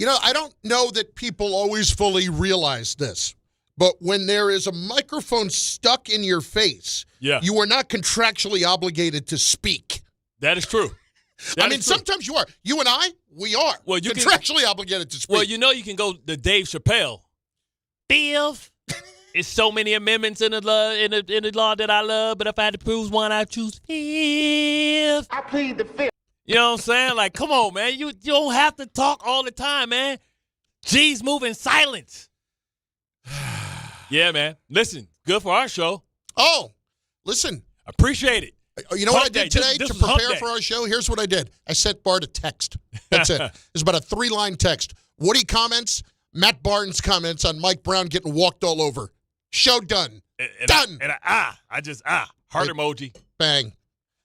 I don't know that people always fully realize this, but when there is a microphone stuck in your face, you are not contractually obligated to speak. That is true. Sometimes you are. You and I, we are contractually obligated to speak. Well, you can go to Dave Chappelle. Biff, it's so many amendments in the law that I love, but if I had to choose one, I'd choose fifth. I plead the fifth. You know what I'm saying? Like, come on, man. You don't have to talk all the time, man. G's move in silence. Yeah, man. Listen, good for our show. Oh, listen. Appreciate it. You know what I did today to prepare for our show? Here's what I did. I sent Bart a text. That's it. It's about a 3-line text. Woody comments, Matt Barnes comments on Mike Brown getting walked all over. Show done. Done. Heart emoji. Bang.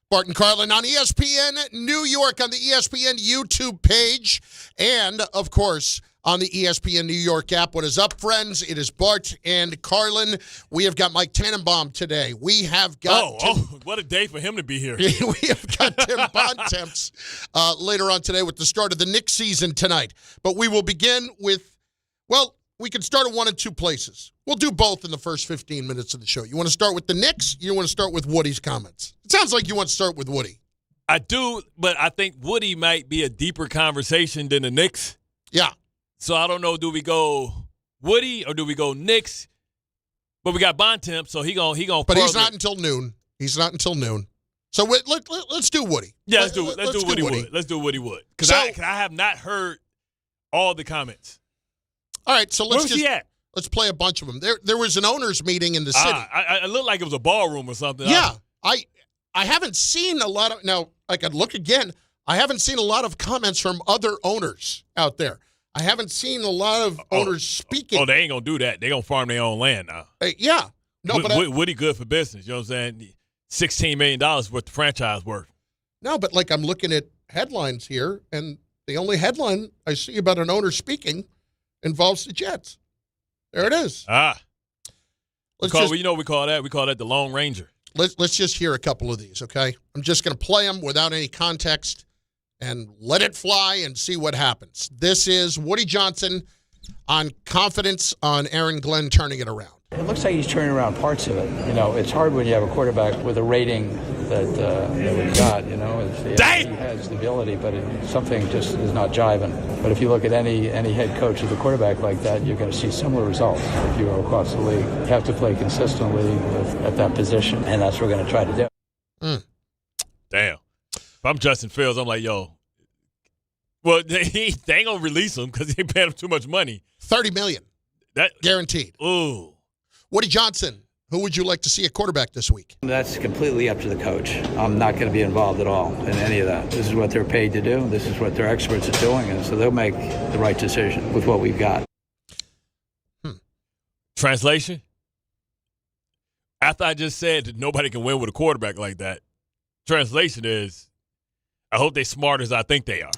Bart Carlin on ESPN New York on the ESPN YouTube page. And, of course, on the ESPN New York app. What is up, friends? It is Bart and Carlin. We have got Mike Tannenbaum today. We have got what a day for him to be here. We have got Tim Bontemps later on today with the start of the Knicks season tonight. But we will begin with, we can start at one of two places. We'll do both in the first 15 minutes of the show. You want to start with the Knicks? You want to start with Woody's comments? It sounds like you want to start with Woody. I do, but I think Woody might be a deeper conversation than the Knicks. Yeah. So I don't know, do we go Woody or do we go Knicks? But we got Bontemps, so he gonna. But he's not until noon. So let's do Woody. Yeah, let's do Woody Wood. Let's do Woody Wood because I have not heard all the comments. All right, so Where's he at? Let's play a bunch of them. There was an owners meeting in the city. I looked like it was a ballroom or something. Yeah, I haven't seen a lot of now. I could look again. I haven't seen a lot of comments from other owners out there. I haven't seen a lot of owners speaking. Oh, they ain't going to do that. They going to farm their own land now. Yeah. No, but Woody good for business. You know what I'm saying? $16 million worth the franchise worth. No, but I'm looking at headlines here, and the only headline I see about an owner speaking involves the Jets. There it is. We call that? We call that the Lone Ranger. Let's just hear a couple of these, okay? I'm just going to play them without any context and let it fly and see what happens. This is Woody Johnson on confidence on Aaron Glenn turning it around. It looks like he's turning around parts of it. It's hard when you have a quarterback with a rating that we've got. He has the ability, but something just is not jiving. But if you look at any head coach with a quarterback like that, you're going to see similar results if you go across the league. You have to play consistently at that position, and that's what we're going to try to do. Damn. If I'm Justin Fields, I'm like, yo. Well, they ain't going to release him because they paid him too much money. $30 million. That guaranteed. Ooh. Woody Johnson, who would you like to see a quarterback this week? That's completely up to the coach. I'm not going to be involved at all in any of that. This is what they're paid to do. This is what their experts are doing, and so they'll make the right decision with what we've got. Translation? After I just said that nobody can win with a quarterback like that, translation is, I hope they're smart as I think they are.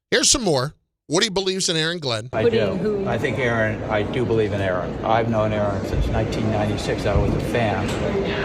Here's some more. Woody believes in Aaron Glenn. I do. I do believe in Aaron. I've known Aaron since 1996. I was a fan.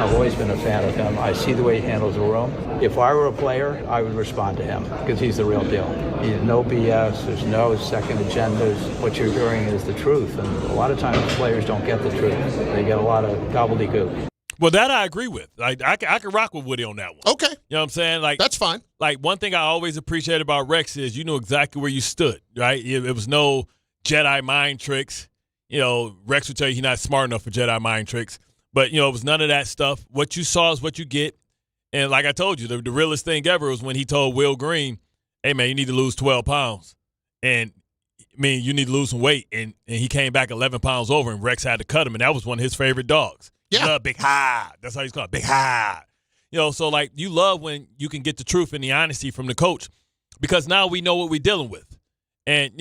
I've always been a fan of him. I see the way he handles the room. If I were a player, I would respond to him because he's the real deal. He's no BS. There's no second agendas. What you're hearing is the truth. And a lot of times players don't get the truth. They get a lot of gobbledygook. Well, that I agree with. I can rock with Woody on that one. Okay. You know what I'm saying? That's fine. One thing I always appreciate about Rex is you knew exactly where you stood, right? It was no Jedi mind tricks. Rex would tell you he's not smart enough for Jedi mind tricks. But, it was none of that stuff. What you saw is what you get. And like I told you, the realest thing ever was when he told Will Green, hey, man, you need to lose 12 pounds. And, you need to lose some weight. And he came back 11 pounds over, and Rex had to cut him. And that was one of his favorite dogs. Yeah. Big high. That's how he's called. Big high. So you love when you can get the truth and the honesty from the coach because now we know what we're dealing with. And,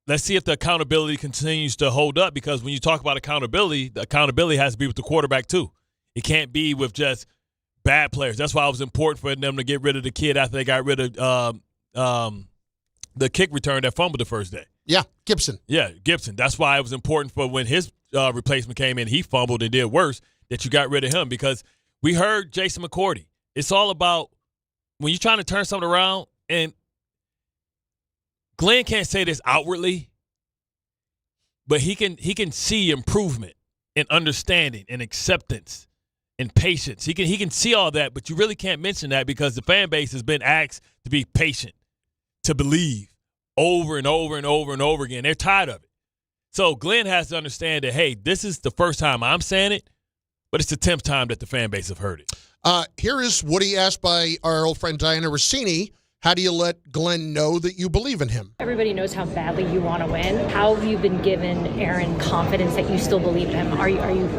let's see if the accountability continues to hold up because when you talk about accountability, the accountability has to be with the quarterback too. It can't be with just bad players. That's why it was important for them to get rid of the kid after they got rid of the kick return that fumbled the first day. Yeah, Gibson. Yeah, Gibson. That's why it was important for when his replacement came in, he fumbled and did worse, that you got rid of him because we heard Jason McCourty. It's all about when you're trying to turn something around, and Glenn can't say this outwardly, but he can see improvement and understanding and acceptance and patience. He can see all that, but you really can't mention that because the fan base has been asked to be patient, to believe over and over and over and over again. They're tired of it. So Glenn has to understand that, hey, this is the first time I'm saying it, but it's the 10th time that the fan base have heard it. Here is Woody asked by our old friend Diana Rossini. How do you let Glenn know that you believe in him? Everybody knows how badly you want to win. How have you been given Aaron confidence that you still believe in him? Are you telling?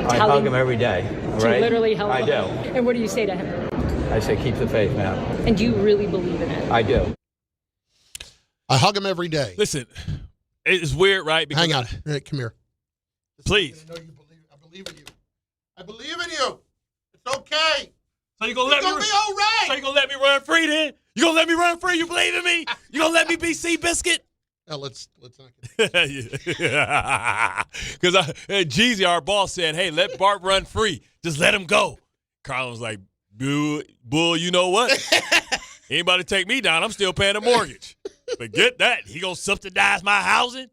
I hug him every day. Do Right? you literally hug him? I do. And what do you say to him? I say, keep the faith, man. And do you really believe in it? I do. I hug him every day. Listen, it's weird, right? Because Hang on. Hey, come here. Please. I believe in you. I believe in you. It's okay. So you're going to let me be all right. So you're going to let me run free then? You going to let me run free? You believe in me? You going to let me be Seabiscuit? Now, let's not get Because Jeezy, our boss, said, hey, let Bart run free. Just let him go. Carlin was like, bull, you know what? Anybody take me down, I'm still paying the mortgage. Forget that. He going to subsidize my housing?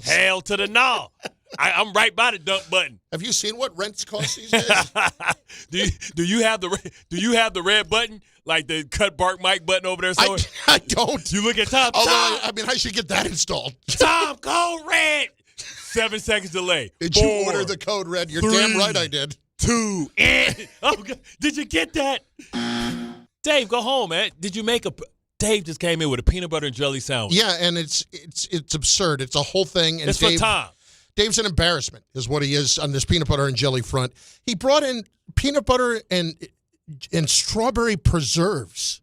Hell to the no. I'm right by the dump button. Have you seen what rents cost these days? do you have the red button, like the cut Bart Mike button over there somewhere? I don't. You look at Tom. Although, Tom, I should get that installed. Tom, go red. 7 seconds delay. Did 4, you order the code red? You're 3, damn right I did. 2. Oh, did you get that? Dave, go home, man. Did you make a? Dave just came in with a peanut butter and jelly sandwich. Yeah, and it's absurd. It's a whole thing. And It's for Tom. Dave's an embarrassment, is what he is on this peanut butter and jelly front. He brought in peanut butter and strawberry preserves.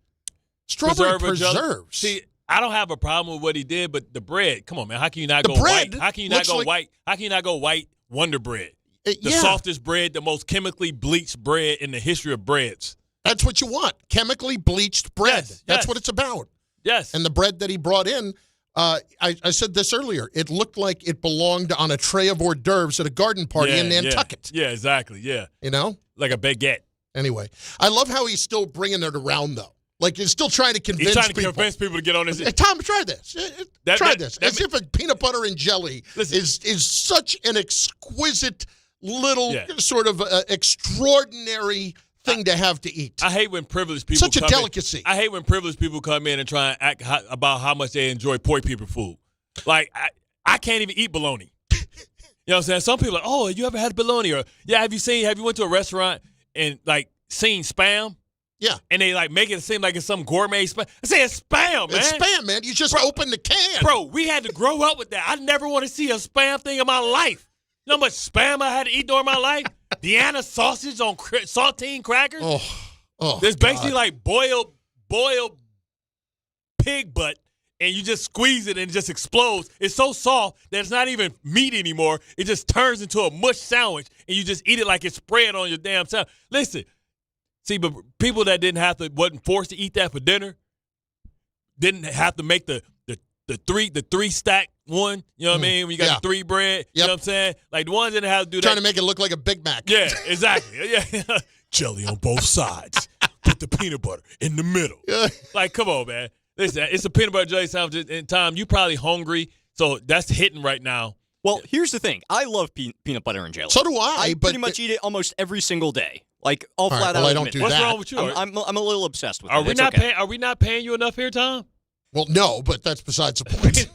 Strawberry preserves. See, I don't have a problem with what he did, but the bread. Come on, man. How can you not The go bread white? How can you not looks go like- white? How can you not go white Wonder Bread? The Yeah. softest bread, the most chemically bleached bread in the history of breads. That's what you want. Chemically bleached bread. Yes, That's yes. what it's about. Yes. And the bread that he brought in, I said this earlier, it looked like it belonged on a tray of hors d'oeuvres at a garden party in Nantucket. Yeah, exactly. Yeah. You know? Like a baguette. Anyway, I love how he's still bringing it around, though. Like, he's still trying to convince He's trying to people. convince people to get on this. Hey, Tom, try this. Try this. that As if a peanut butter and jelly is such an exquisite little sort of extraordinary thing to have to eat. I hate when privileged people Such a come delicacy. I hate when privileged people come in and try and act about how much they enjoy poor people food. Like, I can't even eat bologna. You know what I'm saying? Some people are like, oh, you ever had bologna? Or, have you went to a restaurant and, like, seen Spam? Yeah. And they, like, make it seem like it's some gourmet Spam. I say it's Spam, man. It's Spam, man. You just open the can. Bro, we had to grow up with that. I never want to see a Spam thing in my life. You know how much Spam I had to eat during my life? Deanna sausage on saltine crackers? Oh, It's basically like boiled pig butt, and you just squeeze it and it just explodes. It's so soft that it's not even meat anymore. It just turns into a mush sandwich, and you just eat it like it's spread on your damn sandwich. Listen, see, but people that wasn't forced to eat that for dinner, didn't have to make the three stack one. You know what I mean? When you got the 3 bread, you know what I'm saying? Like the ones that didn't have to do that. Trying to make it look like a Big Mac. Yeah, exactly. Yeah. Jelly on both sides. Put the peanut butter in the middle. Like, come on, man. Listen, it's a peanut butter jelly sandwich. And Tom, you probably hungry, so that's hitting right now. Well, here's the thing. I love peanut butter and jelly. So do I. I but pretty much eat it almost every single day. Like, I'll right, flat well, out I don't admit do it. What's that. wrong with you? I'm a little obsessed with Are it. we It's not okay. Are we not paying you enough here, Tom? Well, no, but that's besides the point.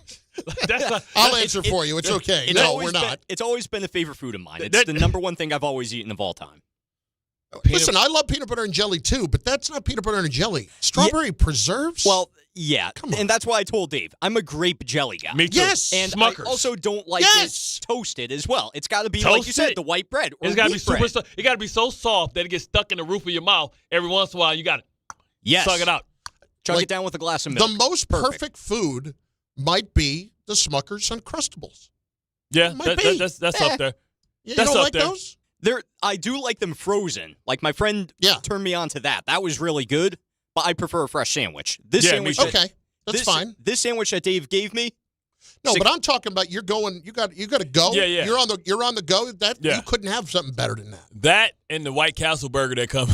That's not, I'll answer for you. It's okay. It's No, always we're not. It's always been a favorite food of mine. It's the number one thing I've always eaten of all time. Listen, I love peanut butter and jelly too, but that's not peanut butter and jelly. Strawberry preserves? Well, yeah. Come on. And that's why I told Dave, I'm a grape jelly guy. Me too. Yes. And Smuckers. I also don't like Yes. it toasted as well. It's got to be, like you Toasted? said, the white bread or It's got to be wheat super. bread. It got to be so soft that it gets stuck in the roof of your mouth every once in a while. You got to Yes. suck it out. Chug Like, it down with a glass of milk. the most perfect food might be the Smuckers Uncrustables. Yeah, Might be. that's Eh. up there. You That's don't up like there. those? I do like them frozen. Like, my friend turned me on to that. That was really good, but I prefer a fresh sandwich. This Yeah, sandwich, me too. Okay, that's fine. This sandwich that Dave gave me, No, but I'm talking about you're going. You got to go. Yeah, yeah. You're on the go. That Yeah. you couldn't have something better than that. That and the White Castle burger that comes.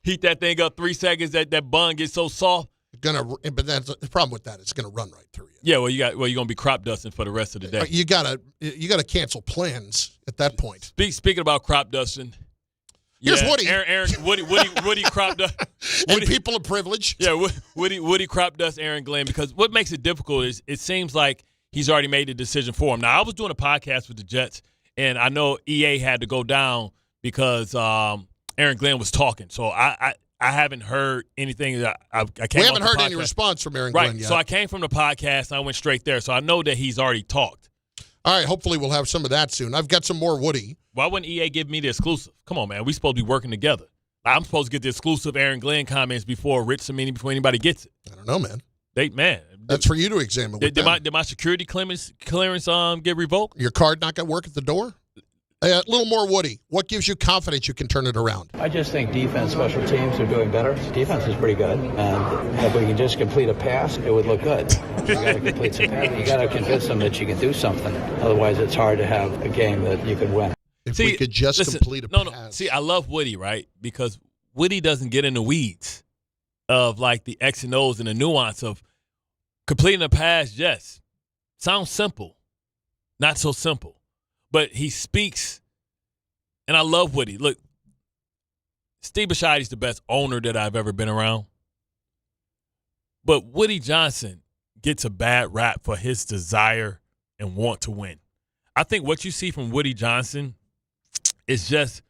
Heat that thing up 3 seconds. That bun gets so soft. But that's the problem with that. It's gonna run right through you. Yeah, you're gonna be crop dusting for the rest of the day. You gotta cancel plans at that point. Speaking about crop dusting, here's Woody. Woody crop dust. And people of privilege. Yeah, Woody crop dust Aaron Glenn, because what makes it difficult is it seems like he's already made the decision for him. Now, I was doing a podcast with the Jets, and I know EA had to go down because Aaron Glenn was talking. So I haven't heard anything. We haven't heard any response from Aaron Glenn yet. So I came from the podcast, and I went straight there. So I know that he's already talked. All right, hopefully we'll have some of that soon. I've got some more Woody. Why wouldn't EA give me the exclusive? Come on, man. We supposed to be working together. I'm supposed to get the exclusive Aaron Glenn comments before Rich Cimini, before anybody gets it. I don't know, man. That's for you to examine. Did my security clearance get revoked? Your card not going to work at the door? A little more Woody. What gives you confidence you can turn it around? I just think defense, special teams are doing better. Defense is pretty good, and if we can just complete a pass, it would look good. You got to complete some passes. You got to convince them that you can do something. Otherwise, it's hard to have a game that you could win. If we could just complete a pass. No. See, I love Woody, right? Because Woody doesn't get in the weeds of like the X and O's and the nuance of completing a pass. Yes, sounds simple, not so simple. But he speaks, and I love Woody. Look, Steve Bisciotti's the best owner that I've ever been around. But Woody Johnson gets a bad rap for his desire and want to win. I think what you see from Woody Johnson is just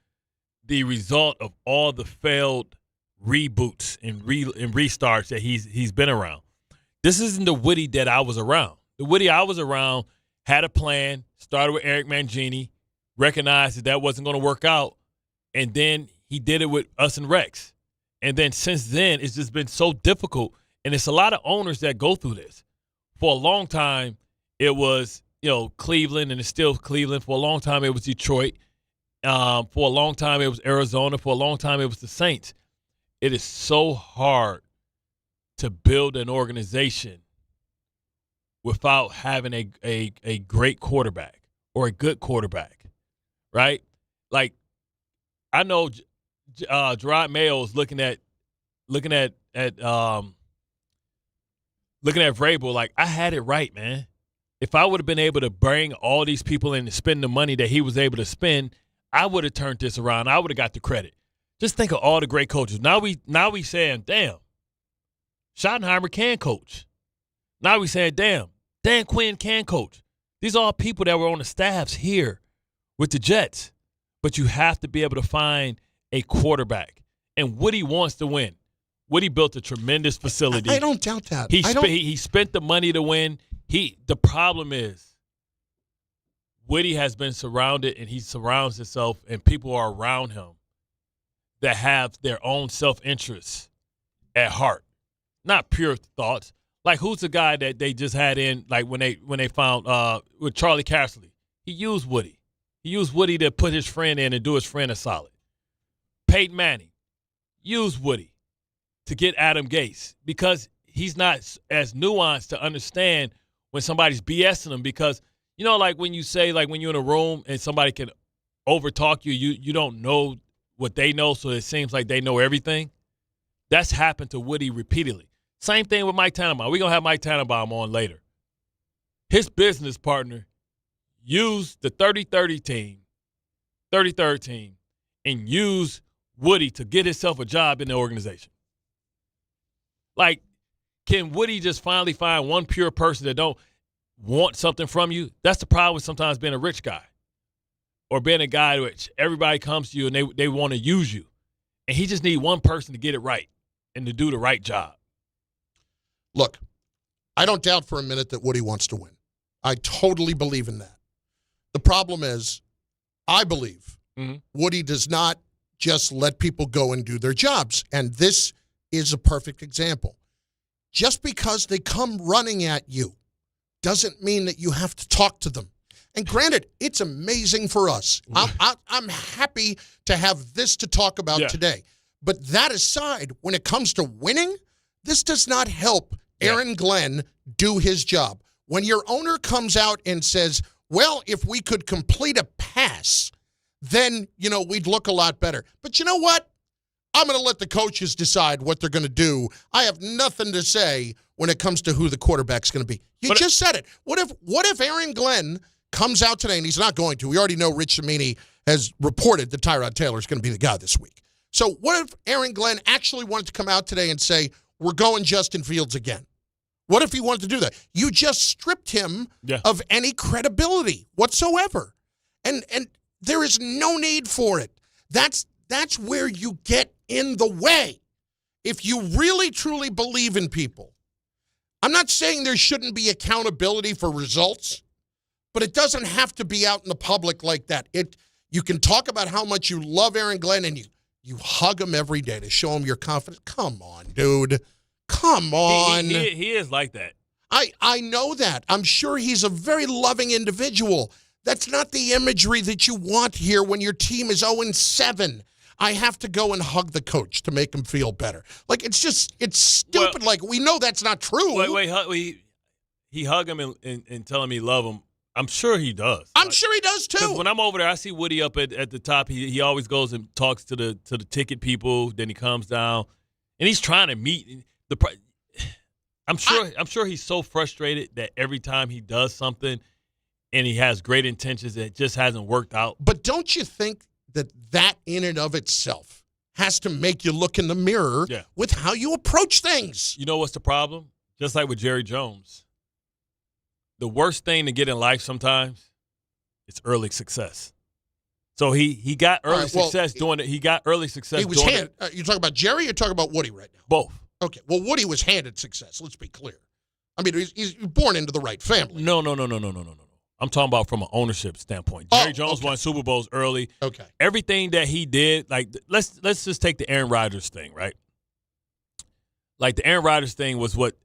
the result of all the failed reboots and restarts that he's been around. This isn't the Woody that I was around. The Woody I was around had a plan, started with Eric Mangini, recognized that wasn't going to work out, and then he did it with us and Rex. And then since then, it's just been so difficult, and it's a lot of owners that go through this. For a long time, it was Cleveland, and it's still Cleveland. For a long time, it was Detroit. For a long time, it was Arizona. For a long time, it was the Saints. It is so hard to build an organization without having a great quarterback or a good quarterback, right? Like, I know Gerard Mayo is looking at Vrabel like, I had it right, man. If I would have been able to bring all these people in and spend the money that he was able to spend, I would have turned this around. I would have got the credit. Just think of all the great coaches. Now we saying, damn, Schottenheimer can coach. Now we saying, damn, Dan Quinn can coach. These are all people that were on the staffs here with the Jets. But you have to be able to find a quarterback. And Woody wants to win. Woody built a tremendous facility. I don't doubt that. He spent the money to win. The problem is Woody has been surrounded, and he surrounds himself, and people are around him that have their own self-interest at heart, not pure thoughts. Like, who's the guy that they just had in, like, when they found with Charlie Casserly? He used Woody. He used Woody to put his friend in and do his friend a solid. Peyton Manning used Woody to get Adam Gase because he's not as nuanced to understand when somebody's BSing him, because, like when you say, like when you're in a room and somebody can overtalk you, you don't know what they know, so it seems like they know everything. That's happened to Woody repeatedly. Same thing with Mike Tannenbaum. We're going to have Mike Tannenbaum on later. His business partner used the 30-30 team, 33rd team, and used Woody to get himself a job in the organization. Like, can Woody just finally find one pure person that don't want something from you? That's the problem with sometimes being a rich guy or being a guy which everybody comes to you and they want to use you. And he just need one person to get it right and to do the right job. Look, I don't doubt for a minute that Woody wants to win. I totally believe in that. The problem is, I believe Woody does not just let people go and do their jobs. And this is a perfect example. Just because they come running at you doesn't mean that you have to talk to them. And granted, it's amazing for us. I'm happy to have this to talk about today. But that aside, when it comes to winning, this does not help Aaron Glenn do his job. When your owner comes out and says, well, if we could complete a pass, then, we'd look a lot better. But you know what? I'm going to let the coaches decide what they're going to do. I have nothing to say when it comes to who the quarterback's going to be. You just said it. What if Aaron Glenn comes out today, and he's not going to. We already know Rich Cimini has reported that Tyrod Taylor is going to be the guy this week. So what if Aaron Glenn actually wanted to come out today and say, we're going Justin Fields again? What if he wanted to do that? You just stripped him of any credibility whatsoever. And there is no need for it. That's where you get in the way. If you really, truly believe in people, I'm not saying there shouldn't be accountability for results, but it doesn't have to be out in the public like that. You can talk about how much you love Aaron Glenn, and you hug him every day to show him your confidence. Come on, dude. Come on. He is like that. I know that. I'm sure he's a very loving individual. That's not the imagery that you want here when your team is 0-7. I have to go and hug the coach to make him feel better. Like, it's stupid. Well, like, we know that's not true. He hug him and tell him he love him. I'm sure he does. I'm sure he does, too. Because when I'm over there, I see Woody up at the top. He always goes and talks to the ticket people. Then he comes down, and he's trying to meet I'm sure he's so frustrated that every time he does something and he has great intentions, it just hasn't worked out. But don't you think that in and of itself has to make you look in the mirror with how you approach things? You know what's the problem? Just like with Jerry Jones. The worst thing to get in life sometimes is early success. So he got early success doing it. He got early success he was doing it. You talking about Jerry or you talking about Woody right now? Both. Okay. Well, Woody was handed success. Let's be clear. I mean, he's born into the right family. No. I'm talking about from an ownership standpoint. Jerry Jones won Super Bowls early. Okay. Everything that he did, like let's just take the Aaron Rodgers thing, right? Like the Aaron Rodgers thing was what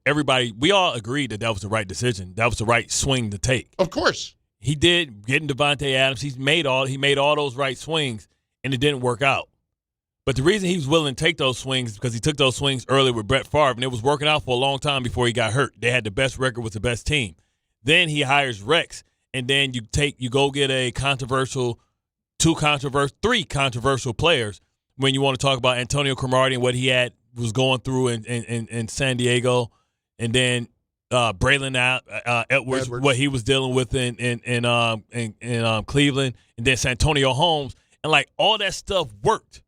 we all agreed that was the right decision. That was the right swing to take. Of course. He did, getting Devontae Adams. He made all those right swings, and it didn't work out. But the reason he was willing to take those swings is because he took those swings early with Brett Favre, and it was working out for a long time before he got hurt. They had the best record with the best team. Then he hires Rex, and then you go get three controversial players when you want to talk about Antonio Cromartie and what he was going through in San Diego, and then Braylon Edwards, what he was dealing with in Cleveland, and then Santonio Holmes, and like all that stuff worked,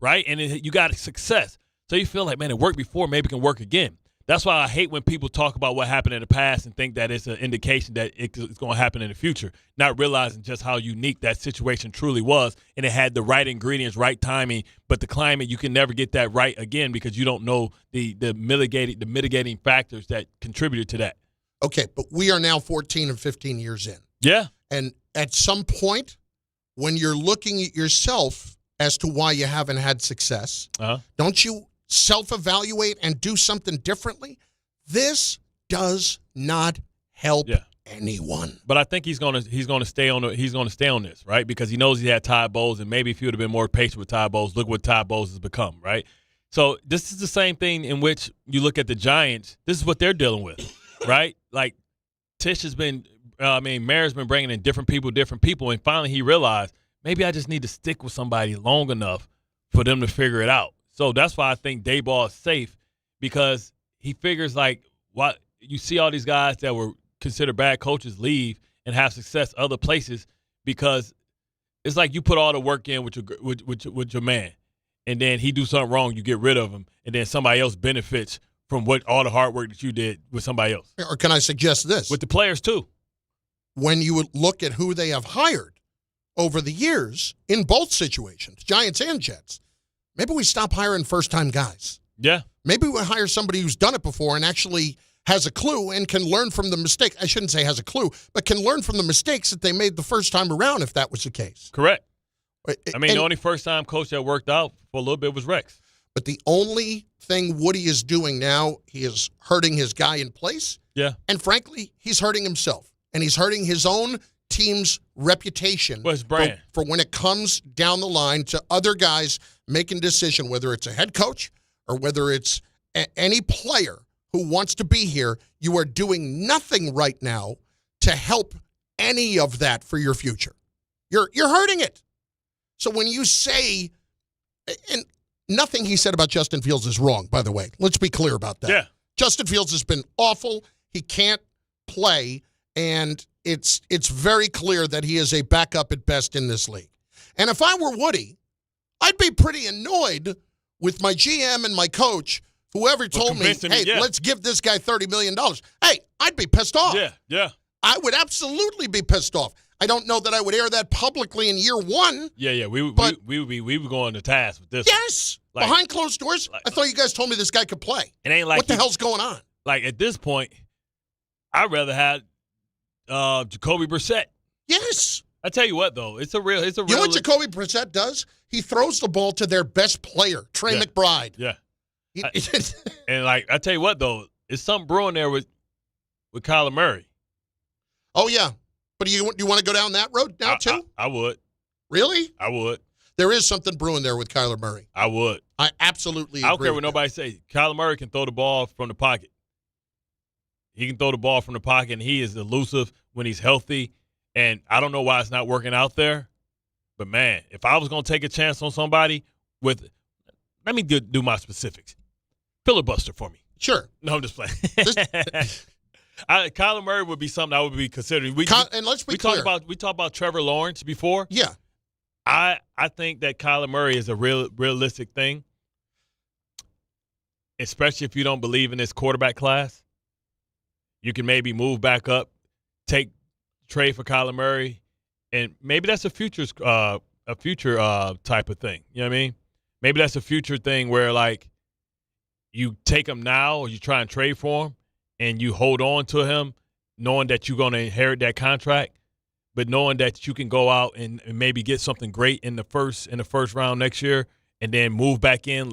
right? And you got success, so you feel like, man, it worked before, maybe it can work again. That's why I hate when people talk about what happened in the past and think that it's an indication that it's going to happen in the future, not realizing just how unique that situation truly was, and it had the right ingredients, right timing, but the climate, you can never get that right again because you don't know the mitigating factors that contributed to that. Okay, but we are now 14 and 15 years in. Yeah. And at some point, when you're looking at yourself as to why you haven't had success, don't you self-evaluate and do something differently? This does not help anyone. But I think he's gonna stay on this, right? Because he knows he had Todd Bowles, and maybe if he would have been more patient with Todd Bowles, look what Todd Bowles has become, right? So this is the same thing in which you look at the Giants. This is what they're dealing with, right? Like Tish has been, Mayor's been bringing in different people, and finally he realized maybe I just need to stick with somebody long enough for them to figure it out. So that's why I think Daboll is safe, because he figures like what you see all these guys that were considered bad coaches leave and have success other places, because it's like you put all the work in with your man, and then he do something wrong, you get rid of him, and then somebody else benefits from all the hard work that you did with somebody else. Or can I suggest this? With the players too. When you would look at who they have hired over the years in both situations, Giants and Jets, maybe we stop hiring first-time guys. Yeah. Maybe we hire somebody who's done it before and actually has a clue and can learn from the mistake. I shouldn't say has a clue, but can learn from the mistakes that they made the first time around, if that was the case. Correct. The only first-time coach that worked out for a little bit was Rex. But the only thing Woody is doing now, he is hurting his guy in place. Yeah. And frankly, he's hurting himself. And he's hurting his own team's reputation his brand. For when it comes down the line to other guys making a decision, whether it's a head coach or whether it's any player who wants to be here. You are doing nothing right now to help any of that for your future. You're hurting it. So when you say, and nothing he said about Justin Fields is wrong, by the way. Let's be clear about that. Yeah. Justin Fields has been awful. He can't play, and it's very clear that he is a backup at best in this league. And if I were Woody, I'd be pretty annoyed with my GM and my coach, whoever told me, hey, let's give this guy $30 million. Hey, I'd be pissed off. Yeah. I would absolutely be pissed off. I don't know that I would air that publicly in year one. Yeah. We were going to task with this. Yes. Like, behind closed doors. I thought you guys told me this guy could play. It ain't like what the hell's going on? Like at this point, I'd rather have Jacoby Brissett. Yes. I tell you what though, it's a real. You know what Jacoby Brissett does? He throws the ball to their best player, Trey McBride. Yeah. And like I tell you what though, it's something brewing there with Kyler Murray. Oh yeah. But do you want to go down that road now, too? I would. Really? I would. There is something brewing there with Kyler Murray. I would. I absolutely agree. I don't care what nobody says. Kyler Murray can throw the ball from the pocket. He can throw the ball from the pocket, and he is elusive when he's healthy. And I don't know why it's not working out there. But, man, if I was going to take a chance on somebody with – let me do my specifics. Filibuster for me. Sure. No, I'm just playing. Kyler Murray would be something I would be considering. And let's be clear. We talked about Trevor Lawrence before. Yeah. I think that Kyler Murray is a realistic thing, especially if you don't believe in this quarterback class. You can maybe move back up, trade for Kyler Murray, and maybe that's a future type of thing. You know what I mean? Maybe that's a future thing where like you take him now or you try and trade for him. And you hold on to him knowing that you're going to inherit that contract, but knowing that you can go out and maybe get something great in the first round next year and then move back in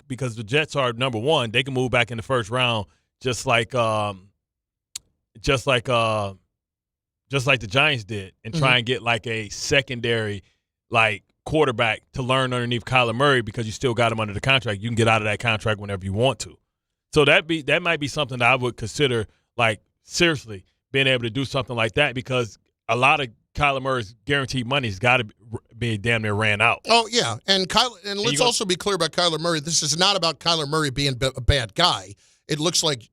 because the Jets are number one. They can move back in the first round just like the Giants did and try and get like a secondary like quarterback to learn underneath Kyler Murray because you still got him under the contract. You can get out of that contract whenever you want to. So that might be something that I would consider, like, seriously, being able to do something like that because a lot of Kyler Murray's guaranteed money has got to be damn near ran out. Oh, yeah. And let's also be clear about Kyler Murray. This is not about Kyler Murray being a bad guy. It looks like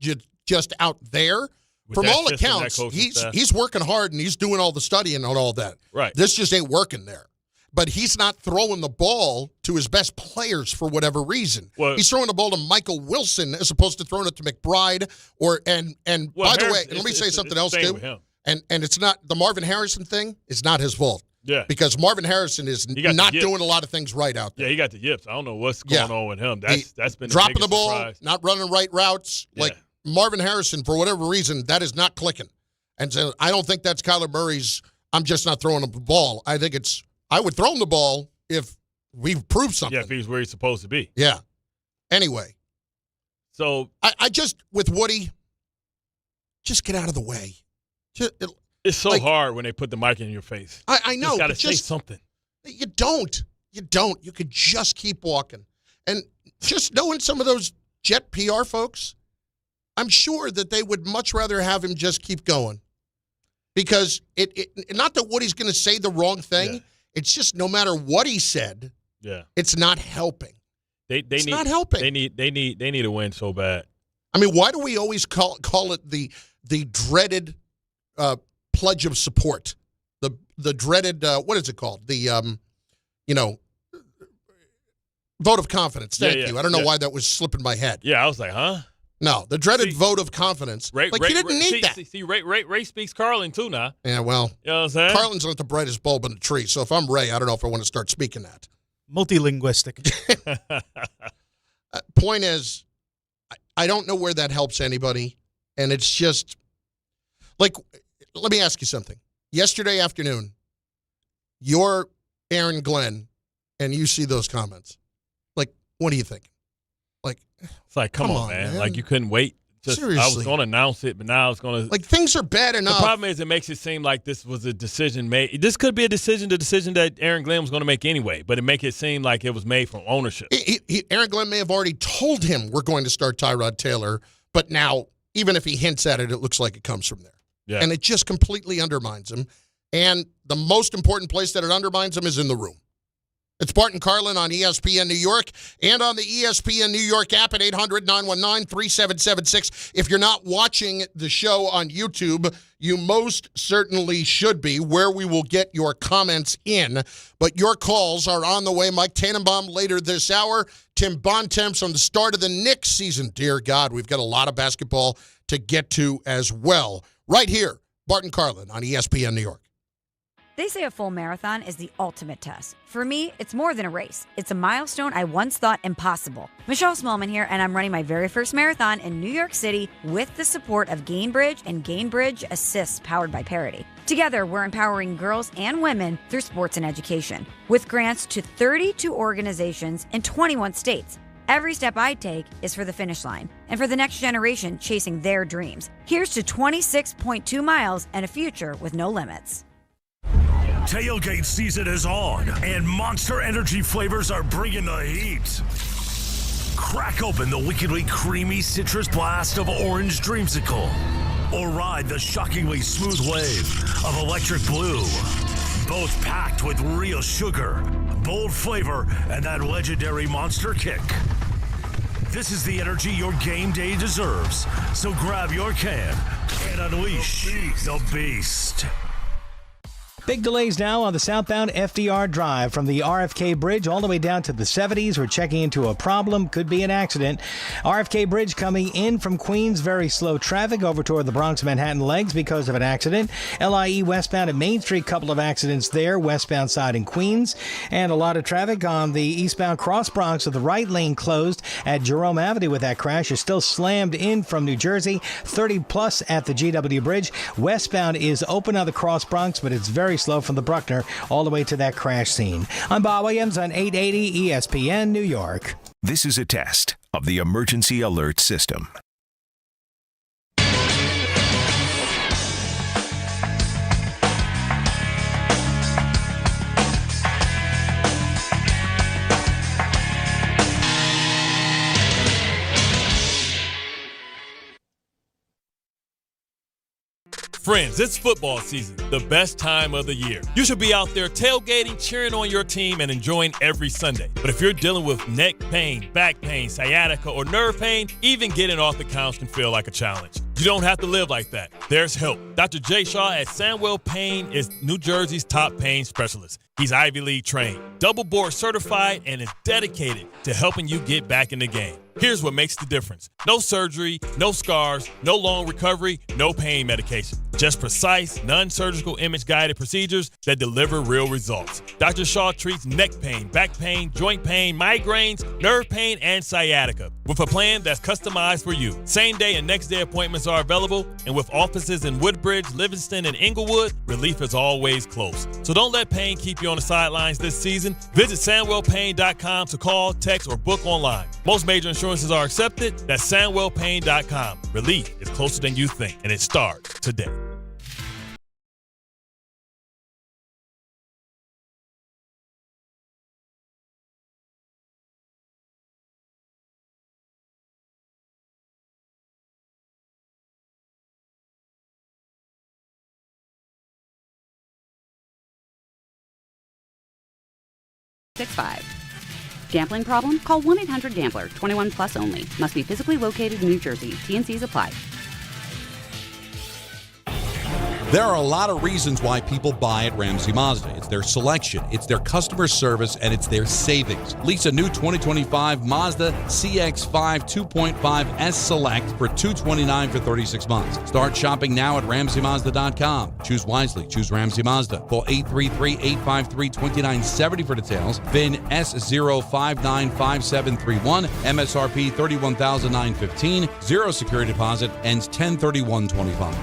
just out there. From all accounts, he's working hard and he's doing all the studying and all that. Right. This just ain't working there. But he's not throwing the ball to his best players for whatever reason. Well, he's throwing the ball to Michael Wilson as opposed to throwing it to McBride. And by the way, let me say something else too. And it's not the Marvin Harrison thing. It's not his fault. Yeah. Because Marvin Harrison is not doing a lot of things right out there. Yeah, he got the yips. I don't know what's going on with him. That's been dropping the ball, surprise. Not running right routes. Yeah. Like Marvin Harrison, for whatever reason, that is not clicking. And so I don't think that's Kyler Murray's. I'm just not throwing the ball. I think it's. I would throw him the ball if we've proved something. Yeah, if he's where he's supposed to be. Yeah. Anyway. So I just, with Woody, just get out of the way. It's so hard when they put the mic in your face. I know. You got to say something. You don't. You could just keep walking. And just knowing some of those Jet PR folks, I'm sure that they would much rather have him just keep going. Because not that Woody's going to say the wrong thing. Yeah. It's just no matter what he said, it's not helping. It's not helping. They need a win so bad. I mean, why do we always call it the dreaded pledge of support? The dreaded what is it called? The vote of confidence. Thank you. I don't know why that was slipping my head. Yeah, I was like, huh? No, the dreaded vote of confidence. Ray, he didn't need that. Ray speaks Carlin, too, now. Yeah, well, you know what I'm saying? Carlin's not the brightest bulb in the tree, so if I'm Ray, I don't know if I want to start speaking that. Multilinguistic. Point is, I don't know where that helps anybody, and it's just, like, let me ask you something. Yesterday afternoon, you're Aaron Glenn, and you see those comments. Like, what do you think? Like, it's like, come on, man. Like, you couldn't wait. Seriously. I was going to announce it, but now it's going to. Like, things are bad enough. The problem is it makes it seem like this was a decision made. This could be the decision that Aaron Glenn was going to make anyway, but it make it seem like it was made from ownership. Aaron Glenn may have already told him we're going to start Tyrod Taylor, but now, even if he hints at it, it looks like it comes from there. Yeah. And it just completely undermines him. And the most important place that it undermines him is in the room. It's Bart Carlin on ESPN New York and on the ESPN New York app at 800-919-3776. If you're not watching the show on YouTube, you most certainly should be, where we will get your comments in. But your calls are on the way. Mike Tannenbaum later this hour. Tim Bontemps on the start of the Knicks season. Dear God, we've got a lot of basketball to get to as well. Right here, Bart Carlin on ESPN New York. They say a full marathon is the ultimate test. For me, it's more than a race. It's a milestone I once thought impossible. Michelle Smallman here, and I'm running my very first marathon in New York City with the support of Gainbridge and Gainbridge Assists powered by Parity. Together, we're empowering girls and women through sports and education. With grants to 32 organizations in 21 states. Every step I take is for the finish line and for the next generation chasing their dreams. Here's to 26.2 miles and a future with no limits. Tailgate season is on, and Monster Energy flavors are bringing the heat. Crack open the wickedly creamy citrus blast of Orange Dreamsicle, or ride the shockingly smooth wave of Electric Blue. Both packed with real sugar, bold flavor, and that legendary monster kick. This is the energy your game day deserves, so grab your can and unleash the beast. Big delays now on the southbound FDR Drive from the RFK Bridge all the way down to the 70s. We're checking into a problem. Could be an accident. RFK Bridge coming in from Queens. Very slow traffic over toward the Bronx-Manhattan legs because of an accident. LIE westbound at Main Street. Couple of accidents there. Westbound side in Queens. And a lot of traffic on the eastbound cross Bronx with the right lane closed at Jerome Avenue with that crash. You're still slammed in from New Jersey. 30 plus at the GW Bridge. Westbound is open on the cross Bronx, but it's very slow from the Bruckner all the way to that crash scene. I'm Bob Williams on 880 ESPN New York. This is a test of the emergency alert system. Friends, it's football season, the best time of the year. You should be out there tailgating, cheering on your team, and enjoying every Sunday. But if you're dealing with neck pain, back pain, sciatica, or nerve pain, even getting off the couch can feel like a challenge. You don't have to live like that. There's help. Dr. Jay Shaw at Sandwell Pain is New Jersey's top pain specialist. He's Ivy League trained, double board certified, and is dedicated to helping you get back in the game. Here's what makes the difference. No surgery, no scars, no long recovery, no pain medication. Just precise, non-surgical image-guided procedures that deliver real results. Dr. Shaw treats neck pain, back pain, joint pain, migraines, nerve pain, and sciatica with a plan that's customized for you. Same-day and next-day appointments are available, and with offices in Woodbridge, Livingston, and Inglewood, relief is always close. So don't let pain keep you on the sidelines this season. Visit SandwellPain.com to call, text, or book online. Most major insurances are accepted. That's SandwellPain.com. Relief is closer than you think, and it starts today. Gambling problem? Call 1-800-GAMBLER. 21 plus only. Must be physically located in New Jersey. T&Cs apply. There are a lot of reasons why people buy at Ramsey Mazda. It's their selection, it's their customer service, and it's their savings. Lease a new 2025 Mazda CX-5 2.5 S Select for $229 for 36 months. Start shopping now at RamseyMazda.com. Choose wisely. Choose Ramsey Mazda. Call 833-853-2970 for details. VIN S0595731. MSRP $31,915. Zero security deposit. Ends 10/31/25.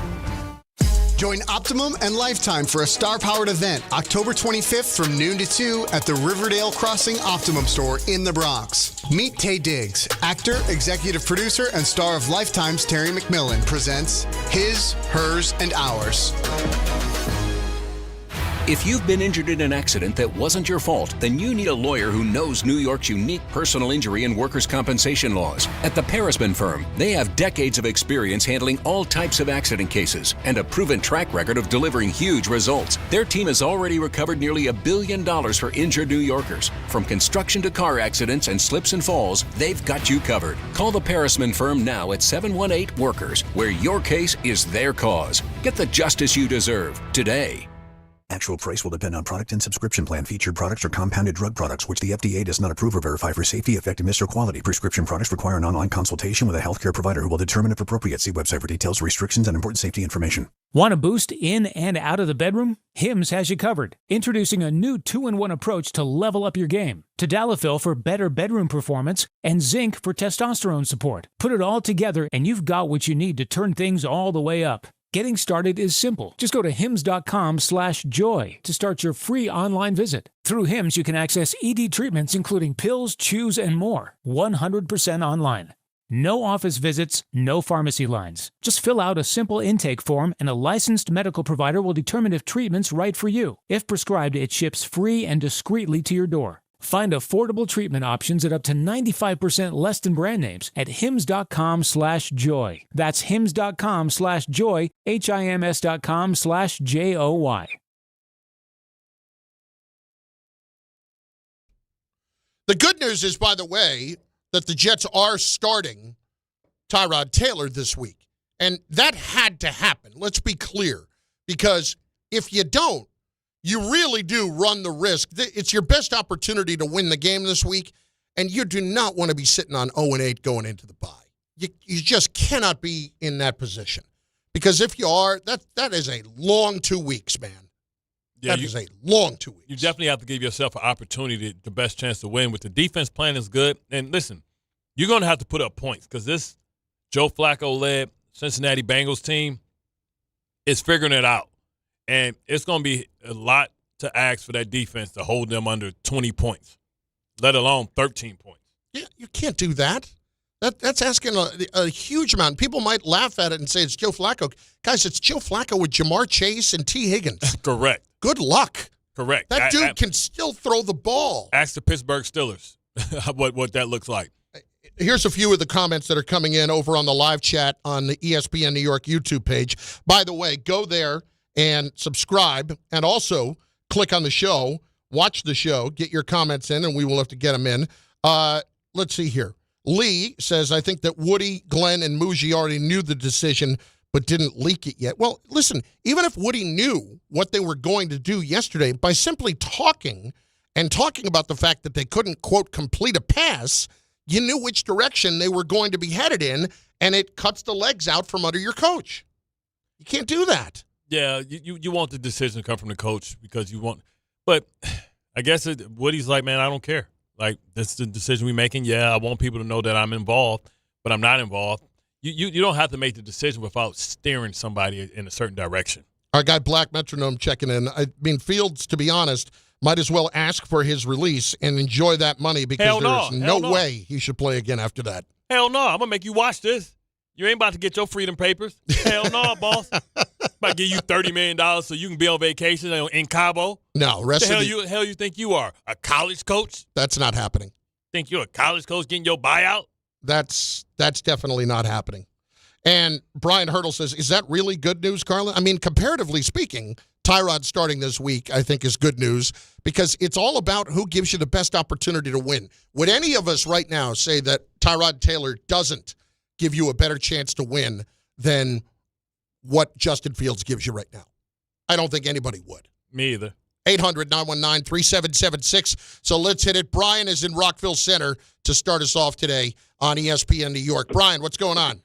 Join Optimum and Lifetime for a star-powered event October 25th from noon to 2 at the Riverdale Crossing Optimum store in the Bronx. Meet Taye Diggs, actor, executive producer, and star of Lifetime's Terry McMillan presents His, Hers, and Ours. If you've been injured in an accident that wasn't your fault, then you need a lawyer who knows New York's unique personal injury and workers' compensation laws. At the Parisman Firm, they have decades of experience handling all types of accident cases and a proven track record of delivering huge results. Their team has already recovered nearly $1 billion for injured New Yorkers. From construction to car accidents and slips and falls, they've got you covered. Call the Parisman Firm now at 718-WORKERS, where your case is their cause. Get the justice you deserve today. Actual price will depend on product and subscription plan. Featured products are compounded drug products, which the FDA does not approve or verify for safety, effectiveness, or quality. Prescription products require an online consultation with a healthcare provider who will determine if appropriate. See website for details, restrictions, and important safety information. Want a boost in and out of the bedroom? Hims has you covered. Introducing a new 2-in-1 approach to level up your game. Tadalafil for better bedroom performance and zinc for testosterone support. Put it all together and you've got what you need to turn things all the way up. Getting started is simple. Just go to hims.com/joy to start your free online visit. Through Hims, you can access ED treatments including pills, chews, and more. 100% online. No office visits, no pharmacy lines. Just fill out a simple intake form and a licensed medical provider will determine if treatment's right for you. If prescribed, it ships free and discreetly to your door. Find affordable treatment options at up to 95% less than brand names at hims.com/joy. That's hims.com/joy, HIMS.com/JOY. The good news is, by the way, that the Jets are starting Tyrod Taylor this week. And that had to happen. Let's be clear. Because if you don't, you really do run the risk. It's your best opportunity to win the game this week, and you do not want to be sitting on 0-8 going into the bye. You just cannot be in that position. Because if you are, that is a long 2 weeks, man. Yeah, that is a long 2 weeks. You definitely have to give yourself an opportunity, the best chance to win. With the defense plan is good. And listen, you're going to have to put up points because this Joe Flacco-led Cincinnati Bengals team is figuring it out. And it's going to be a lot to ask for that defense to hold them under 20 points, let alone 13 points. Yeah, you can't do that. That's asking a huge amount. People might laugh at it and say it's Joe Flacco. Guys, it's Joe Flacco with Jamar Chase and T. Higgins. Correct. Good luck. Correct. That dude can still throw the ball. Ask the Pittsburgh Steelers what that looks like. Here's a few of the comments that are coming in over on the live chat on the ESPN New York YouTube page. By the way, go there and subscribe, and also click on the show, watch the show, get your comments in, and we will have to get them in. Let's see here. Lee says, I think that Woody, Glenn, and Muji already knew the decision but didn't leak it yet. Well, listen, even if Woody knew what they were going to do yesterday, by simply talking about the fact that they couldn't, quote, complete a pass, you knew which direction they were going to be headed in, and it cuts the legs out from under your coach. You can't do that. Yeah, you want the decision to come from the coach because you want – but I guess Woody's like, man, I don't care. Like, that's the decision we're making. Yeah, I want people to know that I'm involved, but I'm not involved. You don't have to make the decision without steering somebody in a certain direction. Our guy Black Metronome checking in. I mean, Fields, to be honest, might as well ask for his release and enjoy that money because there's no way he should play again after that. Hell no. I'm going to make you watch this. You ain't about to get your freedom papers. Hell no, boss. Might give you $30 million so you can be on vacation in Cabo. No, the hell you think you are? A college coach? That's not happening. Think you're a college coach getting your buyout? That's definitely not happening. And Brian Hurdle says, is that really good news, Carlin? I mean, comparatively speaking, Tyrod starting this week, I think, is good news because it's all about who gives you the best opportunity to win. Would any of us right now say that Tyrod Taylor doesn't give you a better chance to win than what Justin Fields gives you right now? I don't think anybody would. Me either. 800-919-3776. So let's hit it. Brian is in Rockville Center to start us off today on ESPN New York. Brian, what's going on?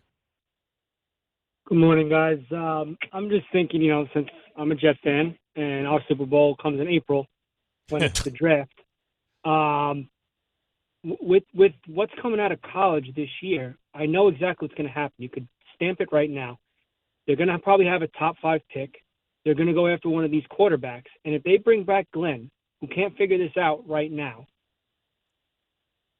Good morning, guys. I'm just thinking, since I'm a Jet fan and our Super Bowl comes in April when it's the draft, with what's coming out of college this year, I know exactly what's going to happen. You could stamp it right now. They're going to probably have a top 5 pick. They're going to go after one of these quarterbacks. And if they bring back Glenn, who can't figure this out right now,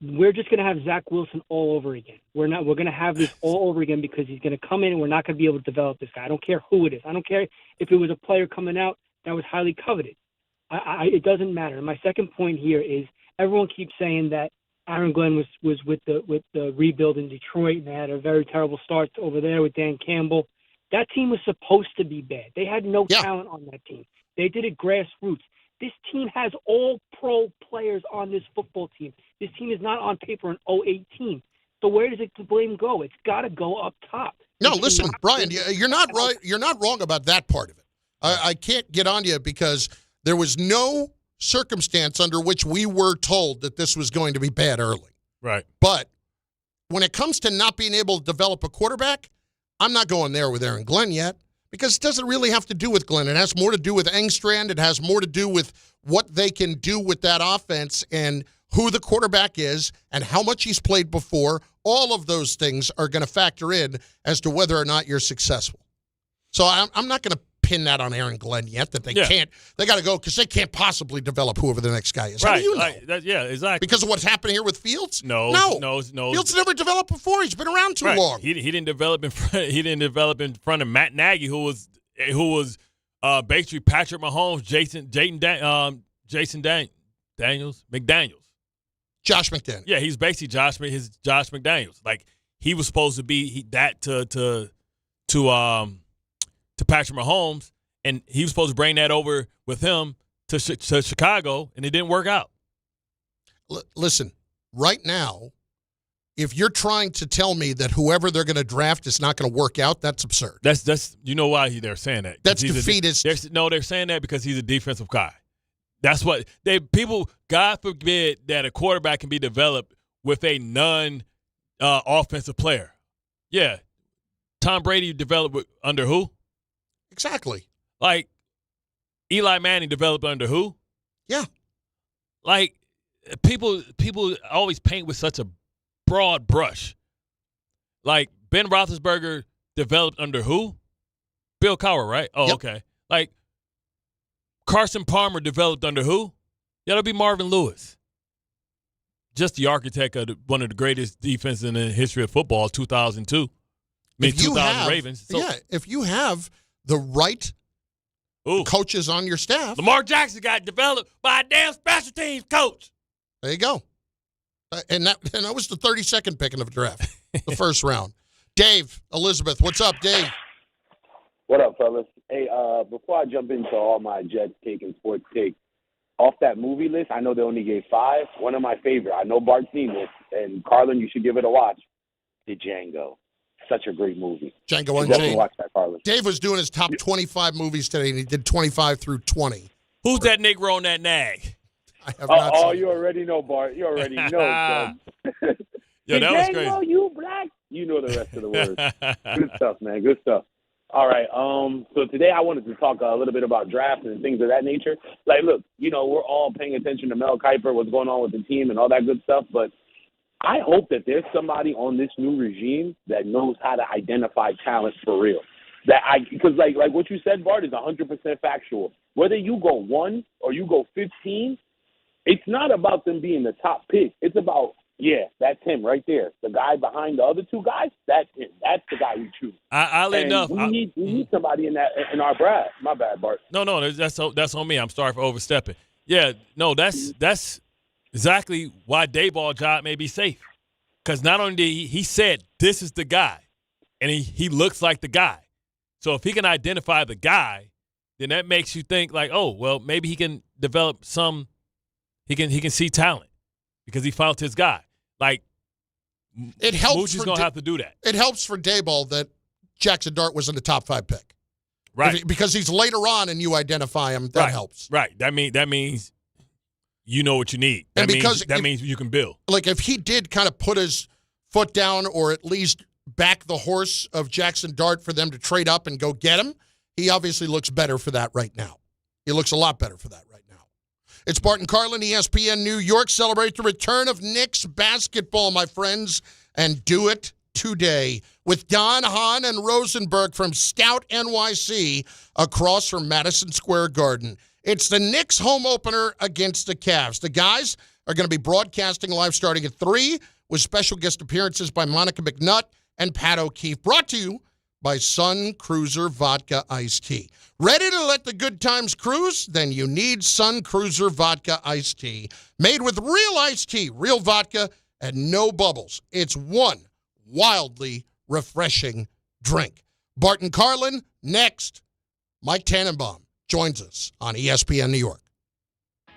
we're just going to have Zach Wilson all over again. We're going to have this all over again because he's going to come in and we're not going to be able to develop this guy. I don't care who it is. I don't care if it was a player coming out that was highly coveted. It doesn't matter. And my second point here is everyone keeps saying that Aaron Glenn was with the rebuild in Detroit, and they had a very terrible start over there with Dan Campbell. That team was supposed to be bad. They had no talent on that team. They did it grassroots. This team has all pro players on this football team. This team is not on paper an 08 team. So where does the blame go? It's got to go up top. No, listen, Brian, you're not right. You're not wrong about that part of it. I can't get on you because there was no circumstance under which we were told that this was going to be bad early. Right. But when it comes to not being able to develop a quarterback, I'm not going there with Aaron Glenn yet because it doesn't really have to do with Glenn. It has more to do with Engstrand. It has more to do with what they can do with that offense and who the quarterback is and how much he's played before. All of those things are going to factor in as to whether or not you're successful. So I'm not going to pin that on Aaron Glenn yet that they can't. They got to go because they can't possibly develop whoever the next guy is. Right. How do you know? Yeah, exactly. Because of what's happened here with Fields? No. Fields never developed before. He's been around too long. He didn't develop in front. He didn't develop in front of Matt Nagy, who was basically Patrick Mahomes, McDaniels. Josh McDaniels. Yeah, he's basically Josh McDaniels. Like he was supposed to be that to Patrick Mahomes, and he was supposed to bring that over with him to Chicago, and it didn't work out. Listen, right now, if you're trying to tell me that whoever they're going to draft is not going to work out, that's absurd. That's you know why they're saying that. That's defeatist. They're saying that because he's a defensive guy. That's what people. God forbid that a quarterback can be developed with a non-offensive player. Yeah, Tom Brady developed under who? Exactly. Like Eli Manning developed under who? Yeah. Like people always paint with such a broad brush. Like Ben Roethlisberger developed under who? Bill Cowher, right? Oh, okay. Like Carson Palmer developed under who? That'll be Marvin Lewis. Just the architect of one of the greatest defenses in the history of football, 2002. 2000 Ravens. So, yeah, if you have the right coaches on your staff. Lamar Jackson got developed by a damn special teams coach. There you go. And that was the 32nd pick in the draft, the first round. Dave, Elizabeth, what's up, Dave? What up, fellas? Hey, before I jump into all my Jets take and sports take, off that movie list, I know they only gave 5. One of my favorite, I know Bart's seen this, and Carlin, you should give it a watch, The Django. Such a great movie. Django Unchained. Definitely watch that, Carlin. Dave was doing his top 25 movies today, and he did 25 through 20. Who's that Negro on that nag? I have not seen you already know, Bart. You already know, son. Yo, that was crazy. Django, you black. You know the rest of the words. Good stuff, man. Good stuff. All right. So today I wanted to talk a little bit about drafts and things of that nature. Like, look, we're all paying attention to Mel Kiper, what's going on with the team and all that good stuff, but I hope that there's somebody on this new regime that knows how to identify talent for real. Because like what you said, Bart, is 100% factual. Whether you go 1 or you go 15, it's not about them being the top pick. It's about, that's him right there. The guy behind the other 2 guys, that's him. That's the guy we choose. We need somebody in our draft. My bad, Bart. No, that's on me. I'm sorry for overstepping. Yeah, no, that's exactly why Dayball job may be safe. Because not only did he said this is the guy, and he looks like the guy. So if he can identify the guy, then that makes you think like, oh, well, maybe he can develop some. He can see talent because he found his guy. Like it helps. Moochy's gonna have to do that. It helps for Dayball that Jackson Dart was in the top 5 pick, right? Because he's later on and you identify him. That helps, right? That means you know what you need. That means you can build. Like if he did kind of put his foot down or at least back the horse of Jackson Dart for them to trade up and go get him, he obviously looks better for that right now. He looks a lot better for that right now. It's Bart Carlin, ESPN New York. Celebrate the return of Knicks basketball, my friends, and do it today with Don Hahn and Rosenberg from Scout NYC across from Madison Square Garden. It's the Knicks home opener against the Cavs. The guys are going to be broadcasting live starting at 3 with special guest appearances by Monica McNutt and Pat O'Keefe. Brought to you by Sun Cruiser Vodka Iced Tea. Ready to let the good times cruise? Then you need Sun Cruiser Vodka Iced Tea. Made with real iced tea, real vodka, and no bubbles. It's one wildly refreshing drink. Bart Carlin, next. Mike Tannenbaum joins us on ESPN New York.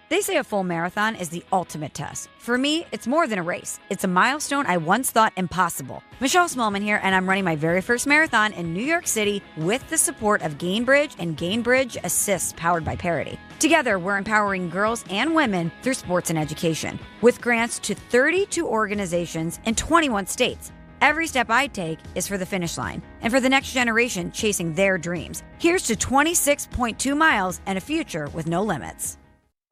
They say a full marathon is the ultimate test. For me, it's more than a race. It's a milestone I once thought impossible. Michelle Smallman here, and I'm running my very first marathon in New York City with the support of Gainbridge and Gainbridge Assist, powered by Parity. Together, we're empowering girls and women through sports and education, with grants to 32 organizations in 21 states. Every step I take is for the finish line and for the next generation chasing their dreams. Here's to 26.2 miles and a future with no limits.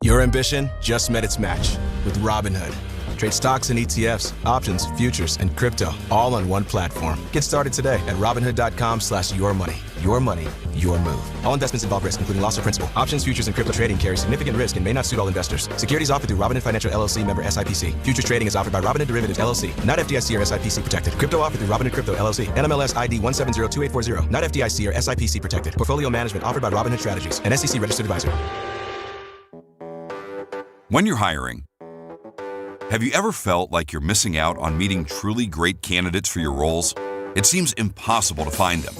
Your ambition just met its match with Robinhood. Trade stocks and ETFs, options, futures, and crypto all on one platform. Get started today at Robinhood.com/yourmoney. Your money, your move. All investments involve risk, including loss of principal. Options, futures, and crypto trading carry significant risk and may not suit all investors. Securities offered through Robinhood Financial LLC, member SIPC. Futures trading is offered by Robinhood Derivatives LLC, not FDIC or SIPC protected. Crypto offered through Robinhood Crypto LLC, NMLS ID 1702840, not FDIC or SIPC protected. Portfolio management offered by Robinhood Strategies, an SEC registered advisor. When you're hiring, have you ever felt like you're missing out on meeting truly great candidates for your roles? It seems impossible to find them,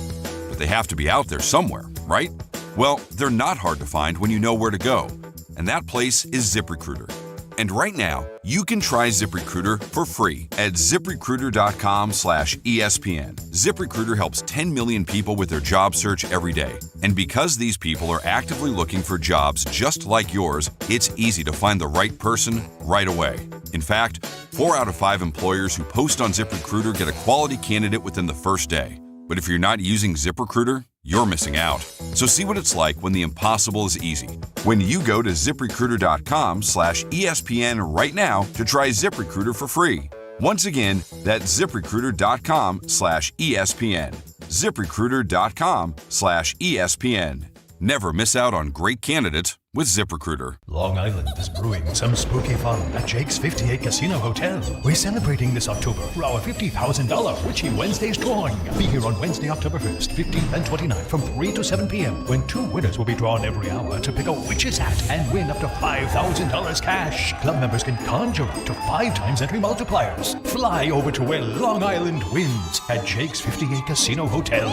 but they have to be out there somewhere, right? Well, they're not hard to find when you know where to go, and that place is ZipRecruiter. And right now, you can try ZipRecruiter for free at ZipRecruiter.com/ESPN. ZipRecruiter helps 10 million people with their job search every day. And because these people are actively looking for jobs just like yours, it's easy to find the right person right away. In fact, 4 out of 5 employers who post on ZipRecruiter get a quality candidate within the first day. But if you're not using ZipRecruiter, you're missing out. So see what it's like when the impossible is easy. When you go to ZipRecruiter.com/ESPN right now to try ZipRecruiter for free. Once again, that's ZipRecruiter.com/ESPN. ZipRecruiter.com/ESPN. Never miss out on great candidates with ZipRecruiter. Long Island is brewing some spooky fun at Jake's 58 Casino Hotel. We're celebrating this October for our $50,000 Witchy Wednesdays drawing. Be here on Wednesday, October 1st, 15th, and 29th from 3 to 7 p.m. when 2 winners will be drawn every hour to pick a witch's hat and win up to $5,000 cash. Club members can conjure up to 5 times entry multipliers. Fly over to where Long Island wins at Jake's 58 Casino Hotel.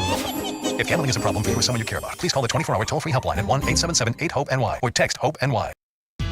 If gambling is a problem for you or someone you care about, please call the 24-hour toll-free helpline at 1-877-8-HOPE-NY or text HOPE-NY.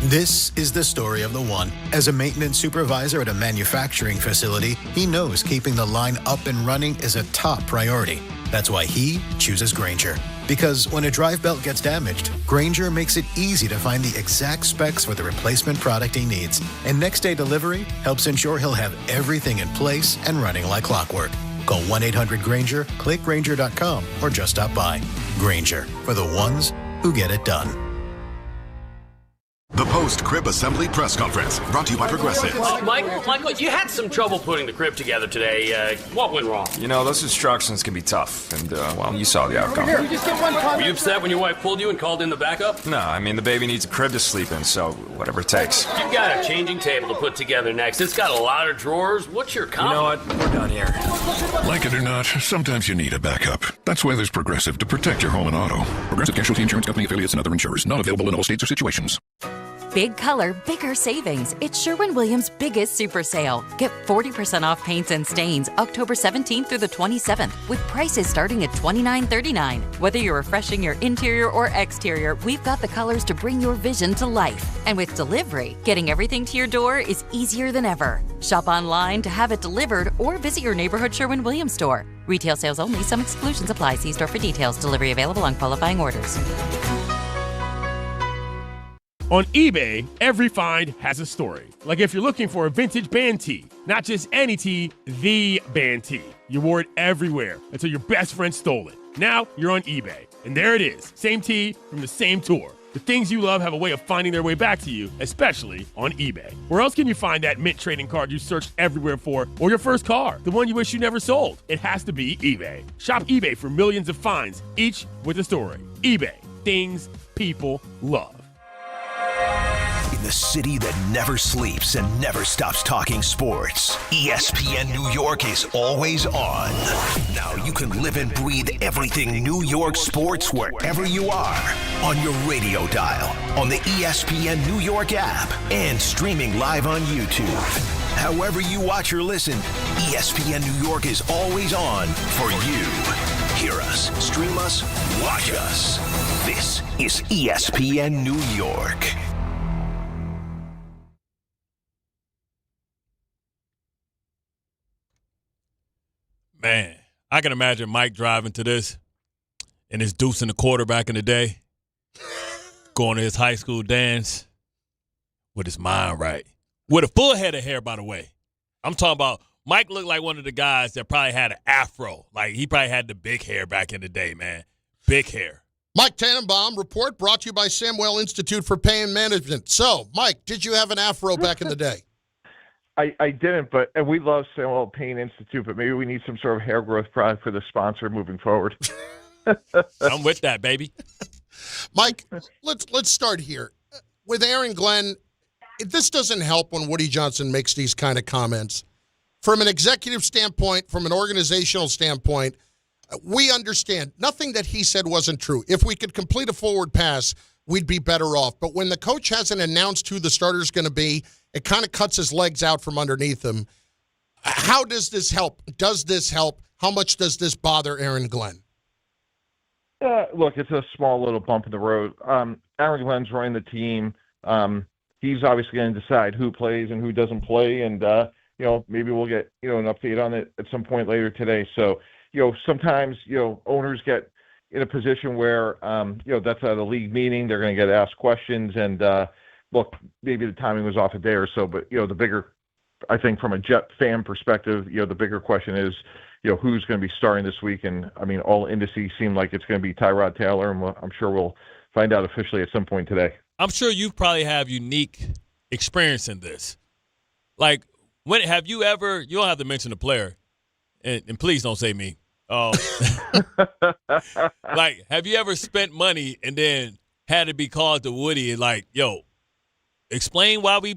This is the story of the one. As a maintenance supervisor at a manufacturing facility, he knows keeping the line up and running is a top priority. That's why he chooses Grainger. Because when a drive belt gets damaged, Grainger makes it easy to find the exact specs for the replacement product he needs. And next-day delivery helps ensure he'll have everything in place and running like clockwork. Call 1-800-GRAINGER, click Grainger.com, or just stop by. Grainger, for the ones who get it done. The post-crib assembly press conference, brought to you by Progressive. Michael, you had some trouble putting the crib together today. What went wrong? You know, those instructions can be tough, and, well, you saw the outcome. Were you upset when your wife pulled you and called in the backup? No, I mean, the baby needs a crib to sleep in, so whatever it takes. You've got a changing table to put together next. It's got a lot of drawers. What's your comment? You know what? We're done here. Like it or not, sometimes you need a backup. That's why there's Progressive to protect your home and auto. Progressive Casualty Insurance Company affiliates and other insurers. Not available in all states or situations. Big color, bigger savings. It's Sherwin-Williams' biggest super sale. Get 40% off paints and stains October 17th through the 27th with prices starting at $29.39. Whether you're refreshing your interior or exterior, we've got the colors to bring your vision to life. And with delivery, getting everything to your door is easier than ever. Shop online to have it delivered or visit your neighborhood Sherwin-Williams store. Retail sales only. Some exclusions apply. See store for details. Delivery available on qualifying orders. On eBay, every find has a story. Like if you're looking for a vintage band tee, not just any tee, the band tee. You wore it everywhere until your best friend stole it. Now you're on eBay, and there it is. Same tee from the same tour. The things you love have a way of finding their way back to you, especially on eBay. Where else can you find that mint trading card you searched everywhere for, or your first car, the one you wish you never sold? It has to be eBay. Shop eBay for millions of finds, each with a story. eBay, things people love. in the city that never sleeps and never stops talking sports. ESPN New York is always on. Now you can live and breathe everything New York sports wherever you are. On your radio dial, on the ESPN New York app, and streaming live on YouTube. However you watch or listen, ESPN New York is always on for you. Hear us, stream us, watch us. This is ESPN New York. Man, I can imagine Mike driving to this and his deucing the quarterback in the day, going to his high school dance with his mind right. With a full head of hair, by the way. I'm talking about Mike looked like one of the guys that probably had an afro. Like, he probably had the big hair back in the day, man. Big hair. Mike Tannenbaum report brought to you by Samuel Institute for Pain Management. So, Mike, did you have an afro back in the day? I didn't, and we love Samuel Pain Institute, but maybe we need some sort of hair growth product for the sponsor moving forward. I'm with that, baby. Mike, let's start here. With Aaron Glenn, this doesn't help when Woody Johnson makes these kind of comments. From an executive standpoint, from an organizational standpoint, we understand. Nothing that he said wasn't true. If we could complete a forward pass, we'd be better off. But when the coach hasn't announced who the starter's going to be, it kind of cuts his legs out from underneath him. How does this help? Does this help? How much does this bother Aaron Glenn? Look, it's a small little bump in the road. Aaron Glenn's running the team. He's obviously going to decide who plays and who doesn't play, and maybe we'll get an update on it at some point later today. So sometimes owners get in a position where that's at a league meeting, they're going to get asked questions, and look, maybe the timing was off a day or so, but the bigger, I think from a Jet fan perspective, the bigger question is who's going to be starting this week, and I mean all indices seem like it's going to be Tyrod Taylor, and I'm sure we'll find out officially at some point today. I'm sure you probably have unique experience in this. Like, when have you ever? You don't have to mention the player, and please don't say me. Like, have you ever spent money and then had to be called to Woody and like, yo, explain why we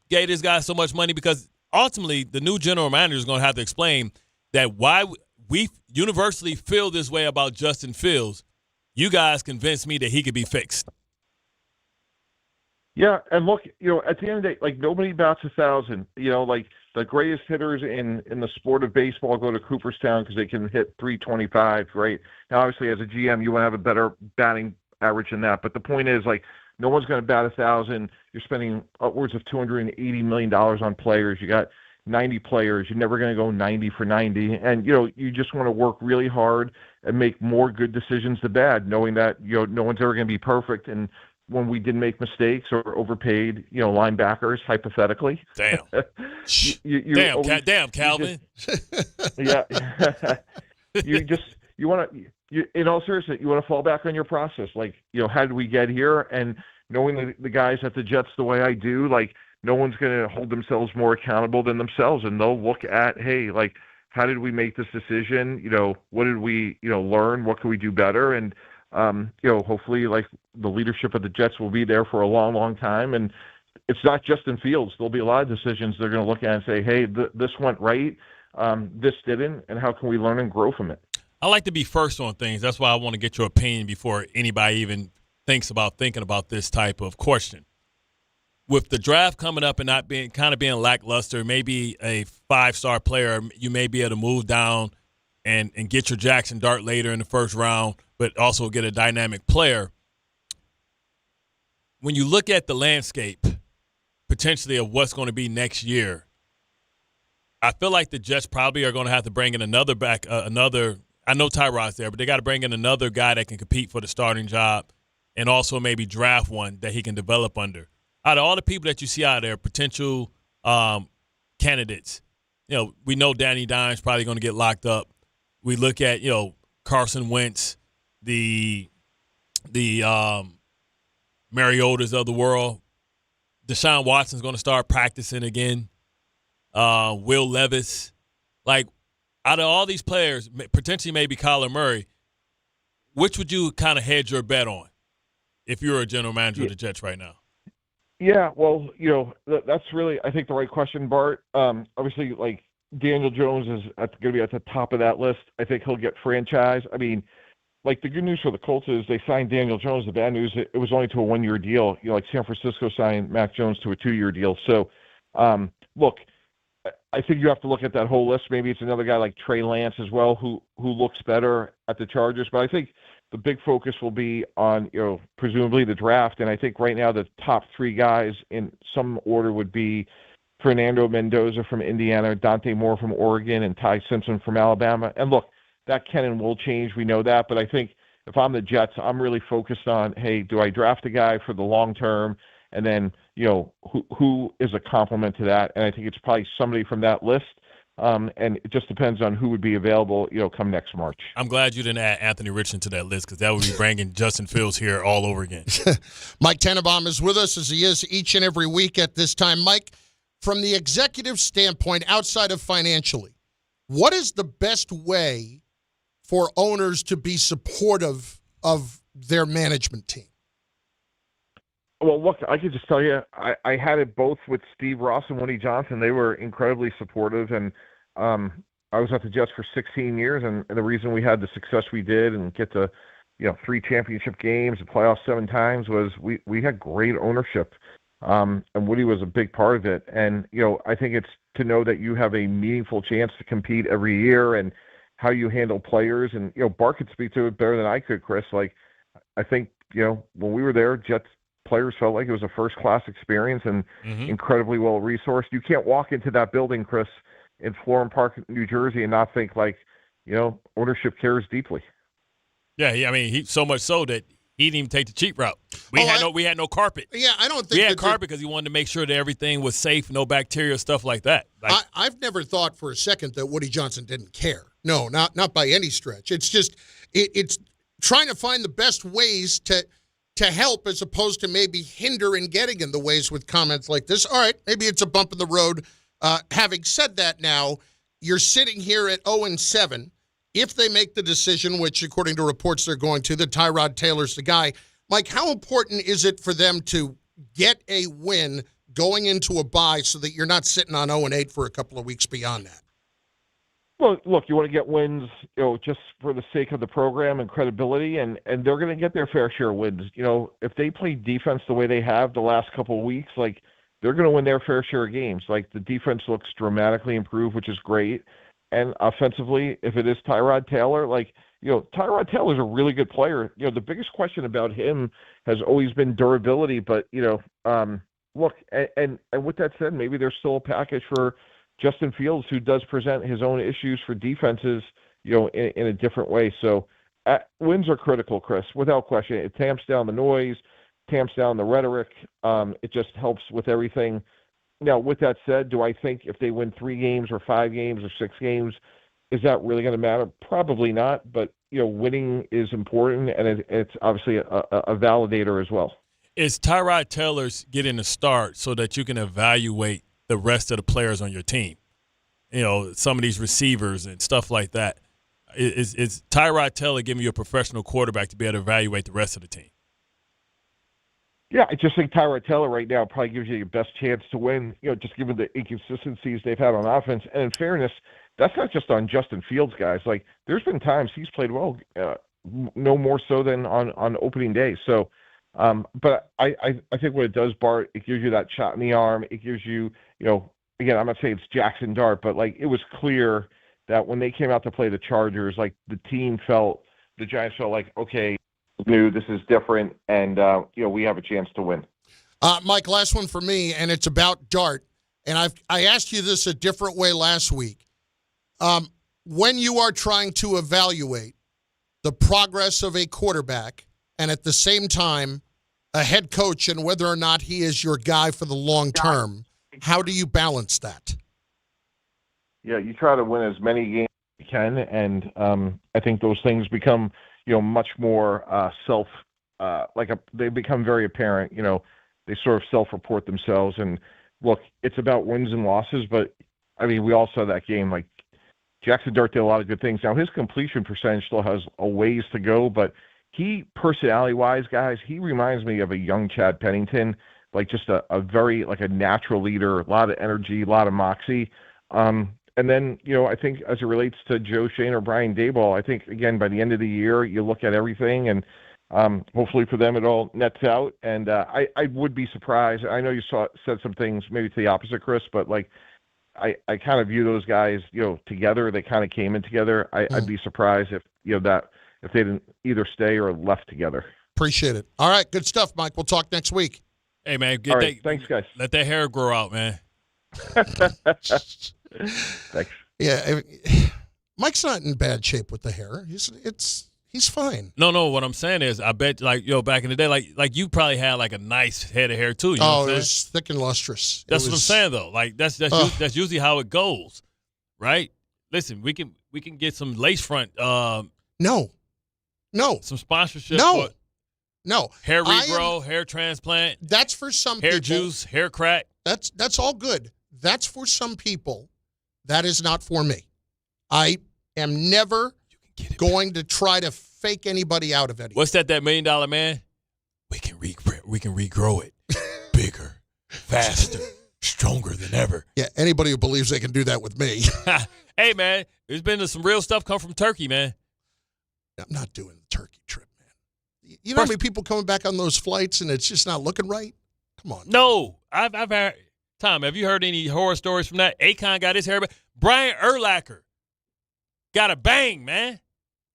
gave this guy so much money? Because ultimately, the new general manager is going to have to explain that why we universally feel this way about Justin Fields. You guys convinced me that he could be fixed. Yeah, and look, at the end of the day, like nobody bats 1,000. Like the greatest hitters in the sport of baseball go to Cooperstown because they can hit 325, right? Now, obviously, as a GM, you want to have a better batting average than that. But the point is, like, no one's going to bat 1,000. You're spending upwards of $280 million on players. You got 90 players. You're never going to go 90 for 90. And, you just want to work really hard and make more good decisions than bad, knowing that, no one's ever going to be perfect. And when we did make mistakes or overpaid, linebackers, hypothetically. Damn. Damn, Calvin. You want to, in all seriousness, you want to fall back on your process. Like, how did we get here? And knowing the guys at the Jets the way I do, like, no one's going to hold themselves more accountable than themselves. And they'll look at, hey, like, how did we make this decision? What did we, learn? What can we do better? And, hopefully, like, the leadership of the Jets will be there for a long, long time. And it's not just in Fields. There'll be a lot of decisions they're going to look at and say, hey, this went right, this didn't, and how can we learn and grow from it? I like to be first on things. That's why I want to get your opinion before anybody even thinking about this type of question. With the draft coming up and not being lackluster, maybe a 5-star player, you may be able to move down and get your Jackson Dart later in the first round, but also get a dynamic player. When you look at the landscape, potentially of what's going to be next year, I feel like the Jets probably are going to have to bring in another back, I know Tyrod's there, but they got to bring in another guy that can compete for the starting job and also maybe draft one that he can develop under. Out of all the people that you see out there, potential candidates, we know Danny Dimes probably going to get locked up. We look at, Carson Wentz, the Mariotas of the world. Deshaun Watson's going to start practicing again. Will Levis. Like, out of all these players, potentially maybe Kyler Murray, which would you kind of hedge your bet on if you were a general manager of the Jets right now? Yeah, well, that's really, I think, the right question, Bart. Obviously, like, Daniel Jones is going to be at the top of that list. I think he'll get franchised. I mean, like, the good news for the Colts is they signed Daniel Jones. The bad news, it was only to a 1-year deal. Like San Francisco signed Mac Jones to a 2-year deal. So, look, I think you have to look at that whole list. Maybe it's another guy like Trey Lance as well who looks better at the Chargers. But I think the big focus will be on, presumably the draft. And I think right now the top 3 guys in some order would be Fernando Mendoza from Indiana, Dante Moore from Oregon, and Ty Simpson from Alabama. And look, that can and will change. We know that. But I think if I'm the Jets, I'm really focused on, hey, do I draft a guy for the long term? And then, who is a complement to that? And I think it's probably somebody from that list. And it just depends on who would be available, come next March. I'm glad you didn't add Anthony Richardson to that list because that would be bringing Justin Fields here all over again. Mike Tannenbaum is with us as he is each and every week at this time. Mike, from the executive standpoint, outside of financially, what is the best way for owners to be supportive of their management team? Well, look, I could just tell you, I had it both with Steve Ross and Woody Johnson. They were incredibly supportive, and I was at the Jets for 16 years, and the reason we had the success we did and get to, 3 championship games and playoffs 7 times was we had great ownership, and Woody was a big part of it. And, I think it's to know that you have a meaningful chance to compete every year and how you handle players. And, Bart could speak to it better than I could, Chris. Like, I think, when we were there, Jets players felt like it was a first-class experience and incredibly well-resourced. You can't walk into that building, Chris, in Florham Park, New Jersey, and not think like, ownership cares deeply. Yeah, I mean, he so much so that he didn't even take the cheap route. We had no carpet. Yeah, I don't think we had carpet because he wanted to make sure that everything was safe, no bacteria, stuff like that. I've never thought for a second that Woody Johnson didn't care. No, not by any stretch. It's just it's trying to find the best ways to help as opposed to maybe hinder and getting in the ways with comments like this. All right, maybe it's a bump in the road. Having said that, now you're sitting here at 0-7. If they make the decision, which according to reports they're going to, that Tyrod Taylor's the guy, Mike, how important is it for them to get a win going into a bye so that you're not sitting on 0-8 for a couple of weeks beyond that? Well, look, you want to get wins, just for the sake of the program and credibility, and they're going to get their fair share of wins. If they play defense the way they have the last couple of weeks, like, they're going to win their fair share of games. Like, the defense looks dramatically improved, which is great. And offensively, if it is Tyrod Taylor, Tyrod Taylor's a really good player. The biggest question about him has always been durability. But, look, and with that said, maybe there's still a package for Justin Fields, who does present his own issues for defenses, in a different way. So wins are critical, Chris, without question. It tamps down the noise, tamps down the rhetoric. It just helps with everything. Now, with that said, do I think if they win 3 games or 5 games or 6 games, is that really going to matter? Probably not. But, winning is important, and it's obviously a validator as well. Is Tyrod Taylor's getting a start so that you can evaluate the rest of the players on your team? Some of these receivers and stuff like that. Is Tyrod Taylor giving you a professional quarterback to be able to evaluate the rest of the team? Yeah, I just think Tyrod Taylor right now probably gives you your best chance to win, just given the inconsistencies they've had on offense. And in fairness, that's not just on Justin Fields, guys. Like, there's been times he's played well, no more so than on opening day. So, but I think what it does, Bart, it gives you that shot in the arm. It gives you, again, I'm not saying it's Jackson Dart, but, like, it was clear that when they came out to play the Chargers, like, the Giants felt like, okay, new, this is different, and we have a chance to win. Mike, last one for me, and it's about Dart. And I asked you this a different way last week. When you are trying to evaluate the progress of a quarterback and at the same time a head coach and whether or not he is your guy for the long term, how do you balance that? Yeah, you try to win as many games as you can, and I think those things become much more they become very apparent. They sort of self-report themselves. And look, it's about wins and losses, but I mean, we all saw that game. Like, Jackson Dart did a lot of good things. Now, his completion percentage still has a ways to go, but he, personality-wise, guys, he reminds me of a young Chad Pennington. like just a very like a natural leader, a lot of energy, a lot of moxie. And then, I think as it relates to Joe Shane or Brian Daboll, I think, again, by the end of the year, you look at everything and hopefully for them it all nets out. And I would be surprised. I know you said some things maybe to the opposite, Chris, but like I kind of view those guys, together. They kind of came in together. I'd be surprised if, if they didn't either stay or left together. Appreciate it. All right, good stuff, Mike. We'll talk next week. Hey, man. Thanks, guys. Let that hair grow out, man. Thanks. Yeah, Mike's not in bad shape with the hair. He's fine. No. What I'm saying is, I bet, back in the day, like you probably had like a nice head of hair too. You know what it I'm was thick and lustrous. That's what I'm saying though. Like that's usually how it goes, right? Listen, we can get some lace front. No. Some sponsorship. No. Hair regrow, hair transplant. That's for some people. Hair juice, hair crack. That's all good. That's for some people. That is not for me. I am never going to try to fake anybody out of anything. What's that $1 million man? We can regrow it bigger, faster, stronger than ever. Yeah, anybody who believes they can do that with me. Hey, man, there's been some real stuff come from Turkey, man. I'm not doing the Turkey trip, man. You know how many people coming back on those flights and it's just not looking right? Come on. No, I've heard. Tom, have you heard any horror stories from that? Akon got his hair back. Brian Urlacher got a bang, man.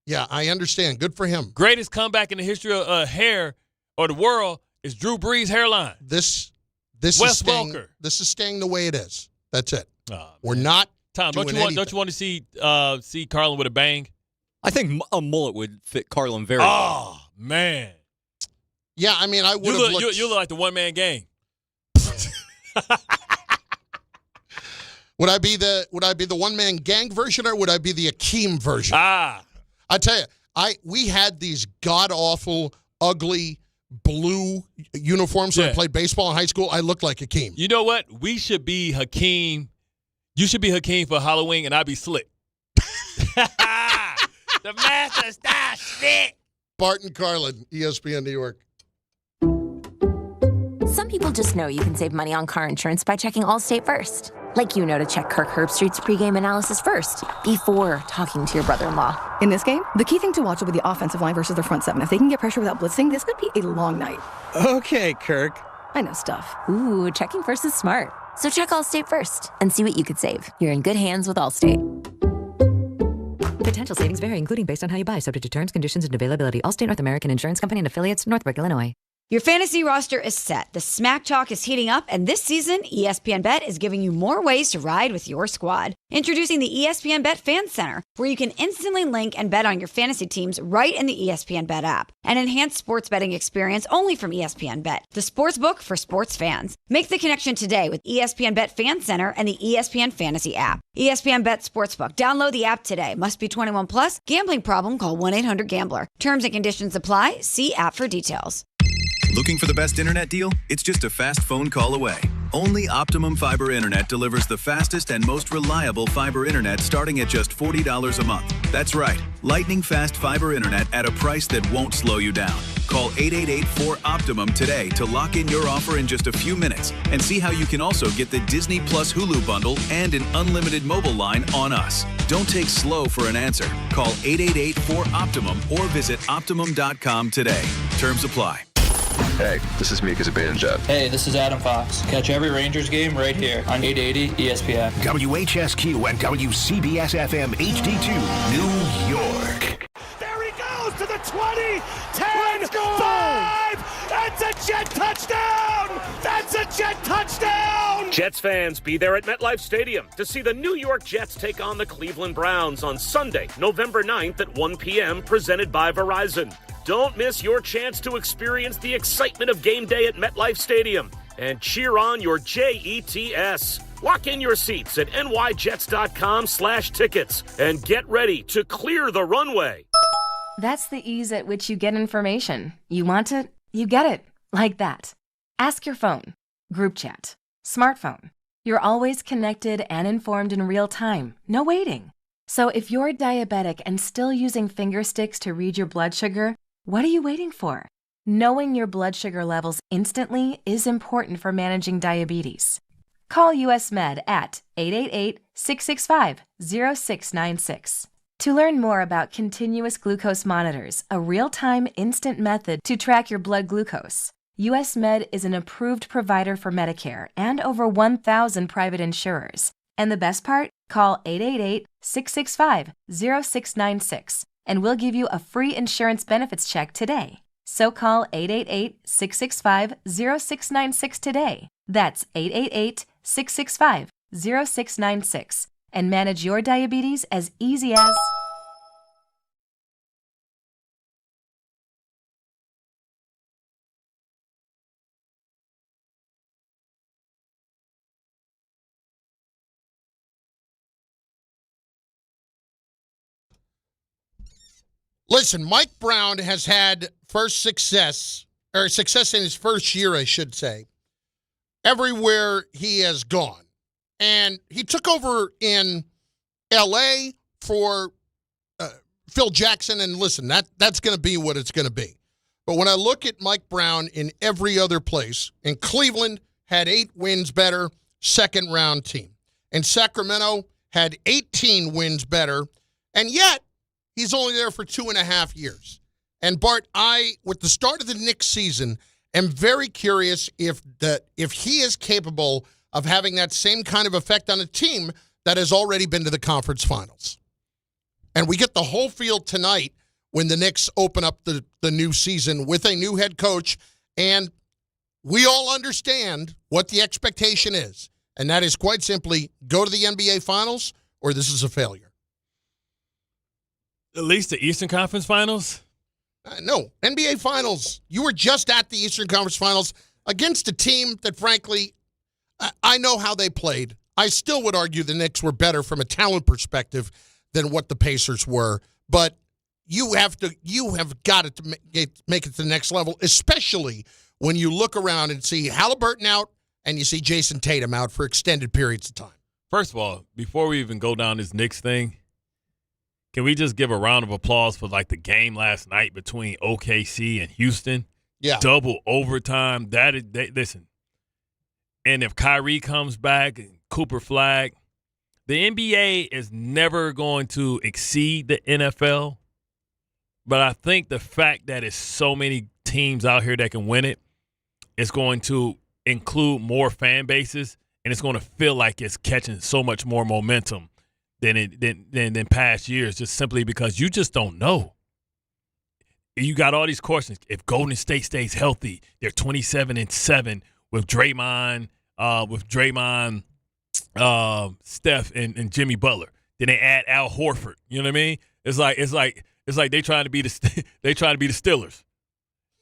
Yeah, I understand. Good for him. Greatest comeback in the history of hair or the world is Drew Brees' hairline. This Wes is staying, Welker. This is staying the way it is. That's it. Oh, we're not. Tom, don't you want to see Carlin with a bang? I think a mullet would fit Carlin very well. Oh man. Yeah, I mean, I would have looked. You look like the one-man gang. Would I be the one-man gang version or would I be the Akeem version? I tell you, we had these god-awful, ugly blue uniforms when I played baseball in high school. I looked like Akeem. You know what? We should be Hakeem. You should be Hakeem for Halloween, and I'd be Slick. The master star Slick. Bart Carlin, ESPN New York. Some people just know you can save money on car insurance by checking Allstate first. Like to check Kirk Herbstreit's pregame analysis first, before talking to your brother-in-law. In this game, the key thing to watch will be the offensive line versus their front seven. If they can get pressure without blitzing, this could be a long night. Okay, Kirk. I know stuff. Ooh, checking first is smart. So check Allstate first and see what you could save. You're in good hands with Allstate. Potential savings vary, including based on how you buy, subject to terms, conditions, and availability. Allstate North American Insurance Company and affiliates, Northbrook, Illinois. Your fantasy roster is set. The Smack Talk is heating up, and this season, ESPN Bet is giving you more ways to ride with your squad. Introducing the ESPN Bet Fan Center, where you can instantly link and bet on your fantasy teams right in the ESPN Bet app. An enhanced sports betting experience only from ESPN Bet, the sports book for sports fans. Make the connection today with ESPN Bet Fan Center and the ESPN Fantasy app. ESPN Bet Sportsbook. Download the app today. Must be 21 plus. Gambling problem? Call 1-800-GAMBLER. Terms and conditions apply. See app for details. Looking for the best internet deal? It's just a fast phone call away. Only Optimum Fiber Internet delivers the fastest and most reliable fiber internet starting at just $40 a month. That's right, lightning fast fiber internet at a price that won't slow you down. Call 888-4OPTIMUM today to lock in your offer in just a few minutes and see how you can also get the Disney Plus Hulu bundle and an unlimited mobile line on us. Don't take slow for an answer. Call 888-4OPTIMUM or visit Optimum.com today. Terms apply. Hey, this is Mika Zibanejad. Hey, this is Adam Fox. Catch every Rangers game right here on 880 ESPN. WHSQ and WCBS-FM HD2, New York. There he goes to the 20, 10, 5. That's a Jet touchdown! That's a Jet touchdown! Jets fans, be there at MetLife Stadium to see the New York Jets take on the Cleveland Browns on Sunday, November 9th at 1 p.m., presented by Verizon. Don't miss your chance to experience the excitement of game day at MetLife Stadium and cheer on your Jets. Lock in your seats at nyjets.com/tickets and get ready to clear the runway. That's the ease at which you get information. You want it, you get it. Like that. Ask your phone. Group chat. Smartphone. You're always connected and informed in real time. No waiting. So if you're diabetic and still using finger sticks to read your blood sugar, what are you waiting for? Knowing your blood sugar levels instantly is important for managing diabetes. Call US Med at 888-665-0696. To learn more about continuous glucose monitors, a real-time instant method to track your blood glucose, US Med is an approved provider for Medicare and over 1,000 private insurers. And the best part? Call 888-665-0696 and we'll give you a free insurance benefits check today. So call 888-665-0696 today. That's 888-665-0696 and manage your diabetes as easy as... Listen, Mike Brown has had success in his first year, I should say, everywhere he has gone. And he took over in L.A. for Phil Jackson, and listen, that's going to be what it's going to be. But when I look at Mike Brown in every other place, in Cleveland, had 8 wins better, second-round team. In Sacramento, had 18 wins better, and yet he's only there for 2.5 years. And Bart, with the start of the Knicks season, am very curious if he is capable of having that same kind of effect on a team that has already been to the conference finals. And we get the whole field tonight when the Knicks open up the new season with a new head coach. And we all understand what the expectation is. And that is quite simply go to the NBA Finals or this is a failure. At least the Eastern Conference Finals? No, NBA Finals. You were just at the Eastern Conference Finals against a team that, frankly, I know how they played. I still would argue the Knicks were better from a talent perspective than what the Pacers were. But you have got to make it to the next level, especially when you look around and see Halliburton out and you see Jason Tatum out for extended periods of time. First of all, before we even go down this Knicks thing, can we just give a round of applause for, like, the game last night between OKC and Houston? Yeah. Double overtime. Listen. And if Kyrie comes back and Cooper Flag, the NBA is never going to exceed the NFL. But I think the fact that it's so many teams out here that can win it is going to include more fan bases, and it's going to feel like it's catching so much more momentum than past years, just simply because you just don't know. You got all these questions. If Golden State stays healthy, they're 27-7 with Draymond, Steph, and Jimmy Butler. Then they add Al Horford. You know what I mean? It's like they trying to be the Steelers,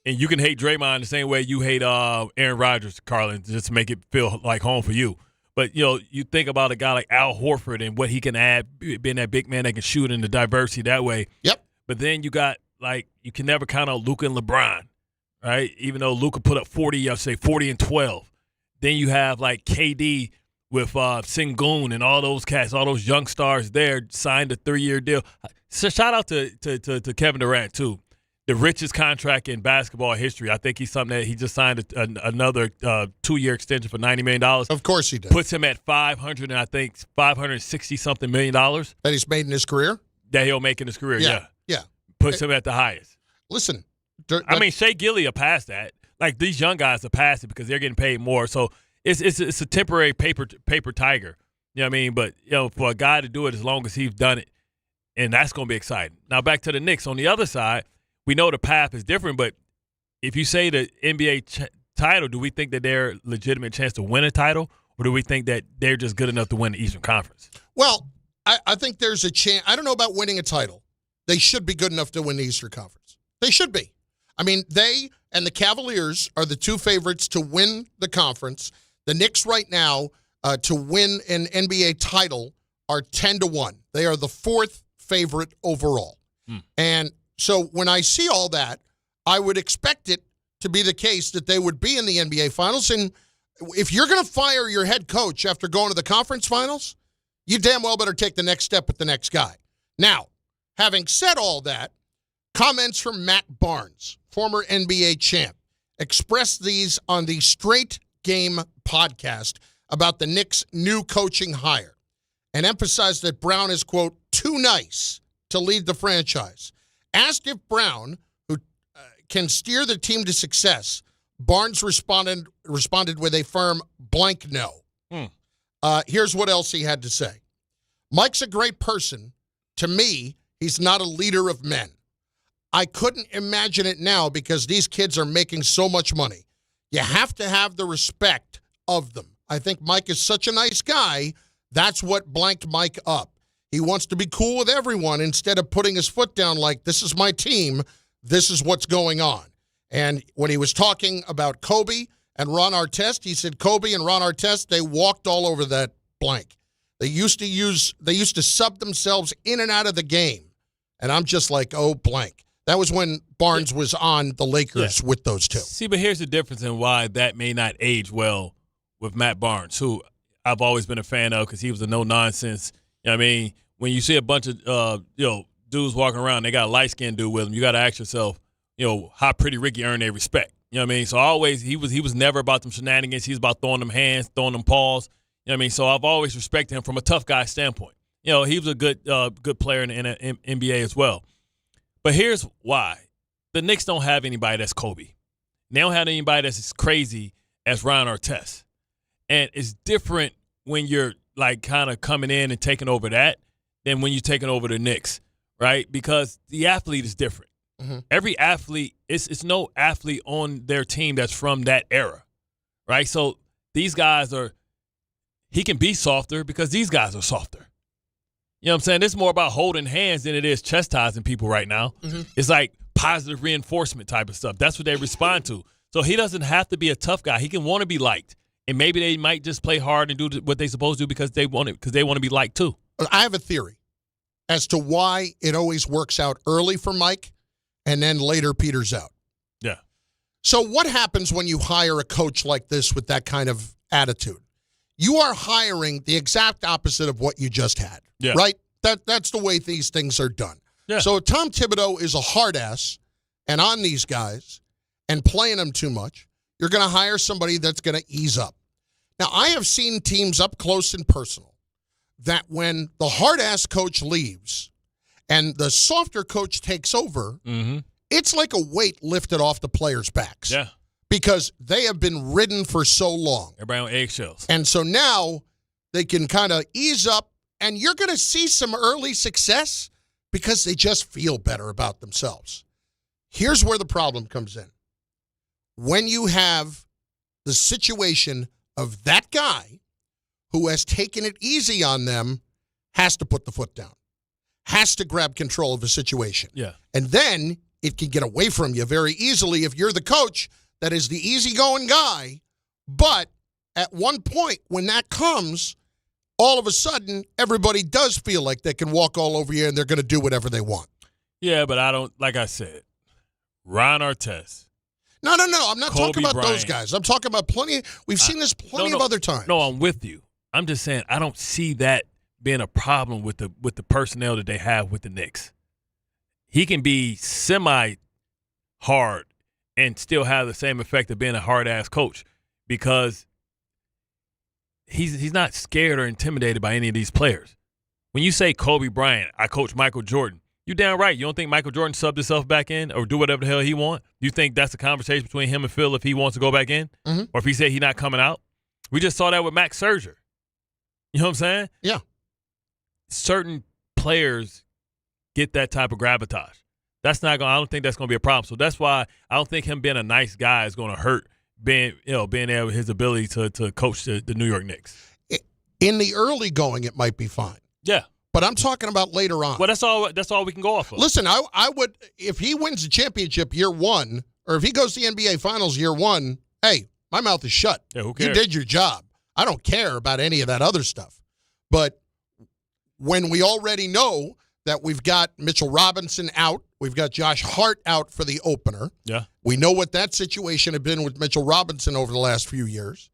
and you can hate Draymond the same way you hate Aaron Rodgers, Carlin, just to make it feel like home for you. But you think about a guy like Al Horford and what he can add, being that big man that can shoot, and the diversity that way. Yep. But then you got, like, you can never count on Luka and LeBron, right? Even though Luka put up 40 and 12. Then you have, like, KD with Sengun and all those cats, all those young stars there signed a 3-year deal. So shout out to Kevin Durant, too. The richest contract in basketball history. I think he's something that he just signed another 2-year extension for $90 million. Of course he did. Puts him at $560-something million. That he's made in his career? That he'll make in his career, yeah. Puts him at the highest. Listen. I mean, Shea Gilly are past that. Like, these young guys are past it because they're getting paid more. So it's a temporary paper tiger. You know what I mean? But, for a guy to do it as long as he's done it, and that's going to be exciting. Now, back to the Knicks. On the other side, we know the path is different, but if you say the NBA title, do we think that they're a legitimate chance to win a title, or do we think that they're just good enough to win the Eastern Conference? Well, I think there's a chance. I don't know about winning a title. They should be good enough to win the Eastern Conference. They should be. I mean, they and the Cavaliers are the 2 favorites to win the conference. The Knicks right now to win an NBA title are 10-1. They are the 4th favorite overall. And so when I see all that, I would expect it to be the case that they would be in the NBA Finals. And if you're going to fire your head coach after going to the conference finals, you damn well better take the next step with the next guy. Now, having said all that, Comments from Matt Barnes, former NBA champ, expressed these on the Straight Game podcast about the Knicks' new coaching hire and emphasized that Brown is, quote, too nice to lead the franchise. Asked if Brown, who can steer the team to success, Barnes responded with a firm blank no. Here's what else he had to say. Mike's a great person. To me, he's not a leader of men. I couldn't imagine it now because these kids are making so much money. You have to have the respect of them. I think Mike is such a nice guy. That's what blanked Mike up. He wants to be cool with everyone instead of putting his foot down like, this is my team, this is what's going on. And when he was talking about Kobe and Ron Artest, he said Kobe and Ron Artest, they walked all over that blank. They used to sub themselves in and out of the game. And I'm just like, oh, blank. That was when Barnes was on the Lakers with those two. See, but here's the difference in why that may not age well with Matt Barnes, who I've always been a fan of because he was a no-nonsense. You know what I mean? When you see a bunch of dudes walking around, they got a light-skinned dude with them, you got to ask yourself, how Pretty Ricky earned their respect. You know what I mean? So always he was never about them shenanigans. He was about throwing them hands, throwing them paws. You know what I mean? So I've always respected him from a tough guy standpoint. He was a good player in the NBA as well. But here's why. The Knicks don't have anybody that's Kobe. They don't have anybody that's as crazy as Ron Artest. And it's different when you're, like, kind of coming in and taking over that than when you're taking over the Knicks, right? Because the athlete is different. Mm-hmm. Every athlete, it's no athlete on their team that's from that era, right? So these guys he can be softer because these guys are softer. You know what I'm saying? It's more about holding hands than it is chastising people right now. Mm-hmm. It's like positive reinforcement type of stuff. That's what they respond to. So he doesn't have to be a tough guy. He can want to be liked. And maybe they might just play hard and do what they're supposed to do because they want to be liked too. I have a theory as to why it always works out early for Mike and then later peters out. Yeah. So what happens when you hire a coach like this with that kind of attitude? You are hiring the exact opposite of what you just had, right? That's the way these things are done. Yeah. So if Tom Thibodeau is a hard ass and on these guys and playing them too much, you're going to hire somebody that's going to ease up. Now, I have seen teams up close and personal that when the hard ass coach leaves and the softer coach takes over, it's like a weight lifted off the players' backs. Yeah. Because they have been ridden for so long. Everybody on eggshells. And so now they can kind of ease up, and you're going to see some early success because they just feel better about themselves. Here's where the problem comes in. When you have the situation of that guy who has taken it easy on them, has to put the foot down, has to grab control of the situation. Yeah. And then it can get away from you very easily if you're the coach that is the easygoing guy, but at one point when that comes, all of a sudden, everybody does feel like they can walk all over you and they're going to do whatever they want. Yeah, but I don't, like I said, Ron Artest. No. I'm not Kobe talking about Bryant. those guys. I'm talking about plenty. We've seen this plenty of other times. No, I'm with you. I'm just saying I don't see that being a problem with the personnel that they have with the Knicks. He can be semi-hard and still have the same effect of being a hard-ass coach because he's not scared or intimidated by any of these players. When you say Kobe Bryant, I coach Michael Jordan, you damn right. You don't think Michael Jordan subbed himself back in or do whatever the hell he want? You think that's a conversation between him and Phil if he wants to go back in? Mm-hmm. Or if he said he's not coming out? We just saw that with Max Scherzer. You know what I'm saying? Yeah. Certain players get that type of gravitas. I don't think that's going to be a problem. So that's why I don't think him being a nice guy is going to hurt being able his ability to coach the New York Knicks. In the early going, it might be fine. Yeah. But I'm talking about later on. Well, that's all we can go off of. Listen, I would, if he wins the championship year one, or if he goes to the NBA Finals year one, hey, my mouth is shut. Yeah, who cares? You did your job. I don't care about any of that other stuff. But when we already know that we've got Mitchell Robinson out, we've got Josh Hart out for the opener. Yeah. We know what that situation had been with Mitchell Robinson over the last few years.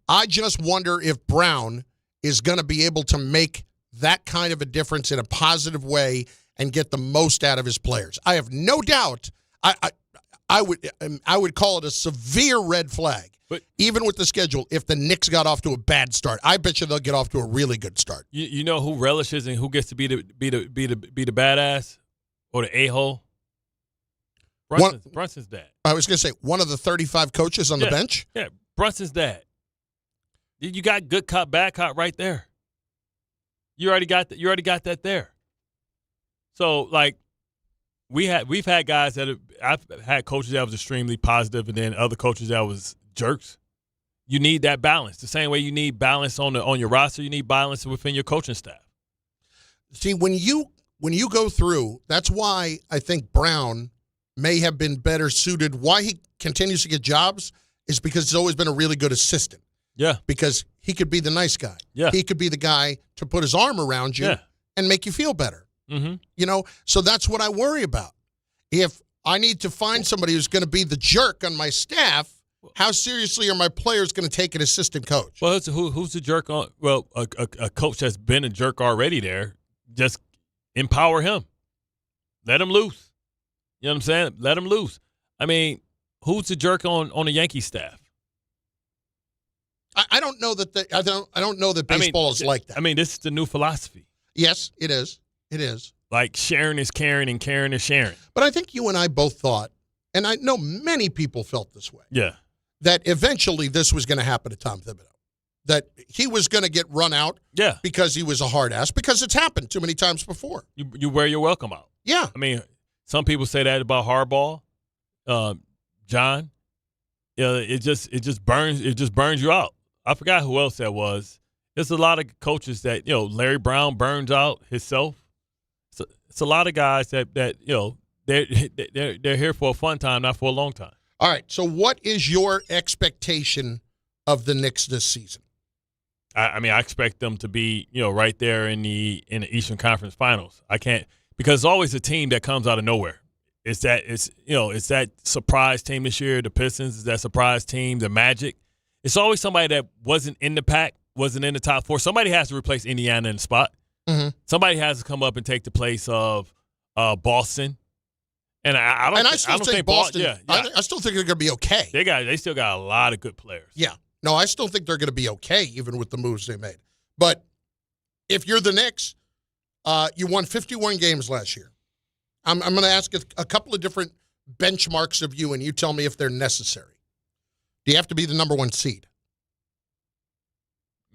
I just wonder if Brown is going to be able to make that kind of a difference in a positive way and get the most out of his players. I have no doubt. I would call it a severe red flag. But even with the schedule, if the Knicks got off to a bad start, I bet you they'll get off to a really good start. You know who relishes and who gets to be the badass or the a-hole? Brunson's dad. I was going to say one of the 35 coaches on the bench. Yeah, Brunson's dad. You got good cop, bad cop right there. You already got that there. So like, we've had guys I've had coaches that was extremely positive, and then other coaches that was jerks. You need that balance. The same way you need balance on your roster, you need balance within your coaching staff. See, when you go through, that's why I think Brown may have been better suited. Why he continues to get jobs is because he's always been a really good assistant. Yeah. Because he could be the nice guy. Yeah. He could be the guy to put his arm around you and make you feel better. Mm-hmm. You know, so that's what I worry about. If I need to find somebody who's going to be the jerk on my staff, how seriously are my players going to take an assistant coach? Well, who's the jerk on? Well, a coach that's been a jerk already there. Just empower him. Let him loose. You know what I'm saying? Let him loose. I mean, who's the jerk on the Yankee staff? I don't know that I don't know that baseball is like that. I mean, this is the new philosophy. Yes, it is. It is. Like sharing is caring and caring is sharing. But I think you and I both thought, and I know many people felt this way. Yeah. That eventually this was going to happen to Tom Thibodeau. That he was going to get run out because he was a hard ass, because it's happened too many times before. You wear your welcome out. Yeah. I mean, some people say that about Harbaugh, John. It just burns you out. I forgot who else that was. There's a lot of coaches that, Larry Brown burns out himself. So it's a lot of guys that they're here for a fun time, not for a long time. All right. So what is your expectation of the Knicks this season? I mean, I expect them to be, right there in the Eastern Conference Finals. I can't, because it's always a team that comes out of nowhere. It's that surprise team this year, the Pistons. It's that surprise team, the Magic. It's always somebody that wasn't in the pack, wasn't in the top four. Somebody has to replace Indiana in the spot. Mm-hmm. Somebody has to come up and take the place of Boston. And I still think Boston. I still think they're going to be okay. They still got a lot of good players. Yeah. No, I still think they're going to be okay, even with the moves they made. But if you're the Knicks, you won 51 games last year. I'm going to ask a couple of different benchmarks of you, and you tell me if they're necessary. Do you have to be the number one seed?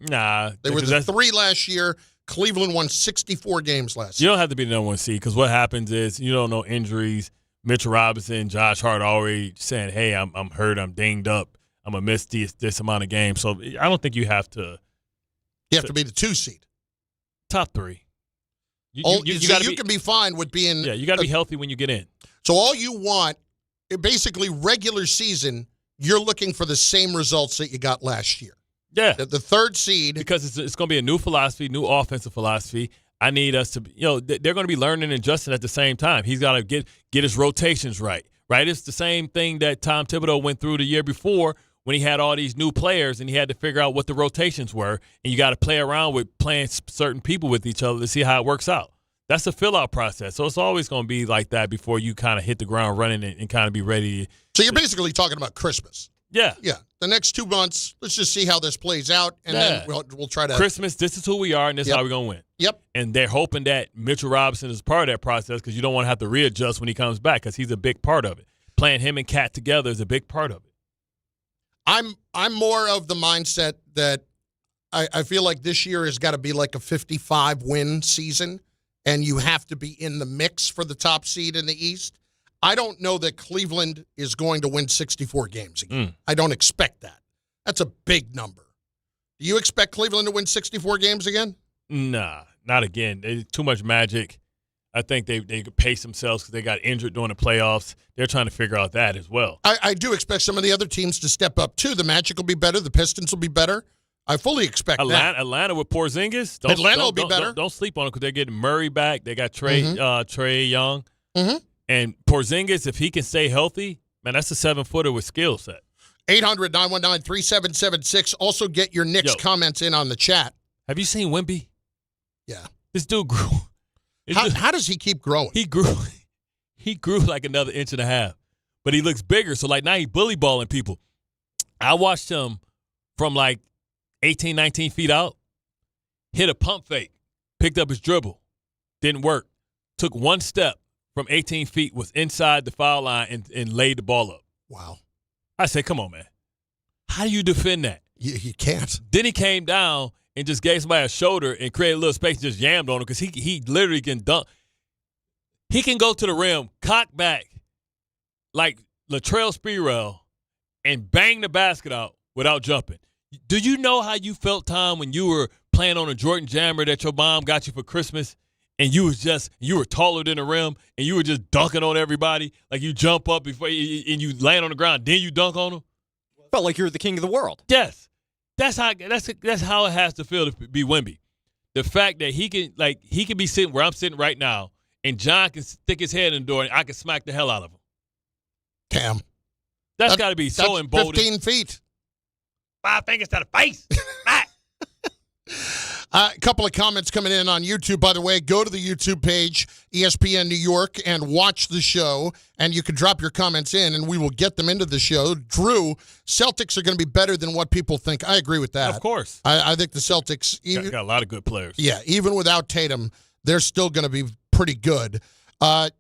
Nah. They were the 3 last year. Cleveland won 64 games last year. You don't have to be the number one seed, because what happens is you don't know injuries. Mitchell Robinson, Josh Hart already saying, hey, I'm hurt, I'm dinged up, I'm going to miss this amount of games. So I don't think you have to. You have to be the 2 seed. Top 3. You can be fine with being. Yeah, you got to be healthy when you get in. So all you want, basically regular season, you're looking for the same results that you got last year. Yeah. The 3rd seed. Because it's going to be a new philosophy, new offensive philosophy. I need us to, they're going to be learning and adjusting at the same time. He's got to get his rotations right? It's the same thing that Tom Thibodeau went through the year before when he had all these new players and he had to figure out what the rotations were. And you got to play around with playing certain people with each other to see how it works out. That's a fill-out process. So it's always going to be like that before you kind of hit the ground running and kind of be ready. So you're basically talking about Christmas. Yeah. Yeah. The next 2 months, let's just see how this plays out, and then we'll try to. Christmas, this is who we are, and this is how we're going to win. Yep. And they're hoping that Mitchell Robinson is part of that process, because you don't want to have to readjust when he comes back, because he's a big part of it. Playing him and Cat together is a big part of it. I'm more of the mindset that I feel like this year has got to be like a 55-win season, and you have to be in the mix for the top seed in the East. I don't know that Cleveland is going to win 64 games again. I don't expect that. That's a big number. Do you expect Cleveland to win 64 games again? Nah, not again. There's too much magic. I think they could pace themselves because they got injured during the playoffs. They're trying to figure out that as well. I do expect some of the other teams to step up, too. The Magic will be better. The Pistons will be better. I fully expect that. Atlanta with Porzingis. Atlanta will be better. Don't sleep on it, because they're getting Murray back. They got Trey Young. Mm-hmm. And Porzingis, if he can stay healthy, man, that's a 7-footer with skill set. 800-919-3776. Also get your Knicks comments in on the chat. Have you seen Wemby? Yeah. This dude grew. How does he keep growing? He grew like another inch and a half, but he looks bigger. So, like, now he's bully balling people. I watched him from, like, 18, 19 feet out, hit a pump fake, picked up his dribble, didn't work, took one step from 18 feet, was inside the foul line, and laid the ball up. Wow. I said, come on, man. How do you defend that? You can't. Then he came down and just gave somebody a shoulder and created a little space and just yammed on him because he literally can dunk. He can go to the rim, cock back like Latrell Sprewell, and bang the basket out without jumping. Do you know how you felt, Tom, when you were playing on a Jordan Jammer that your mom got you for Christmas, and you were taller than the rim, and you were just dunking on everybody? Like, you jump up before and you land on the ground, then you dunk on them? Felt like you're the king of the world. Yes. That's how it has to feel to be Wemby. The fact that he can be sitting where I'm sitting right now, and John can stick his head in the door, and I can smack the hell out of him. Damn. That's got to be so emboldened. 15 feet. 5 fingers to the face. A couple of comments coming in on YouTube, by the way. Go to the YouTube page, ESPN New York, and watch the show. And you can drop your comments in, and we will get them into the show. Drew, Celtics are going to be better than what people think. I agree with that. Of course. I think the Celtics got a lot of good players. Yeah, even without Tatum, they're still going to be pretty good.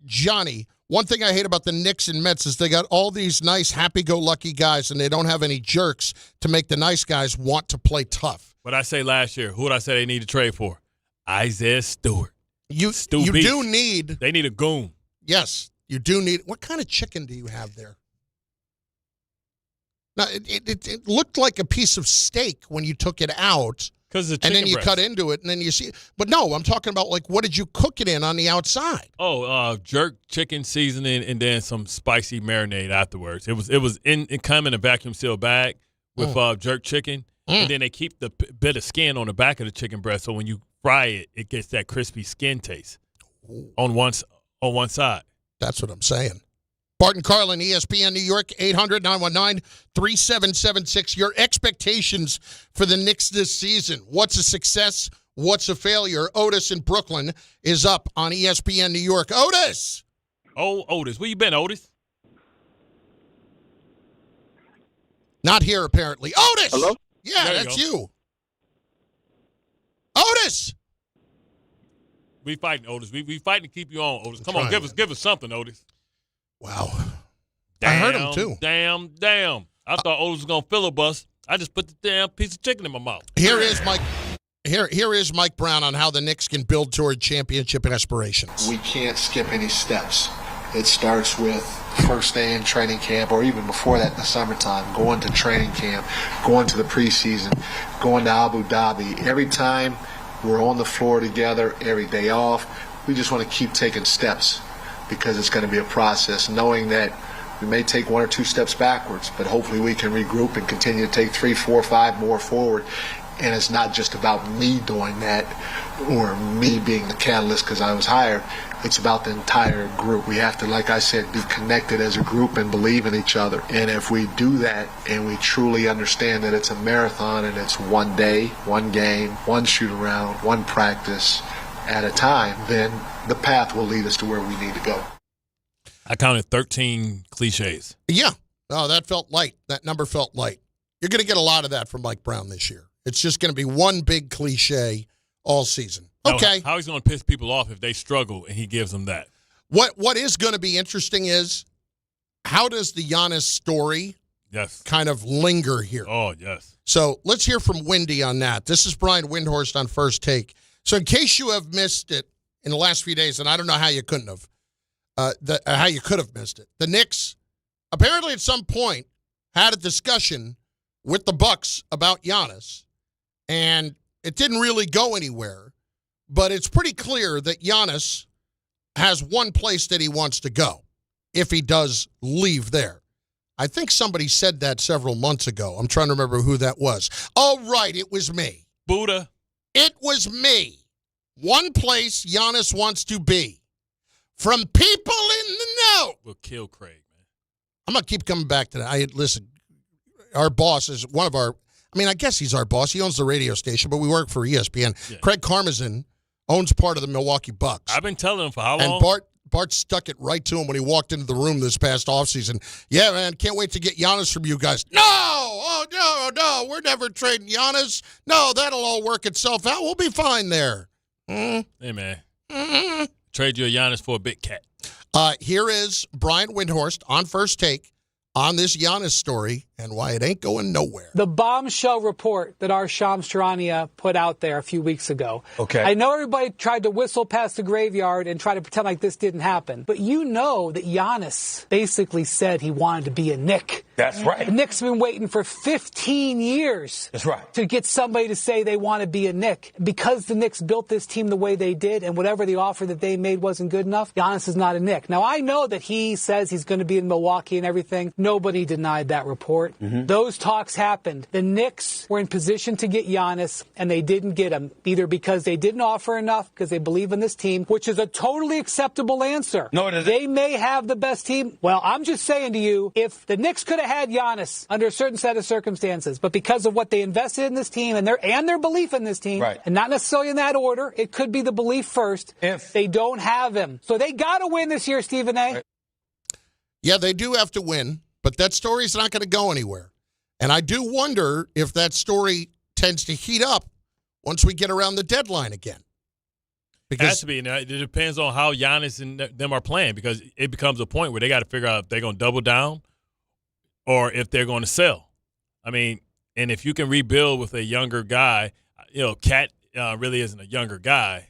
Johnny, one thing I hate about the Knicks and Mets is they got all these nice, happy-go-lucky guys, and they don't have any jerks to make the nice guys want to play tough. What I say last year, who would I say they need to trade for? Isaiah Stewart. You do need. They need a goon. Yes, you do need. What kind of chicken do you have there? Now, it looked like a piece of steak when you took it out. Because and then you cut into it, and then you see. But no, I'm talking about, like, what did you cook it in on the outside? Jerk chicken seasoning and then some spicy marinade afterwards. It was it come in a vacuum sealed bag with jerk chicken, and then they keep the bit of skin on the back of the chicken breast, so when you fry it, it gets that crispy skin taste on one side. That's what I'm saying. Bart Carlin, ESPN New York, 800-919-3776. Your expectations for the Knicks this season. What's a success? What's a failure? Otis in Brooklyn is up on ESPN New York. Otis! Oh, Otis. Where you been, Otis? Not here, apparently. Otis! Hello? Yeah, that's you. Otis! We fighting, Otis. We fighting to keep you on, Otis. Come on, give us something, Otis. Wow. Damn, I heard him, too. Damn. I thought Otis was going to filibust. I just put the damn piece of chicken in my mouth. Here is Mike Brown on how the Knicks can build toward championship aspirations. We can't skip any steps. It starts with first day in training camp, or even before that in the summertime, going to training camp, going to the preseason, going to Abu Dhabi. Every time we're on the floor together, every day off, we just want to keep taking steps, because it's going to be a process, knowing that we may take 1 or 2 steps backwards, but hopefully we can regroup and continue to take 3, 4, 5 more forward. And it's not just about me doing that or me being the catalyst because I was hired. It's about the entire group. We have to, like I said, be connected as a group and believe in each other. And if we do that and we truly understand that it's a marathon and it's one day, one game, one shoot-around, one practice at a time, then the path will lead us to where we need to go. I counted 13 cliches. Yeah. Oh, that felt light. That number felt light. You're going to get a lot of that from Mike Brown this year. It's just going to be one big cliche all season. Okay. How he's going to piss people off if they struggle and he gives them that? What is going to be interesting is how does the Giannis story kind of linger here? Oh, yes. So let's hear from Wendy on that. This is Brian Windhorst on First Take. So in case you have missed it in the last few days, and I don't know how you couldn't have, how you could have missed it, the Knicks apparently at some point had a discussion with the Bucks about Giannis, and it didn't really go anywhere. But it's pretty clear that Giannis has one place that he wants to go if he does leave there. I think somebody said that several months ago. I'm trying to remember who that was. Oh, right, it was me. Buddha. It was me. One place Giannis wants to be. From people in the know. We'll kill Craig, man. I'm going to keep coming back to that. Listen, our boss is one of our, I guess he's our boss. He owns the radio station, but we work for ESPN. Yeah. Craig Karmazin owns part of the Milwaukee Bucks. I've been telling him for how long? And Bart stuck it right to him when he walked into the room this past offseason. Yeah, man, can't wait to get Giannis from you guys. No! Oh, no, we're never trading Giannis. No, that'll all work itself out. We'll be fine there. Hey, man. Trade you a Giannis for a big cat. Here is Brian Windhorst on First Take on this Giannis story and why it ain't going nowhere. The bombshell report that our Shams Charania put out there a few weeks ago. Okay. I know everybody tried to whistle past the graveyard and try to pretend like this didn't happen, but you know that Giannis basically said he wanted to be a Knick. That's right. The Knicks have been waiting for 15 years. That's right. To get somebody to say they want to be a Knick. Because the Knicks built this team the way they did and whatever the offer that they made wasn't good enough, Giannis is not a Knick. Now, I know that he says he's going to be in Milwaukee and everything. Nobody denied that report. Those talks happened. The Knicks were in position to get Giannis, and they didn't get him, either because they didn't offer enough, because they believe in this team, which is a totally acceptable answer. No, it isn't. They may have the best team. Well, I'm just saying to you, if the Knicks could have had Giannis under a certain set of circumstances, but because of what they invested in this team and their belief in this team, right, and not necessarily in that order, it could be the belief first, if they don't have him. So they got to win this year, Stephen A. Right. Yeah, they do have to win, but that story's not going to go anywhere. And I do wonder if that story tends to heat up once we get around the deadline again. It has to be. Now, it depends on how Giannis and them are playing, because it becomes a point where they got to figure out if they're going to double down or if they're going to sell. I mean, and if you can rebuild with a younger guy, Cat really isn't a younger guy,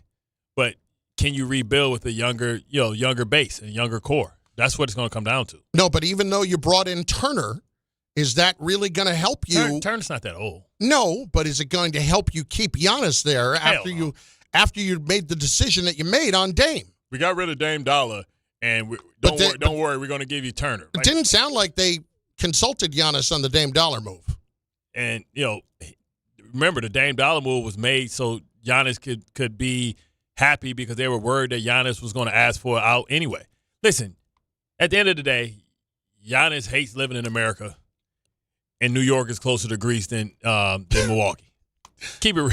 but can you rebuild with a younger base and younger core? That's what it's going to come down to. No, but even though you brought in Turner, is that really going to help you? Turner's not that old. No, but is it going to help you keep Giannis there after you made the decision that you made on Dame? We got rid of Dame Dollar, and don't worry, we're going to give you Turner. It didn't sound like they consulted Giannis on the Dame Dollar move. And, remember, the Dame Dollar move was made so Giannis could be happy because they were worried that Giannis was going to ask for it out anyway. Listen, at the end of the day, Giannis hates living in America, and New York is closer to Greece than Milwaukee. Keep it real.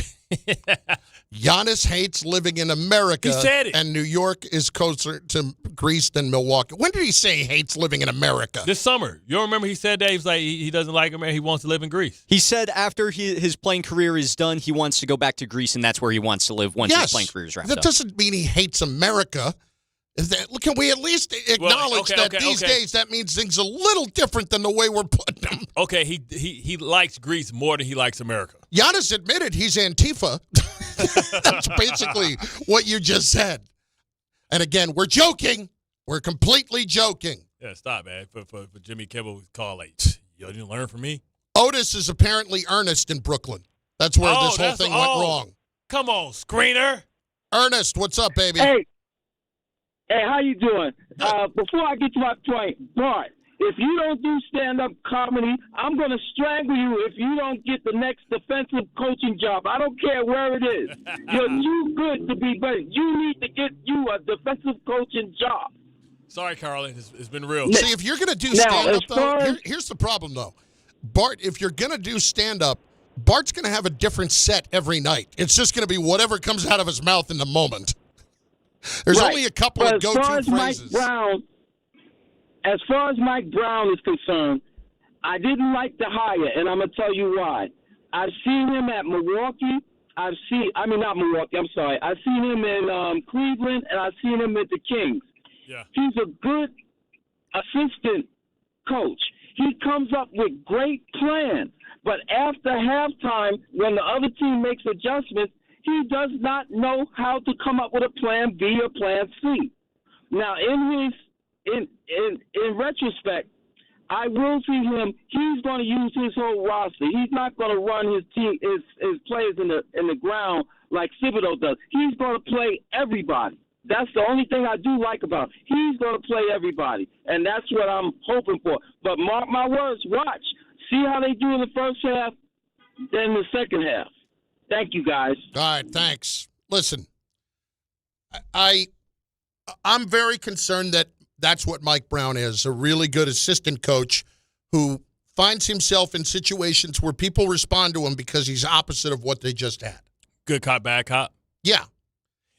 Giannis hates living in America. He said it. And New York is closer to Greece than Milwaukee. When did he say he hates living in America? This summer. You don't remember he said that? He was like, he doesn't like America. He wants to live in Greece. He said after his playing career is done, he wants to go back to Greece, and that's where he wants to live once his playing career is wrapped up. That doesn't mean he hates America. Can we at least acknowledge that these days that means things a little different than the way we're putting them? Okay, he likes Greece more than he likes America. Giannis admitted he's Antifa. That's basically what you just said. And again, we're joking. We're completely joking. Yeah, stop, man. For Jimmy Kimmel to call you didn't learn from me? Otis is apparently Ernest in Brooklyn. That's where this whole thing went wrong. Come on, screener. Ernest, what's up, baby? Hey, how you doing? Before I get to my point, Bart, if you don't do stand-up comedy, I'm going to strangle you if you don't get the next defensive coaching job. I don't care where it is. You're too good to be better. You need to get you a defensive coaching job. Sorry, Carlin. It's been real. See, if you're going to do stand-up, though, here's the problem, though. Bart, if you're going to do stand-up, Bart's going to have a different set every night. It's just going to be whatever comes out of his mouth in the moment. There's only a couple of go-to phrases. As far as Mike Brown is concerned, I didn't like the hire, and I'm going to tell you why. I've seen him at Milwaukee. I've seen him in Cleveland, and I've seen him at the Kings. Yeah. He's a good assistant coach. He comes up with great plans, but after halftime, when the other team makes adjustments, he does not know how to come up with a plan B or plan C. Now, in retrospect, I will see him. He's going to use his whole roster. He's not going to run his team, his players in the ground like Thibodeau does. He's going to play everybody. That's the only thing I do like about him. He's going to play everybody, and that's what I'm hoping for. But mark my words, watch. See how they do in the first half, then the second half. Thank you, guys. All right, thanks. Listen, I'm very concerned that that's what Mike Brown is, a really good assistant coach who finds himself in situations where people respond to him because he's opposite of what they just had. Good cop, bad cop. Yeah.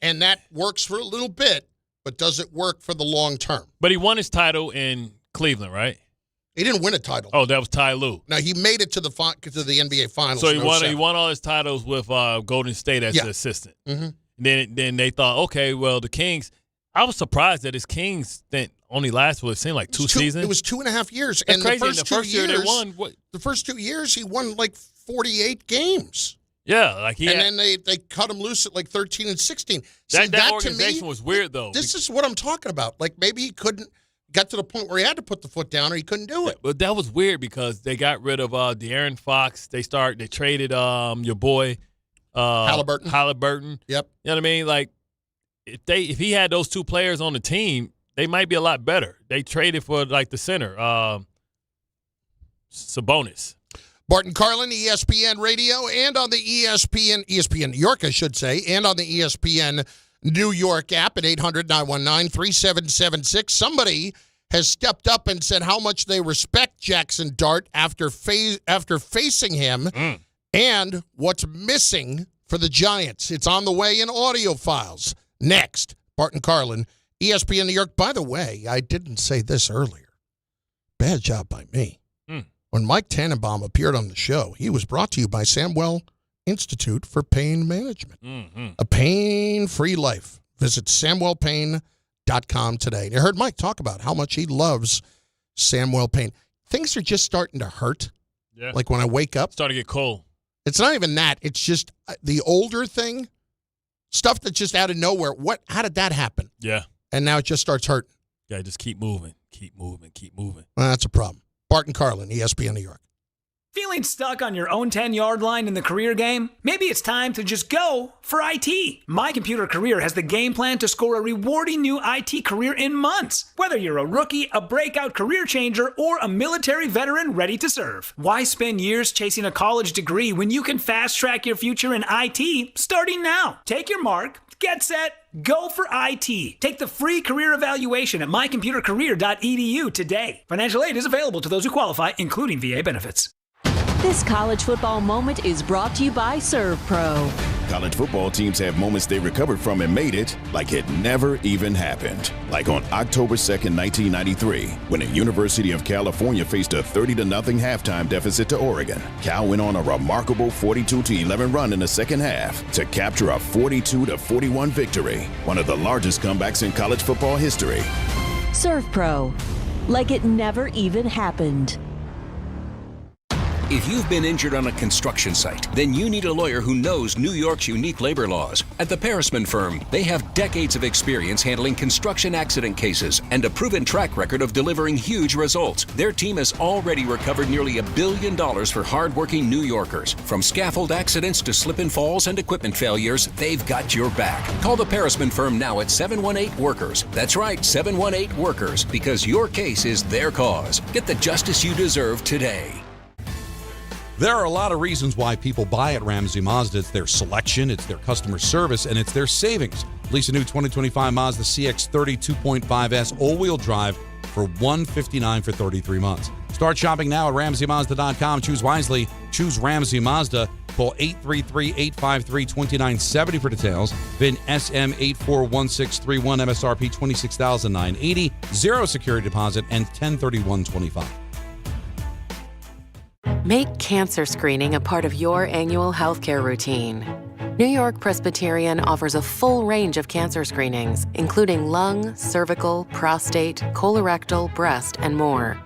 And that works for a little bit, but does it work for the long term? But he won his title in Cleveland, right? He didn't win a title. Oh, that was Ty Lue. No, he made it to the NBA Finals. So he won all his titles with Golden State as the assistant. Mm-hmm. Then they thought, okay, well, the Kings. I was surprised that his Kings stint only lasted, it seemed like two seasons. It was 2.5 years. That's and crazy. The first year they won. The first 2 years, he won like 48 games. Yeah, then they cut him loose at like 13 and 16. That organization to me was weird, though. This is what I'm talking about. Like maybe he got to the point where he had to put the foot down or he couldn't do it. But that was weird because they got rid of De'Aaron Fox. They traded your boy Halliburton. Yep. You know what I mean? Like if he had those two players on the team, they might be a lot better. They traded for like the center, Sabonis. Bart Carlin, ESPN Radio, and on the ESPN New York, I should say, and on the ESPN New York app at 800-919-3776. Somebody has stepped up and said how much they respect Jackson Dart after facing him and what's missing for the Giants. It's on the way in audio files. Next, Bart Carlin, ESPN New York. By the way, I didn't say this earlier. Bad job by me. When Mike Tannenbaum appeared on the show, he was brought to you by Samwell Institute for Pain Management. A pain-free life. Visit SamwellPain.com today. And you heard Mike talk about how much he loves Samwell Pain. Things are just starting to hurt. Yeah. Like when I wake up. Starting to get cold. It's not even that. It's just the older thing. Stuff that's just out of nowhere. How did that happen? Yeah. And now it just starts hurting. Yeah, just keep moving. Keep moving. Well, that's a problem. Bart Carlin, ESPN New York. Feeling stuck on your own 10-yard line in the career game? Maybe it's time to just go for IT. My Computer Career has the game plan to score a rewarding new IT career in months. Whether you're a rookie, a breakout career changer, or a military veteran ready to serve. Why spend years chasing a college degree when you can fast-track your future in IT starting now? Take your mark, get set, go for IT. Take the free career evaluation at mycomputercareer.edu today. Financial aid is available to those who qualify, including VA benefits. This college football moment is brought to you by ServPro. College football teams have moments they recovered from and made it like it never even happened. Like on October 2nd, 1993, when the University of California faced a 30-0 halftime deficit to Oregon. Cal went on a remarkable 42-11 run in the second half to capture a 42-41 victory, one of the largest comebacks in college football history. ServPro, like it never even happened. If you've been injured on a construction site, then you need a lawyer who knows New York's unique labor laws. At the Parisman Firm, they have decades of experience handling construction accident cases and a proven track record of delivering huge results. Their team has already recovered nearly $1 billion for hardworking New Yorkers. From scaffold accidents to slip and falls and equipment failures, they've got your back. Call the Parisman Firm now at 718-WORKERS. That's right, 718-WORKERS, because your case is their cause. Get the justice you deserve today. There are a lot of reasons why people buy at Ramsey Mazda. It's their selection, it's their customer service, and it's their savings. Lease a new 2025 Mazda CX-30 2.5S all-wheel drive for $159 for 33 months. Start shopping now at RamseyMazda.com. Choose wisely. Choose Ramsey Mazda. Call 833-853-2970 for details. VIN SM841631, MSRP $26,980, 0 security deposit, and 1031.25. Make cancer screening a part of your annual healthcare routine. New York Presbyterian offers a full range of cancer screenings, including lung, cervical, prostate, colorectal, breast, and more.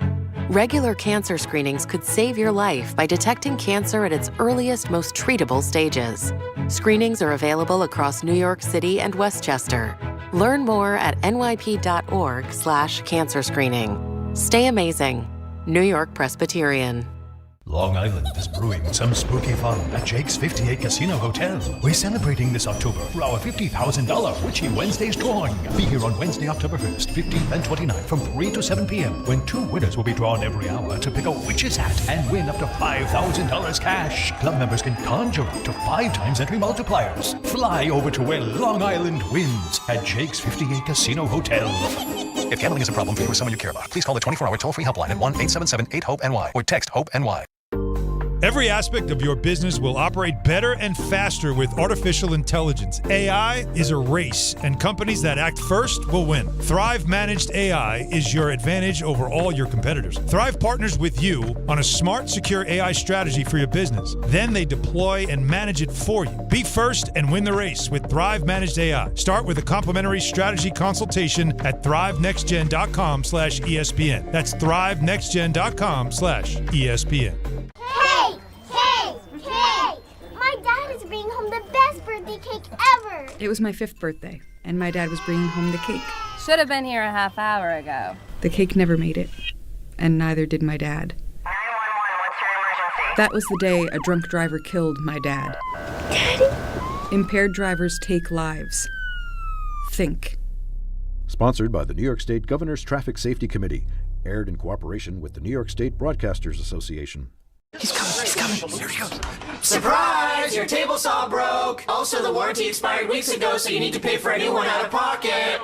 Regular cancer screenings could save your life by detecting cancer at its earliest, most treatable stages. Screenings are available across New York City and Westchester. Learn more at nyp.org/cancer screening. Stay amazing. New York Presbyterian. Long Island is brewing some spooky fun at Jake's 58 Casino Hotel. We're celebrating this October for our $50,000 Witchy Wednesdays drawing. Be here on Wednesday, October 1st, 15th, and 29th from 3 to 7 p.m. when 2 winners will be drawn every hour to pick a witch's hat and win up to $5,000 cash. Club members can conjure up to 5 times entry multipliers. Fly over to where Long Island wins at Jake's 58 Casino Hotel. If gambling is a problem for you or someone you care about, please call the 24-hour toll-free helpline at 1-877-8-HOPE-NY or text HOPE-NY. Every aspect of your business will operate better and faster with artificial intelligence. AI is a race, and companies that act first will win. Thrive Managed AI is your advantage over all your competitors. Thrive partners with you on a smart, secure AI strategy for your business. Then they deploy and manage it for you. Be first and win the race with Thrive Managed AI. Start with a complimentary strategy consultation at thrivenextgen.com/ESPN. That's thrivenextgen.com/ESPN. Hey! My dad is bringing home the best birthday cake ever! It was my 5th birthday, and my dad was bringing home the cake. Should have been here a half hour ago. The cake never made it, and neither did my dad. 911, what's your emergency? That was the day a drunk driver killed my dad. Daddy? Impaired drivers take lives. Think. Sponsored by the New York State Governor's Traffic Safety Committee. Aired in cooperation with the New York State Broadcasters Association. He's coming. Here he goes. Surprise! Your table saw broke. Also, the warranty expired weeks ago, so you need to pay for a new one out of pocket.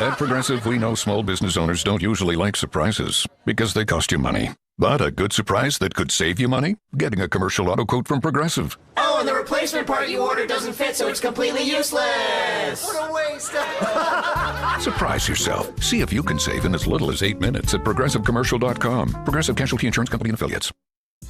At Progressive, we know small business owners don't usually like surprises because they cost you money. But a good surprise that could save you money? Getting a commercial auto quote from Progressive. Oh, and the replacement part you ordered doesn't fit, so it's completely useless. What a waste. Surprise yourself. See if you can save in as little as 8 minutes at ProgressiveCommercial.com. Progressive Casualty Insurance Company and Affiliates.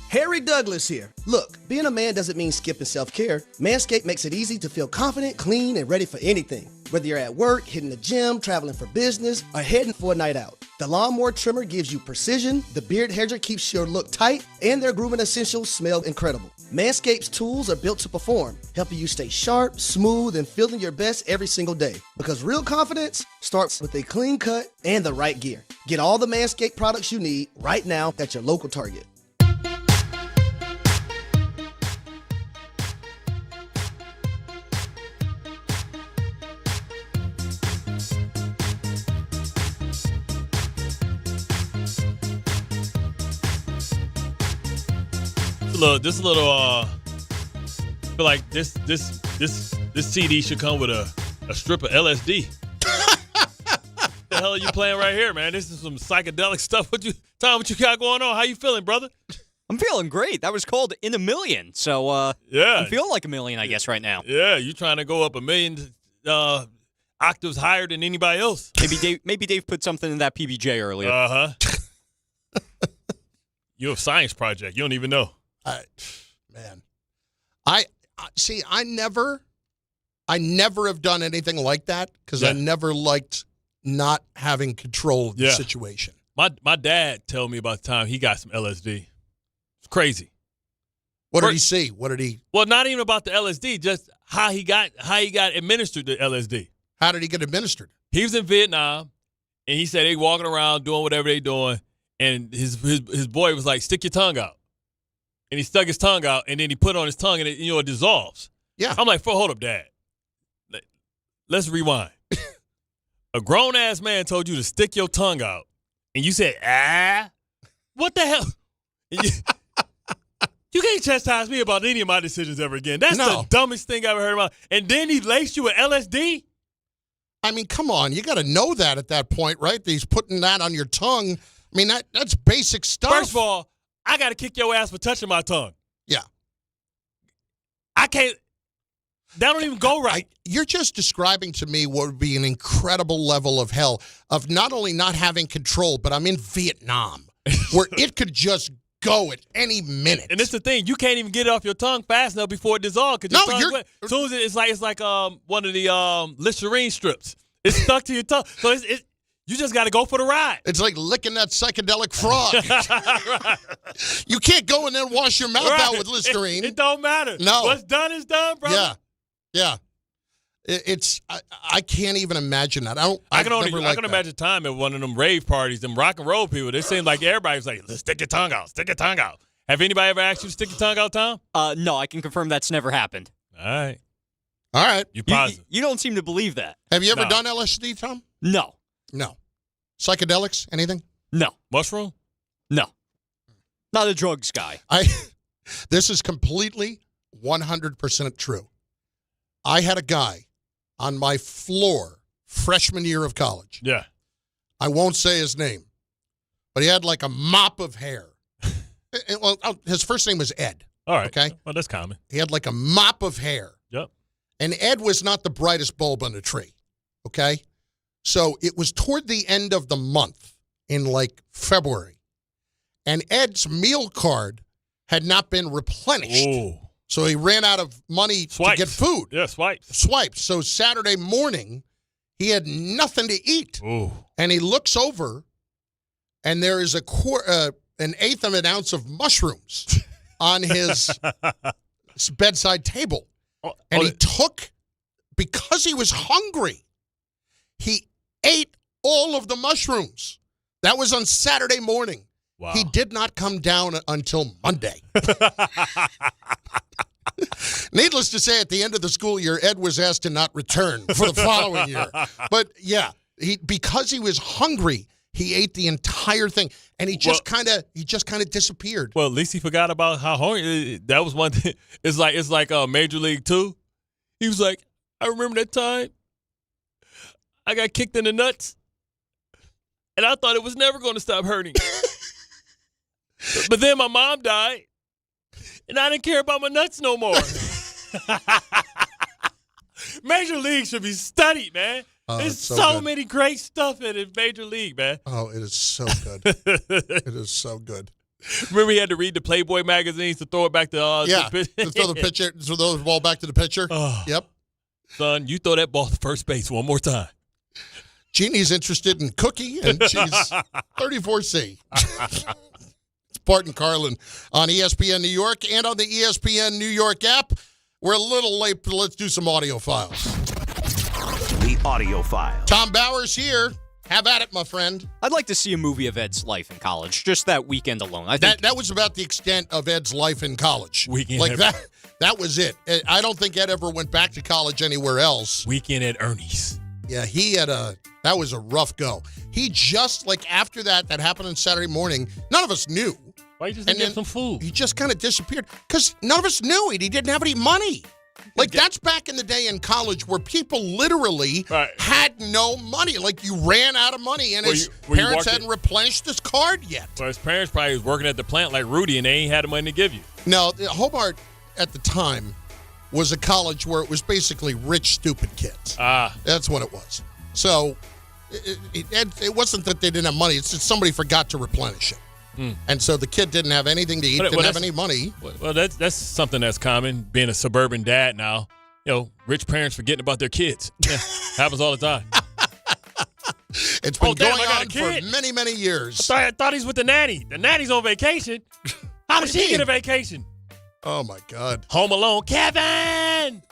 Harry Douglas here. Look, being a man doesn't mean skipping self-care. Manscaped makes it easy to feel confident, clean, and ready for anything. Whether you're at work, hitting the gym, traveling for business, or heading for a night out. The Lawnmower Trimmer gives you precision, the Beard Hedger keeps your look tight, and their grooming essentials smell incredible. Manscaped's tools are built to perform, helping you stay sharp, smooth, and feeling your best every single day. Because real confidence starts with a clean cut and the right gear. Get all the Manscaped products you need right now at your local Target. This little I feel like this CD should come with a strip of LSD. The hell are you playing right here, man? This is some psychedelic stuff. What you got going on? How you feeling, brother? I'm feeling great. That was called In a Million. So yeah, I'm feeling like a million, I guess, right now. Yeah, you trying to go up a million octaves higher than anybody else. Maybe Dave put something in that PBJ earlier. You're a science project. You don't even know. I see. I never have done anything like that because I never liked not having control of the situation. My dad told me about the time he got some LSD. It's crazy. What did he see? What did he? Well, not even about the LSD, just how he got administered the LSD. How did he get administered? He was in Vietnam, and he said they walking around doing whatever they doing, and his boy was like, "Stick your tongue out." And he stuck his tongue out, and then he put it on his tongue, and it dissolves. Yeah. I'm like, hold up, Dad. Let's rewind. A grown-ass man told you to stick your tongue out, and you said, what the hell? You can't chastise me about any of my decisions ever again. That's the dumbest thing I ever heard about. And then he laced you with LSD? I mean, come on. You got to know that at that point, right? That he's putting that on your tongue. I mean, that's basic stuff. First of all, I got to kick your ass for touching my tongue. Yeah. I can't. That don't even go right. You're just describing to me what would be an incredible level of hell of not only not having control, but I'm in Vietnam where it could just go at any minute. And it's the thing. You can't even get it off your tongue fast enough before it dissolves. As soon as it's like one of the Listerine strips. It's stuck to your tongue. So you just got to go for the ride. It's like licking that psychedelic frog. Right. You can't go and then wash your mouth out with Listerine. It don't matter. No. What's done is done, brother. Yeah. I can't even imagine that. I can imagine time at one of them rave parties, them rock and roll people. They seem like everybody's like, let's stick your tongue out. Stick your tongue out. Have anybody ever asked you to stick your tongue out, Tom? No, I can confirm that's never happened. All right. You positive? You don't seem to believe that. Have you ever done LSD, Tom? No. Psychedelics? Anything? No. Mushroom? No. Not a drugs guy. This is completely 100% true. I had a guy on my floor freshman year of college. Yeah. I won't say his name, but he had like a mop of hair. Well, his first name was Ed. All right. Okay. Well, that's common. He had like a mop of hair. Yep. And Ed was not the brightest bulb on the tree. Okay. So it was toward the end of the month in like February. And Ed's meal card had not been replenished. Ooh. So he ran out of money to get food. Yeah, swipes. Swipes. So Saturday morning, he had nothing to eat. Ooh. And he looks over, and there is an eighth of an ounce of mushrooms on his bedside table. And he took, because he was hungry, he ate all of the mushrooms. That was on Saturday morning. Wow. He did not come down until Monday. Needless to say, at the end of the school year, Ed was asked to not return for the following year. But yeah, because he was hungry, he ate the entire thing, and he just kind of disappeared. Well, at least he forgot about how hungry. That was one thing. It's like Major League 2. He was like, I remember that time I got kicked in the nuts, and I thought it was never going to stop hurting. But then my mom died, and I didn't care about my nuts no more. Major League should be studied, man. There's so many great stuff in it, Major League, man. Oh, it is so good. It is so good. Remember he had to read the Playboy magazines to throw it back to to throw the pitcher, throw the ball back to the pitcher. Yep. Son, you throw that ball to first base one more time. Jeannie's interested in cookie, and she's 34C. It's Bart Carlin on ESPN New York and on the ESPN New York app. We're a little late, but let's do some audio files. The audio file. Tom Bowers here. Have at it, my friend. I'd like to see a movie of Ed's life in college, just that weekend alone. I think that was about the extent of Ed's life in college. Weekend like that was it. I don't think Ed ever went back to college anywhere else. Weekend at Ernie's. Yeah, that was a rough go. He just, like, after that happened on Saturday morning, none of us knew. Why you just didn't get some food? He just kind of disappeared because none of us knew it. He didn't have any money. Like, that's back in the day in college where people literally had no money. Like, you ran out of money, and his parents hadn't replenished his card yet. Well, his parents probably was working at the plant like Rudy, and they ain't had the money to give you. No, Hobart at the time was a college where it was basically rich, stupid kids. That's what it was. So it wasn't that they didn't have money. It's that somebody forgot to replenish it. And so the kid didn't have anything to eat, didn't have any money. Well, that's something that's common, being a suburban dad now. You know, rich parents forgetting about their kids. Yeah, happens all the time. It's been going on for many, many years. I thought he's with the nanny. The nanny's on vacation. How does he get a vacation? Oh, my God. Home Alone. Kevin!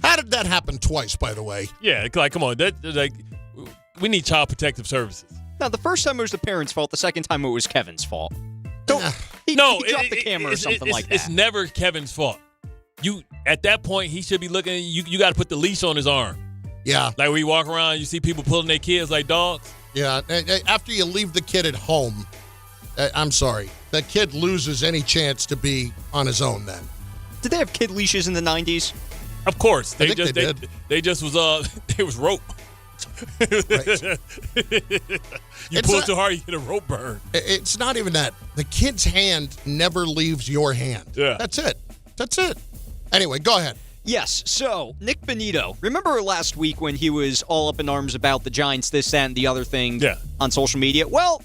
How did that happen twice, by the way? Yeah, like, come on. We need child protective services. Now, the first time it was the parents' fault. The second time it was Kevin's fault. He dropped the camera or something like that. It's never Kevin's fault. At that point, he should be looking at you. You got to put the leash on his arm. Yeah. Like when you walk around, you see people pulling their kids like dogs. Yeah. After you leave the kid at home, I'm sorry, that kid loses any chance to be on his own then. Did they have kid leashes in the 90s? Of course. I think they did. They just was it was rope. Right. You pull too hard, you get a rope burn. It's not even that. The kid's hand never leaves your hand. Yeah. That's it. Anyway, go ahead. Yes, so Nick Bonito. Remember last week when he was all up in arms about the Giants, this, that, and the other thing on social media? Well,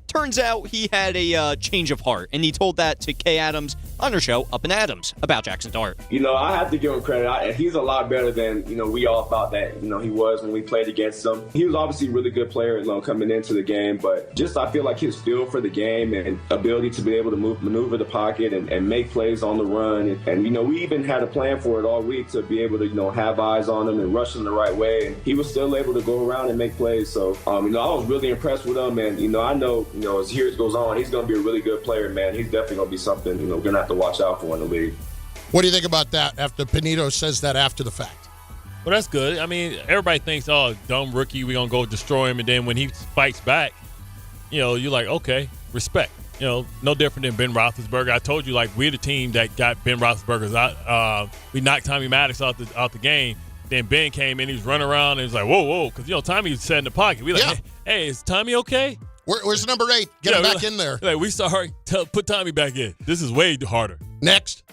turns out he had a change of heart, and he told that to Kay Adams on her show, Up and Adams, about Jackson Dart. I have to give him credit. He's a lot better than, we all thought that, he was when we played against him. He was obviously a really good player, coming into the game, but just I feel like his feel for the game and ability to be able to maneuver the pocket and make plays on the run. And we even had a plan for it all week to be able to, have eyes on him and rush him the right way. And he was still able to go around and make plays. So, I was really impressed with him. And, I know, as years goes on, he's going to be a really good player, man. He's definitely going to be something, we're going to have to watch out for in the league. What do you think about that after Bonito says that after the fact? Well, that's good. I mean, everybody thinks, dumb rookie, we're going to go destroy him. And then when he fights back, you're like, okay, respect. No different than Ben Roethlisberger. I told you, we're the team that got Ben Roethlisberger out. We knocked Tommy Maddox out the game. Then Ben came in, he was running around, and he was like, whoa, because, Tommy was sat in the pocket. We like, hey, is Tommy okay? Where's number 8? Get him back in there. Like, we start, put Tommy back in. This is way harder. Next.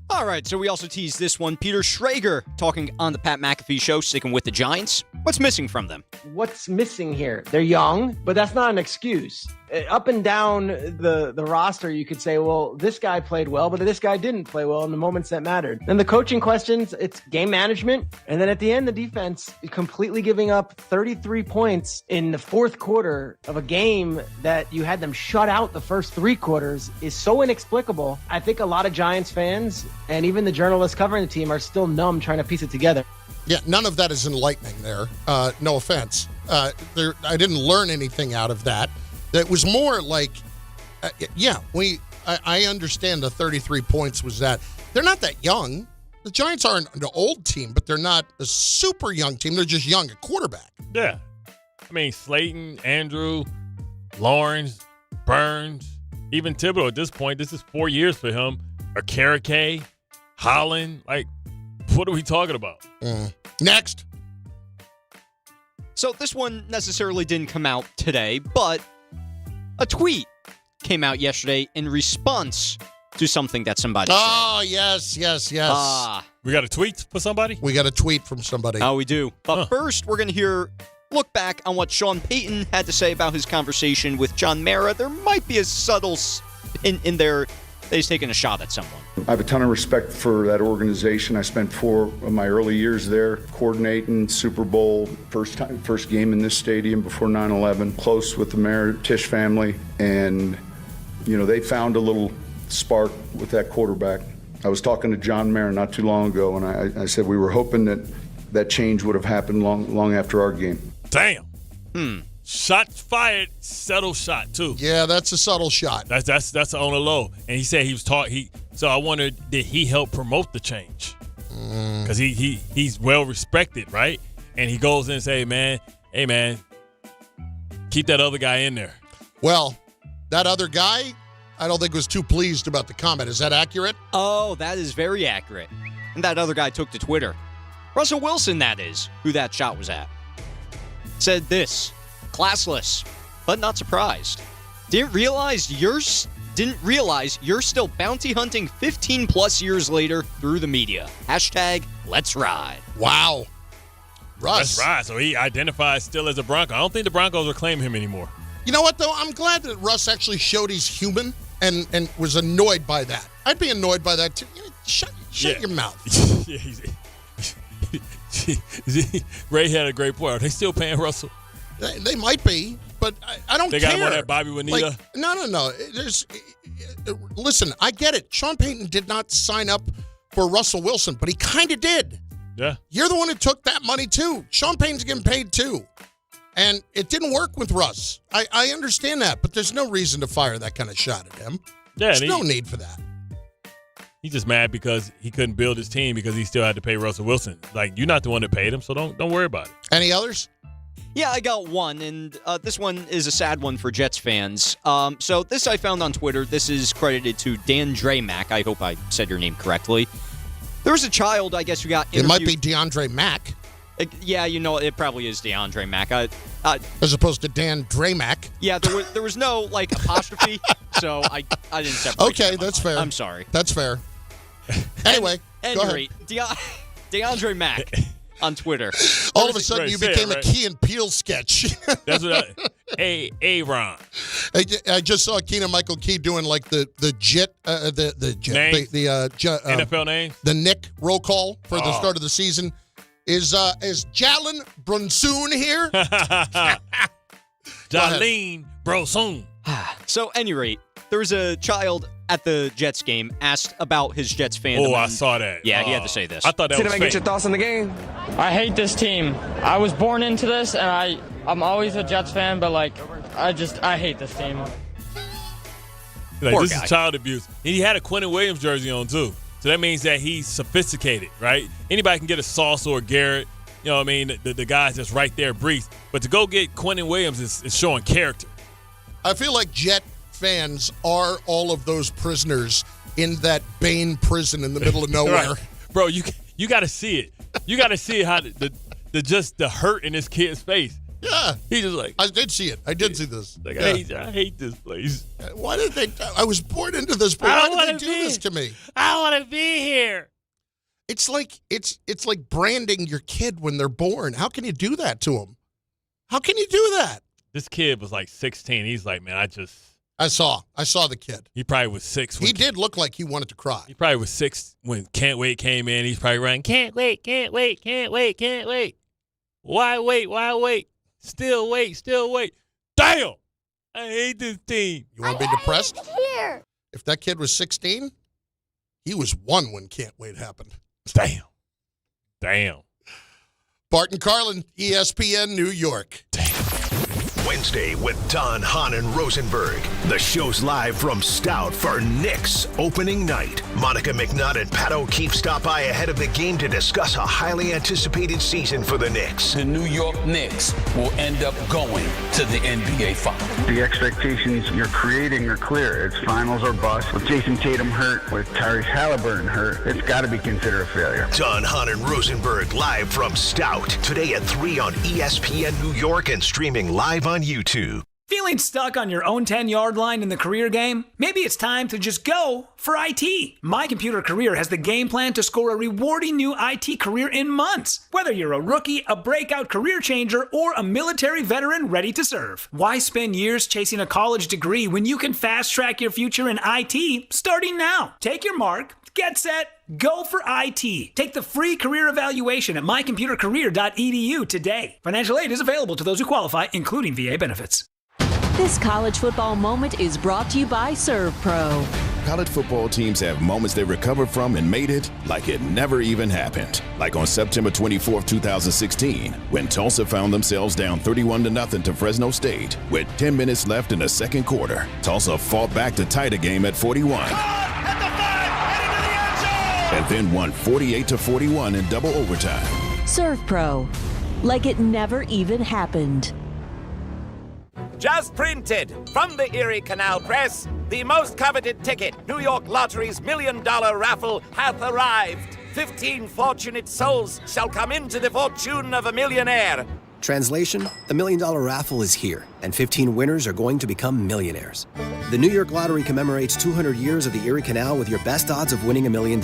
All right, so we also teased this one. Peter Schrager talking on the Pat McAfee show, sticking with the Giants. What's missing from them? What's missing here? They're young, but that's not an excuse. Up and down the roster, you could say, well, this guy played well, but this guy didn't play well in the moments that mattered. Then the coaching questions, it's game management. And then at the end, the defense completely giving up 33 points in the fourth quarter of a game that you had them shut out the first 3 quarters is so inexplicable. I think a lot of Giants fans and even the journalists covering the team are still numb trying to piece it together. Yeah, none of that is enlightening there. No offense. I didn't learn anything out of that. It was more like, I understand the 33 points was that. They're not that young. The Giants aren't an old team, but they're not a super young team. They're just young at quarterback. Yeah. I mean, Slayton, Andrew, Lawrence, Burns, even Thibodeau at this point, this is 4 years for him. Or Karake, Holland, like, what are we talking about? Next. So this one necessarily didn't come out today, but a tweet came out yesterday in response to something that somebody said. Oh, yes. We got a tweet for somebody? We got a tweet from somebody. Oh, we do. But first, we're going to look back on what Sean Payton had to say about his conversation with John Mara. There might be a subtle in there that he's taking a shot at someone. I have a ton of respect for that organization. I spent 4 of my early years there coordinating Super Bowl, first game in this stadium before 9/11, close with the Mara Tisch family. And, they found a little spark with that quarterback. I was talking to John Mara not too long ago, and I said we were hoping that change would have happened long after our game. Damn. Shots fired, subtle shot too. Yeah, that's a subtle shot. That's on the low. And he said he was taught. So I wondered, did he help promote the change? Because he's well respected, right? And he goes in and say, hey man, keep that other guy in there. Well, that other guy, I don't think was too pleased about the comment. Is that accurate? Oh, that is very accurate. And that other guy took to Twitter. Russell Wilson, that is, who that shot was at. Said this. Classless, but not surprised. Didn't realize you're still bounty hunting 15 plus years later through the media. #Let's ride. Wow. Russ. Let's ride. So he identifies still as a Bronco. I don't think the Broncos will claim him anymore. You know what, though? I'm glad that Russ actually showed he's human and was annoyed by that. I'd be annoyed by that, too. Shut your mouth. Ray had a great point. Are they still paying Russell? They might be, but I don't care. They got him on that Bobby Bonita? No. Listen, I get it. Sean Payton did not sign up for Russell Wilson, but he kind of did. Yeah. You're the one who took that money, too. Sean Payton's getting paid, too. And it didn't work with Russ. I understand that, but there's no reason to fire that kind of shot at him. Yeah, there's no need for that. He's just mad because he couldn't build his team because he still had to pay Russell Wilson. Like, you're not the one that paid him, so don't worry about it. Any others? Yeah, I got one, and this one is a sad one for Jets fans. So this I found on Twitter. This is credited to Dan Dramack. I hope I said your name correctly. There was a child, I guess, who got interviewed. It might be DeAndre Mack. Yeah, it probably is DeAndre Mack. As opposed to Dan Dramack. Yeah, there was no, apostrophe, so I didn't separate. Okay, that's fair. I'm sorry. That's fair. Anyway, go ahead. DeAndre Mack. On Twitter. All of a sudden, you became a Key and Peele sketch. That's what Ron. I just saw Keegan-Michael Key doing like the NFL name. The Nick roll call for the start of the season. Is Jalen Brunson here? Jalen Brunson. So, at any rate, there was a child at the Jets game asked about his Jets fandom. Oh, I saw that. Yeah, he had to say this. I thought that was fake. Get your thoughts on the game. I hate this team. I was born into this, and I'm always a Jets fan, but I hate this team. This is child abuse. He had a Quincy Williams jersey on too, so that means that he's sophisticated, right? Anybody can get a Sauce or a Garrett. You know what I mean? The guys that's right there, Brees. But to go get Quincy Williams is showing character. I feel like Jet fans are all of those prisoners in that Bain prison in the middle of nowhere. Right. Bro, you got to see it. You got to see how the hurt in this kid's face. Yeah. He's just like, I did see it. I did see this. Like, Yeah. I hate this place. Why did they? I was born into this, but why did they do this to me? I don't want to be here. It's like branding your kid when they're born. How can you do that to them? How can you do that? This kid was like 16. He's like, man, I saw the kid. He probably was 6. He did look like he wanted to cry. He probably was 6 when Can't Wait came in. He's probably running, can't wait, can't wait, can't wait, can't wait. Why wait, why wait? Still wait, still wait. Damn! I hate this team. You want to be depressed? Here. If that kid was 16, he was 1 when Can't Wait happened. Damn. Bart Carlin, ESPN, New York. Wednesday with Don, Hahn, and Rosenberg. The show's live from Stout for Knicks opening night. Monica McNutt and Pat O'Keefe stop by ahead of the game to discuss a highly anticipated season for the Knicks. The New York Knicks will end up going to the NBA Finals. The expectations you're creating are clear. It's finals or bust. With Jason Tatum hurt, with Tyrese Halliburton hurt, it's got to be considered a failure. Don, Hahn, and Rosenberg live from Stout. Today at 3 on ESPN New York and streaming live on YouTube. Feeling stuck on your own 10-yard line in the career game? Maybe it's time to just go for IT. My Computer Career has the game plan to score a rewarding new IT career in months. Whether you're a rookie, a breakout career changer, or a military veteran ready to serve. Why spend years chasing a college degree when you can fast-track your future in IT starting now? Take your mark, get set, go for IT. Take the free career evaluation at mycomputercareer.edu today. Financial aid is available to those who qualify, including VA benefits. This college football moment is brought to you by Serve Pro. College football teams have moments they recovered from and made it like it never even happened. Like on September 24th, 2016, when Tulsa found themselves down 31-0 to Fresno State. With 10 minutes left in the second quarter, Tulsa fought back to tie the game at 41. And then won 48-41 in double overtime. Serve Pro. Like it never even happened. Just printed from the Erie Canal Press, the most coveted ticket, New York Lottery's $1 million raffle, hath arrived. 15 fortunate souls shall come into the fortune of a millionaire. Translation, the $1 million raffle is here, and 15 winners are going to become millionaires. The New York Lottery commemorates 200 years of the Erie Canal with your best odds of winning $1 million.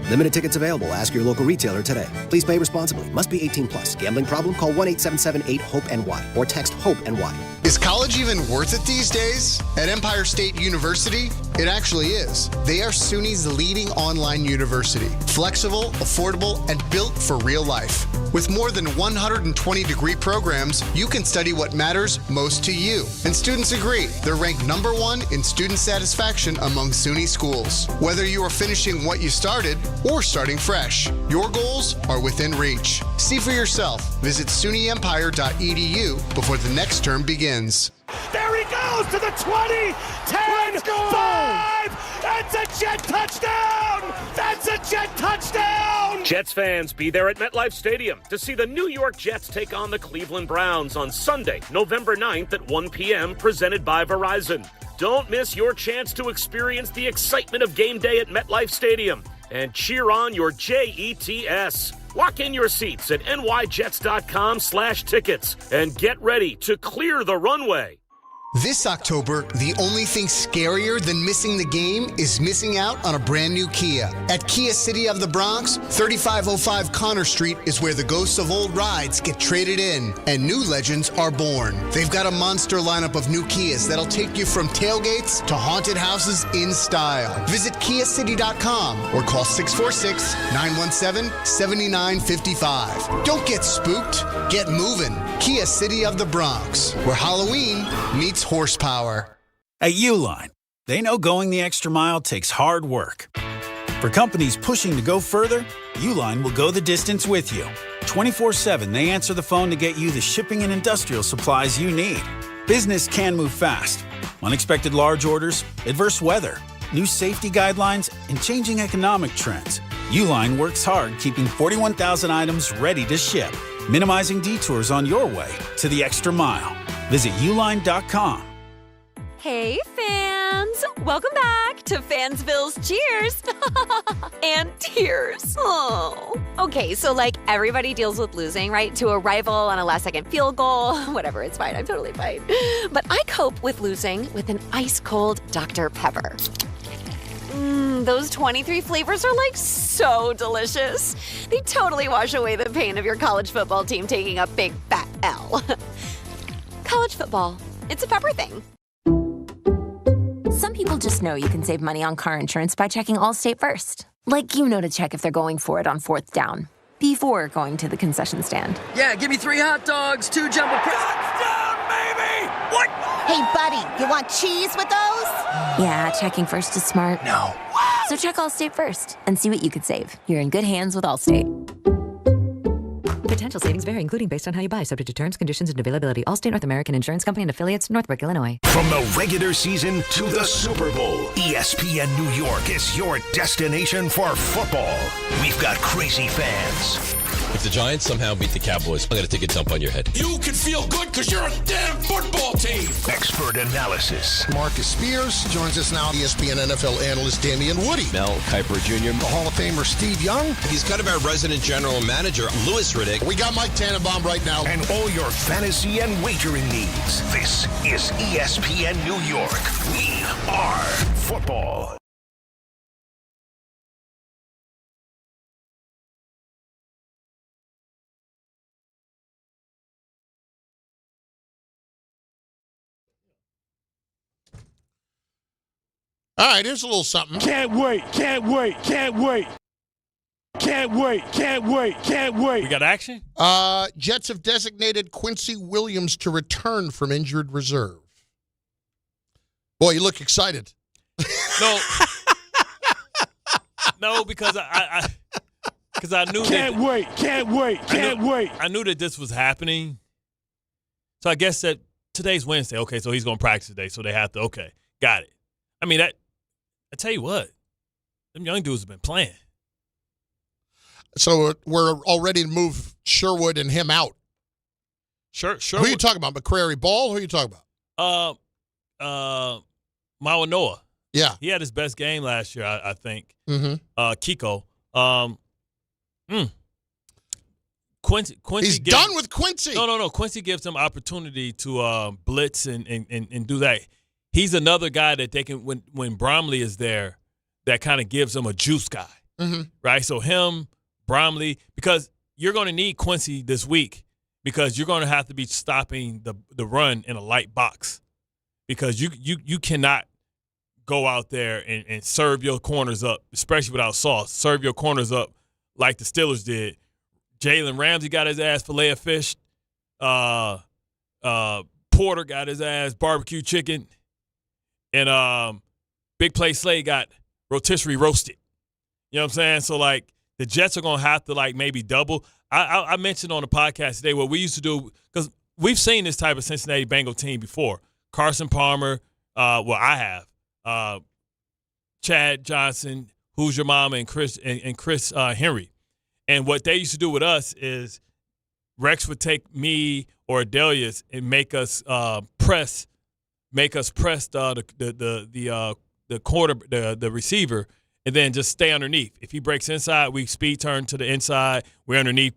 Limited tickets available. Ask your local retailer today. Please play responsibly. Must be 18 plus. Gambling problem? Call 1-877-8-HOPE-NY or text HOPE-NY. Is college even worth it these days? At Empire State University, it actually is. They are SUNY's leading online university. Flexible, affordable, and built for real life. With more than 120 degree programs, you can study what matters most to you. And students agree. They're ranked #1 in student satisfaction among SUNY schools. Whether you are finishing what you started or starting fresh, your goals are within reach. See for yourself. Visit SUNYEmpire.edu before the next term begins. There he goes to the 20, 10, 5. That's a Jet touchdown. That's a Jet touchdown. Jets fans, be there at MetLife Stadium to see the New York Jets take on the Cleveland Browns on Sunday, November 9th at 1 p.m., presented by Verizon. Don't miss your chance to experience the excitement of game day at MetLife Stadium and cheer on your Jets. Lock in your seats at nyjets.com/tickets and get ready to clear the runway. This October, the only thing scarier than missing the game is missing out on a brand new Kia. At Kia City of the Bronx, 3505 Connor Street is where the ghosts of old rides get traded in and new legends are born. They've got a monster lineup of new Kias that'll take you from tailgates to haunted houses in style. Visit KiaCity.com or call 646-917-7955. Don't get spooked, get moving. Kia City of the Bronx, where Halloween meets horsepower. At Uline, they know going the extra mile takes hard work. For companies pushing to go further, Uline will go the distance with you. 24/7, they answer the phone to get you the shipping and industrial supplies you need. Business can move fast. Unexpected large orders, adverse weather, new safety guidelines, and changing economic trends. Uline works hard keeping 41,000 items ready to ship, minimizing detours on your way to the extra mile. Visit uline.com. Hey, fans! Welcome back to Fansville's Cheers and Tears. Oh, Okay, so like everybody deals with losing, right? To a rival on a last-second field goal. Whatever, it's fine. I'm totally fine. But I cope with losing with an ice-cold Dr. Pepper. Those 23 flavors are like so delicious. They totally wash away the pain of your college football team taking a big fat L. College football, it's a pepper thing. Some people just know you can save money on car insurance by checking Allstate first. Like you know to check if they're going for it on 4th down, before going to the concession stand. Yeah, give me 3 hot dogs, 2 jumbo Touchdown, baby! What? Hey, buddy, you want cheese with those? Yeah, checking first is smart. No. So check Allstate first and see what you could save. You're in good hands with Allstate. Potential savings vary, including based on how you buy, subject to terms, conditions, and availability. Allstate North American Insurance Company and affiliates, Northbrook, Illinois. From the regular season to the Super Bowl, ESPN New York is your destination for football. We've got crazy fans. If the Giants somehow beat the Cowboys, I'm going to take a dump on your head. You can feel good because you're a damn football team. Expert analysis. Marcus Spears joins us now. ESPN NFL analyst Damian Woody. Mel Kiper Jr. The Hall of Famer Steve Young. He's kind of our resident general manager, Louis Riddick. We got Mike Tannenbaum right now. And all your fantasy and wagering needs. This is ESPN New York. We are football. All right, here's a little something. Can't wait. We got action? Jets have designated Quincy Williams to return from injured reserve. Boy, you look excited. No. No, because I knew Can't wait. I knew that this was happening. So I guess that today's Wednesday. Okay, so he's going to practice today, so they have to, okay, got it. I mean, I tell you what, them young dudes have been playing. So we're all ready to move Sherwood and him out. Sure. Who are you talking about? McCrary Ball? Who are you talking about? Mawanoa. Yeah. He had his best game last year, I think. Mm-hmm. Kiko. Quincy He's done with Quincy. No. Quincy gives him opportunity to blitz and do that. He's another guy that they can, when Bromley is there, that kind of gives him a juice guy, right? So him, Bromley, because you're going to need Quincy this week because you're going to have to be stopping the run in a light box because you cannot go out there and serve your corners up, especially without sauce, serve your corners up like the Steelers did. Jalen Ramsey got his ass filet of fish. Porter got his ass barbecue chicken. And Big Play Slay got rotisserie roasted. You know what I'm saying? So, like, the Jets are going to have to, like, maybe double. I mentioned on the podcast today what we used to do, because we've seen this type of Cincinnati Bengal team before. Carson Palmer, I have. Chad Johnson, Who's Your Mama, and Chris Henry. And what they used to do with us is Rex would take me or Adelius and make us press the receiver, and then just stay underneath. If he breaks inside, we speed turn to the inside. We're underneath,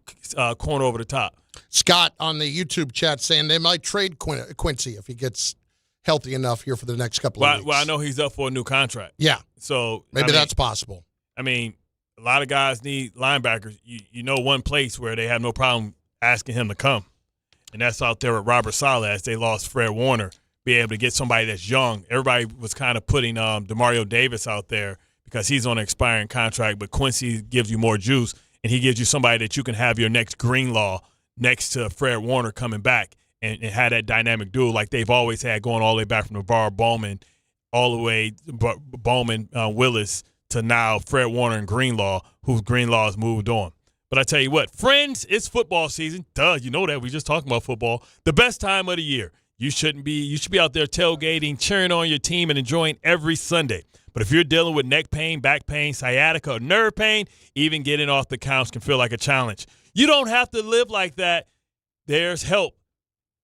corner over the top. Scott on the YouTube chat saying they might trade Quincy if he gets healthy enough here for the next couple of weeks. Well, I know he's up for a new contract. Yeah. So maybe that's possible. I mean, a lot of guys need linebackers. You know one place where they have no problem asking him to come, and that's out there with Robert Saleh as they lost Fred Warner. Be able to get somebody that's young. Everybody was kind of putting DeMario Davis out there because he's on an expiring contract, but Quincy gives you more juice, and he gives you somebody that you can have your next Greenlaw next to Fred Warner coming back and have that dynamic duo like they've always had going all the way back from LeVar Bowman all the way Bowman, Willis to now Fred Warner and Greenlaw, who Greenlaw has moved on. But I tell you what, friends, it's football season. Duh, you know that. We just talking about football. The best time of the year. You should be out there tailgating, cheering on your team, and enjoying every Sunday. But if you're dealing with neck pain, back pain, sciatica, or nerve pain, even getting off the couch can feel like a challenge. You don't have to live like that. There's help.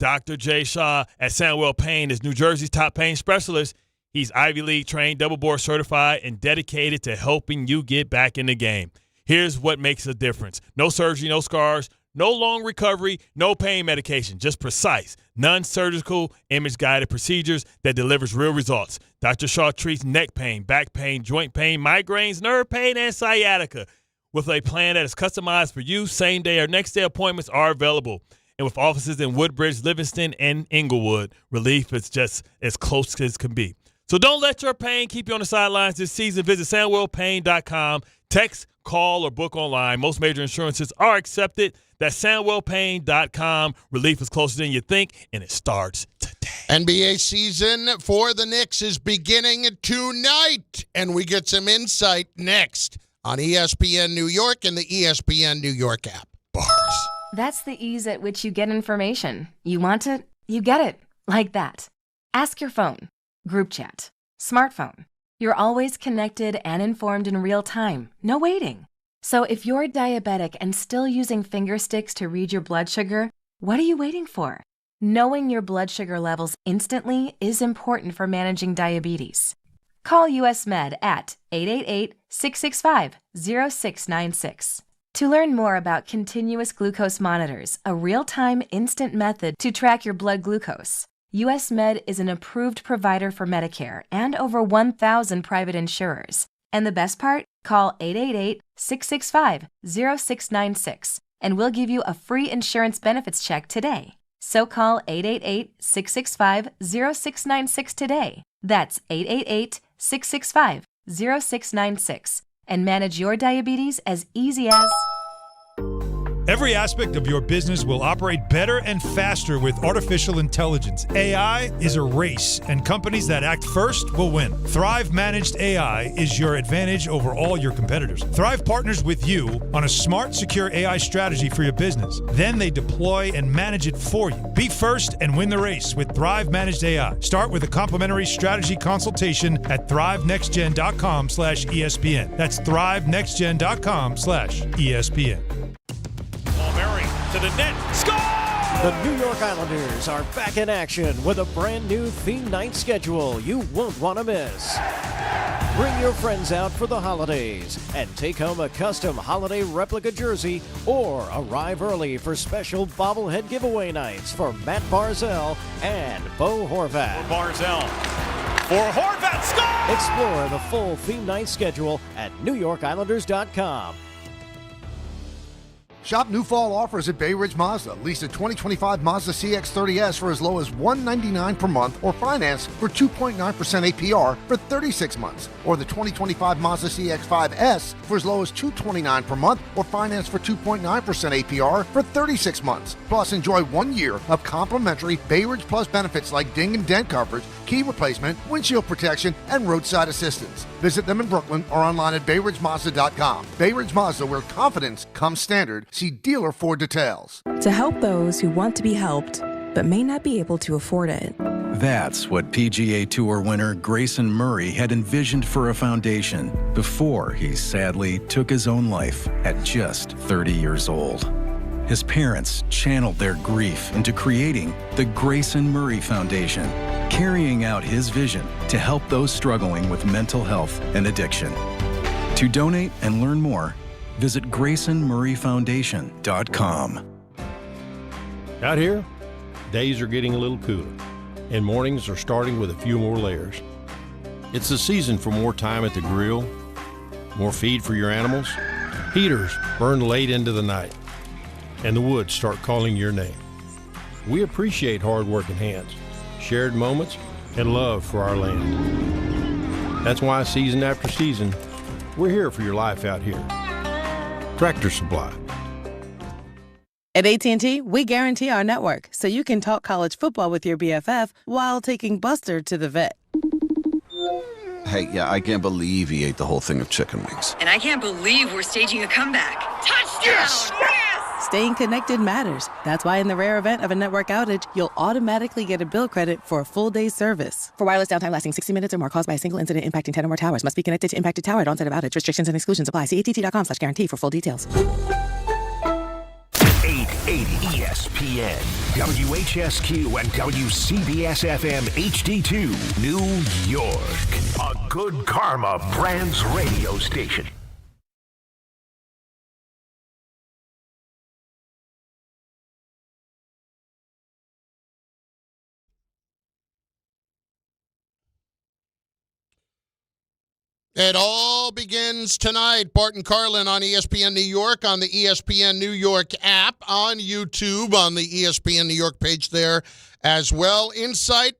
Dr. Jay Shaw at Sandwell Pain is New Jersey's top pain specialist. He's Ivy League trained, double board certified, and dedicated to helping you get back in the game. Here's what makes a difference. No surgery, no scars, no long recovery, no pain medication, just precise, non-surgical, image-guided procedures that delivers real results. Dr. Shaw treats neck pain, back pain, joint pain, migraines, nerve pain, and sciatica. With a plan that is customized for you, same-day or next-day appointments are available. And with offices in Woodbridge, Livingston, and Inglewood, relief is just as close as can be. So don't let your pain keep you on the sidelines this season. Visit SandwellPain.com. Text, call, or book online. Most major insurances are accepted. That's SandwellPain.com. Relief is closer than you think, and it starts today. NBA season for the Knicks is beginning tonight, and we get some insight next on ESPN New York and the ESPN New York app. Bars. That's the ease at which you get information. You want it, you get it. Like that. Ask your phone. Group chat. Smartphone. You're always connected and informed in real time. No waiting. So if you're diabetic and still using finger sticks to read your blood sugar, what are you waiting for? Knowing your blood sugar levels instantly is important for managing diabetes. Call US Med at 888-665-0696. To learn more about continuous glucose monitors, a real-time instant method to track your blood glucose, US Med is an approved provider for Medicare and over 1,000 private insurers. And the best part? Call 888-665-0696 and we'll give you a free insurance benefits check today. So call 888-665-0696 today. That's 888-665-0696 and manage your diabetes as easy as... Every aspect of your business will operate better and faster with artificial intelligence. AI is a race, and companies that act first will win. Thrive Managed AI is your advantage over all your competitors. Thrive partners with you on a smart, secure AI strategy for your business. Then they deploy and manage it for you. Be first and win the race with Thrive Managed AI. Start with a complimentary strategy consultation at thrivenextgen.com/ESPN. That's thrivenextgen.com/ESPN. To the net. Score! The New York Islanders are back in action with a brand new theme night schedule you won't want to miss. Bring your friends out for the holidays and take home a custom holiday replica jersey or arrive early for special bobblehead giveaway nights for Matt Barzell and Bo Horvat. Barzell for Horvat. Score! Explore the full theme night schedule at NewYorkIslanders.com. Shop new fall offers at Bay Ridge Mazda. Lease a 2025 Mazda CX-30S for as low as $199 per month or finance for 2.9% APR for 36 months. Or the 2025 Mazda CX-5S for as low as $229 per month or finance for 2.9% APR for 36 months. Plus, enjoy 1 year of complimentary Bay Ridge Plus benefits like ding and dent coverage, key replacement, windshield protection, and roadside assistance. Visit them in Brooklyn or online at BayRidgeMazda.com. Bay Ridge Mazda, where confidence comes standard. See dealer for details. To help those who want to be helped, but may not be able to afford it. That's what PGA Tour winner Grayson Murray had envisioned for a foundation before he sadly took his own life at just 30 years old. His parents channeled their grief into creating the Grayson Murray Foundation, carrying out his vision to help those struggling with mental health and addiction. To donate and learn more, visit GraysonMurrayFoundation.com. Out here, days are getting a little cooler, and mornings are starting with a few more layers. It's the season for more time at the grill, more feed for your animals. Heaters burn late into the night, and the woods start calling your name. We appreciate hard-working hands, shared moments, and love for our land. That's why season after season, we're here for your life out here. Tractor Supply. At AT&T, we guarantee our network so you can talk college football with your BFF while taking Buster to the vet. Hey, yeah, I can't believe he ate the whole thing of chicken wings. And I can't believe we're staging a comeback. Touchdown! Yes! Staying connected matters. That's why in the rare event of a network outage, you'll automatically get a bill credit for a full day's service. For wireless downtime lasting 60 minutes or more caused by a single incident impacting 10 or more towers, must be connected to impacted tower at onset of outage. Restrictions and exclusions apply. See att.com/guarantee for full details. 880 ESPN, WHSQ, and WCBS-FM HD2, New York. A Good Karma Brands radio station. It all begins tonight. Bart Carlin on ESPN New York, on the ESPN New York app, on YouTube, on the ESPN New York page there as well. Insight,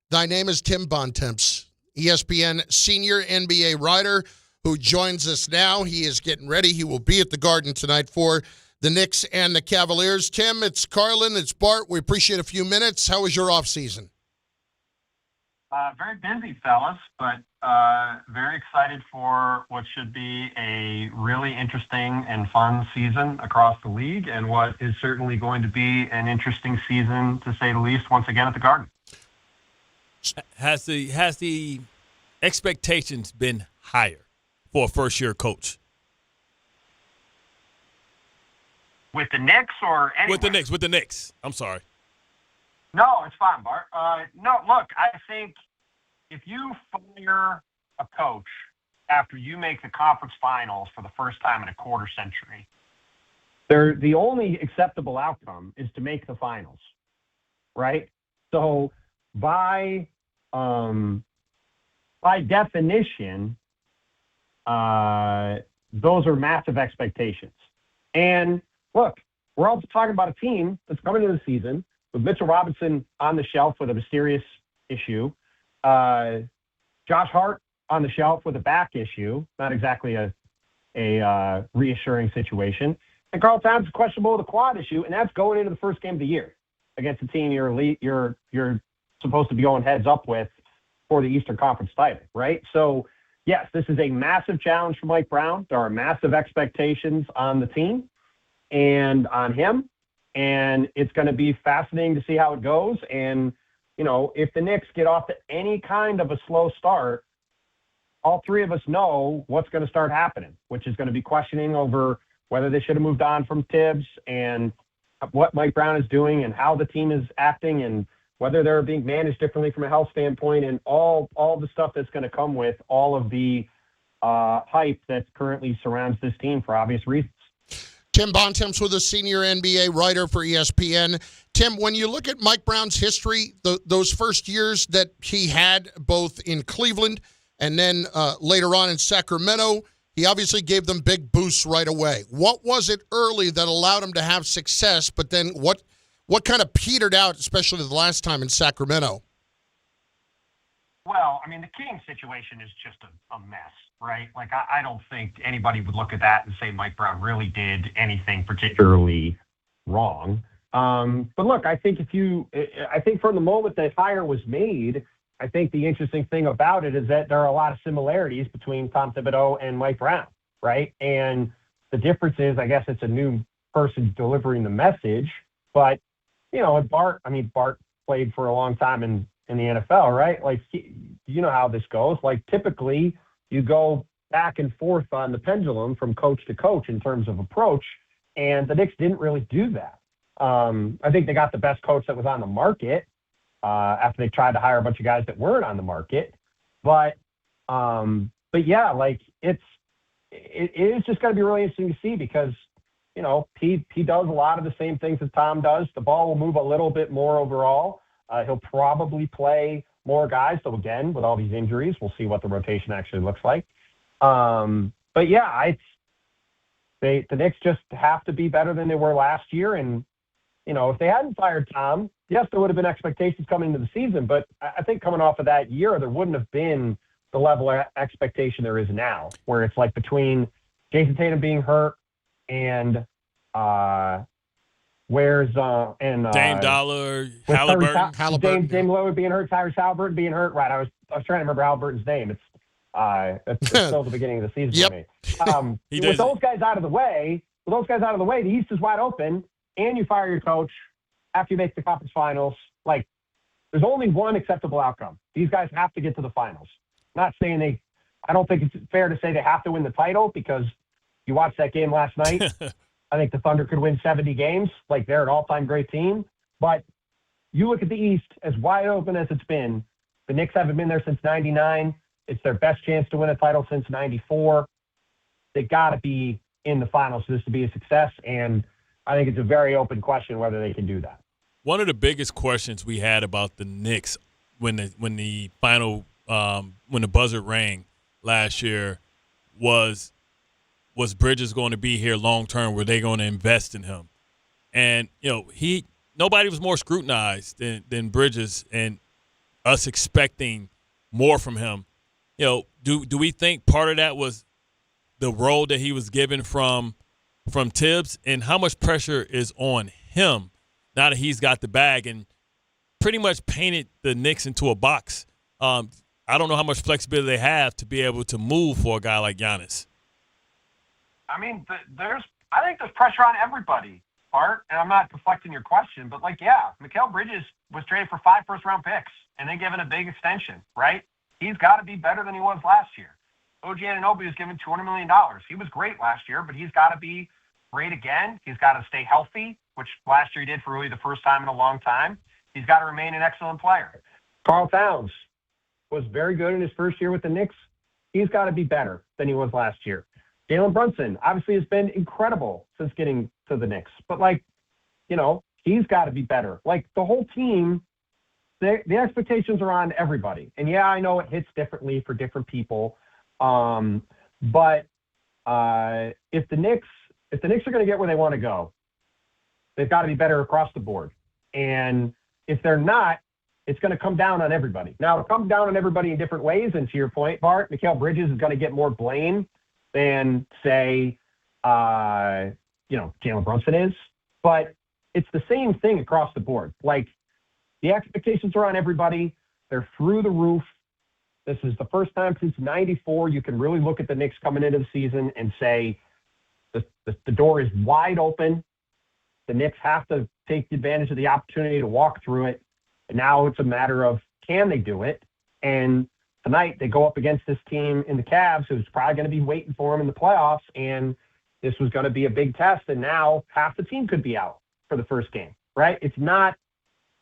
thy name is Tim Bontemps, ESPN senior NBA writer who joins us now. He is getting ready. He will be at the Garden tonight for the Knicks and the Cavaliers. Tim, it's Carlin, it's Bart. We appreciate a few minutes. How was your offseason? Very busy, fellas, but very excited for what should be a really interesting and fun season across the league, and what is certainly going to be an interesting season, to say the least, once again at the Garden. Has the expectations been higher for a first-year coach? With the Knicks or anywhere? With the Knicks. I'm sorry. No, it's fine, Bart. No, look, I think if you fire a coach after you make the conference finals for the first time in a quarter century, the only acceptable outcome is to make the finals, right? So by definition, those are massive expectations. And look, we're also talking about a team that's coming into the season with Mitchell Robinson on the shelf with a mysterious issue, Josh Hart on the shelf with a back issue, not exactly a reassuring situation, and Karl Towns is questionable with a quad issue, and that's going into the first game of the year against a team you're supposed to be going heads up with for the Eastern Conference title, right? So, yes, this is a massive challenge for Mike Brown. There are massive expectations on the team and on him. And it's going to be fascinating to see how it goes. And, you know, if the Knicks get off to any kind of a slow start, all three of us know what's going to start happening, which is going to be questioning over whether they should have moved on from Tibbs and what Mike Brown is doing and how the team is acting and whether they're being managed differently from a health standpoint and all the stuff that's going to come with all of the hype that currently surrounds this team for obvious reasons. Tim Bontemps with a senior NBA writer for ESPN. Tim, when you look at Mike Brown's history, those first years that he had both in Cleveland and then later on in Sacramento, he obviously gave them big boosts right away. What was it early that allowed him to have success, but then what kind of petered out, especially the last time in Sacramento? Well, I mean, the King situation is just a mess, right? Like, I don't think anybody would look at that and say Mike Brown really did anything particularly wrong. But look, I think from the moment the hire was made, I think the interesting thing about it is that there are a lot of similarities between Tom Thibodeau and Mike Brown, right? And the difference is, I guess it's a new person delivering the message. But, you know, Bart played for a long time in the NFL, right? Like, you know how this goes. Like, typically you go back and forth on the pendulum from coach to coach in terms of approach, and the Knicks didn't really do that. I think they got the best coach that was on the market after they tried to hire a bunch of guys that weren't on the market. But yeah, like, it is just going to be really interesting to see because, you know, he does a lot of the same things as Tom does. The ball will move a little bit more overall. He'll probably play more guys. So, again, with all these injuries, we'll see what the rotation actually looks like. But, yeah, the Knicks just have to be better than they were last year. And, you know, if they hadn't fired Tom, yes, there would have been expectations coming into the season. But I think coming off of that year, there wouldn't have been the level of expectation there is now, where it's like between Jason Tatum being hurt and Dame Dollar, Halliburton. Dame Lillard being hurt, Tyrese Halliburton being hurt. Right, I was trying to remember Halliburton's name. It's still the beginning of the season for me. With those guys out of the way, the East is wide open, and you fire your coach after you make the conference finals. Like, there's only one acceptable outcome. These guys have to get to the finals. Not saying I don't think it's fair to say they have to win the title because you watched that game last night. I think the Thunder could win 70 games. Like, they're an all-time great team. But you look at the East, as wide open as it's been. The Knicks haven't been there since 99. It's their best chance to win a title since 94. They got to be in the finals for this to be a success. And I think it's a very open question whether they can do that. One of the biggest questions we had about the Knicks when the buzzer rang last year was Bridges going to be here long term? Were they going to invest in him? And, nobody was more scrutinized than Bridges, and us expecting more from him. Do we think part of that was the role that he was given from Tibbs, and how much pressure is on him now that he's got the bag and pretty much painted the Knicks into a box? I don't know how much flexibility they have to be able to move for a guy like Giannis. I mean, I think there's pressure on everybody, Bart, and I'm not deflecting your question, but Mikal Bridges was traded for 5 first-round picks and then given a big extension, right? He's got to be better than he was last year. OG Anunoby was given $200 million. He was great last year, but he's got to be great again. He's got to stay healthy, which last year he did for really the first time in a long time. He's got to remain an excellent player. Karl Towns was very good in his first year with the Knicks. He's got to be better than he was last year. Jalen Brunson obviously has been incredible since getting to the Knicks, but he's got to be better. The whole team, the expectations are on everybody. And I know it hits differently for different people. But if the Knicks are going to get where they want to go, they've got to be better across the board. And if they're not, it's going to come down on everybody. Now, it'll come down on everybody in different ways. And to your point, Bart, Mikal Bridges is going to get more blame than, say, Jalen Brunson is. But it's the same thing across the board. The expectations are on everybody. They're through the roof. This is the first time since '94 you can really look at the Knicks coming into the season and say the door is wide open. The Knicks have to take advantage of the opportunity to walk through it. And now it's a matter of, can they do it? And tonight they go up against this team in the Cavs who's probably going to be waiting for them in the playoffs. And this was going to be a big test. And now half the team could be out for the first game, right? It's not,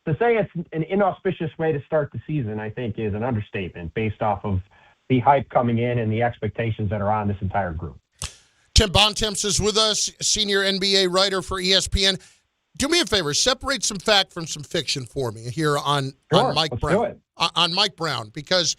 to say it's an inauspicious way to start the season, I think, is an understatement based off of the hype coming in and the expectations that are on this entire group. Tim Bontemps is with us, senior NBA writer for ESPN. Do me a favor, separate some fact from some fiction for me here on Mike Brown. On Mike Brown, because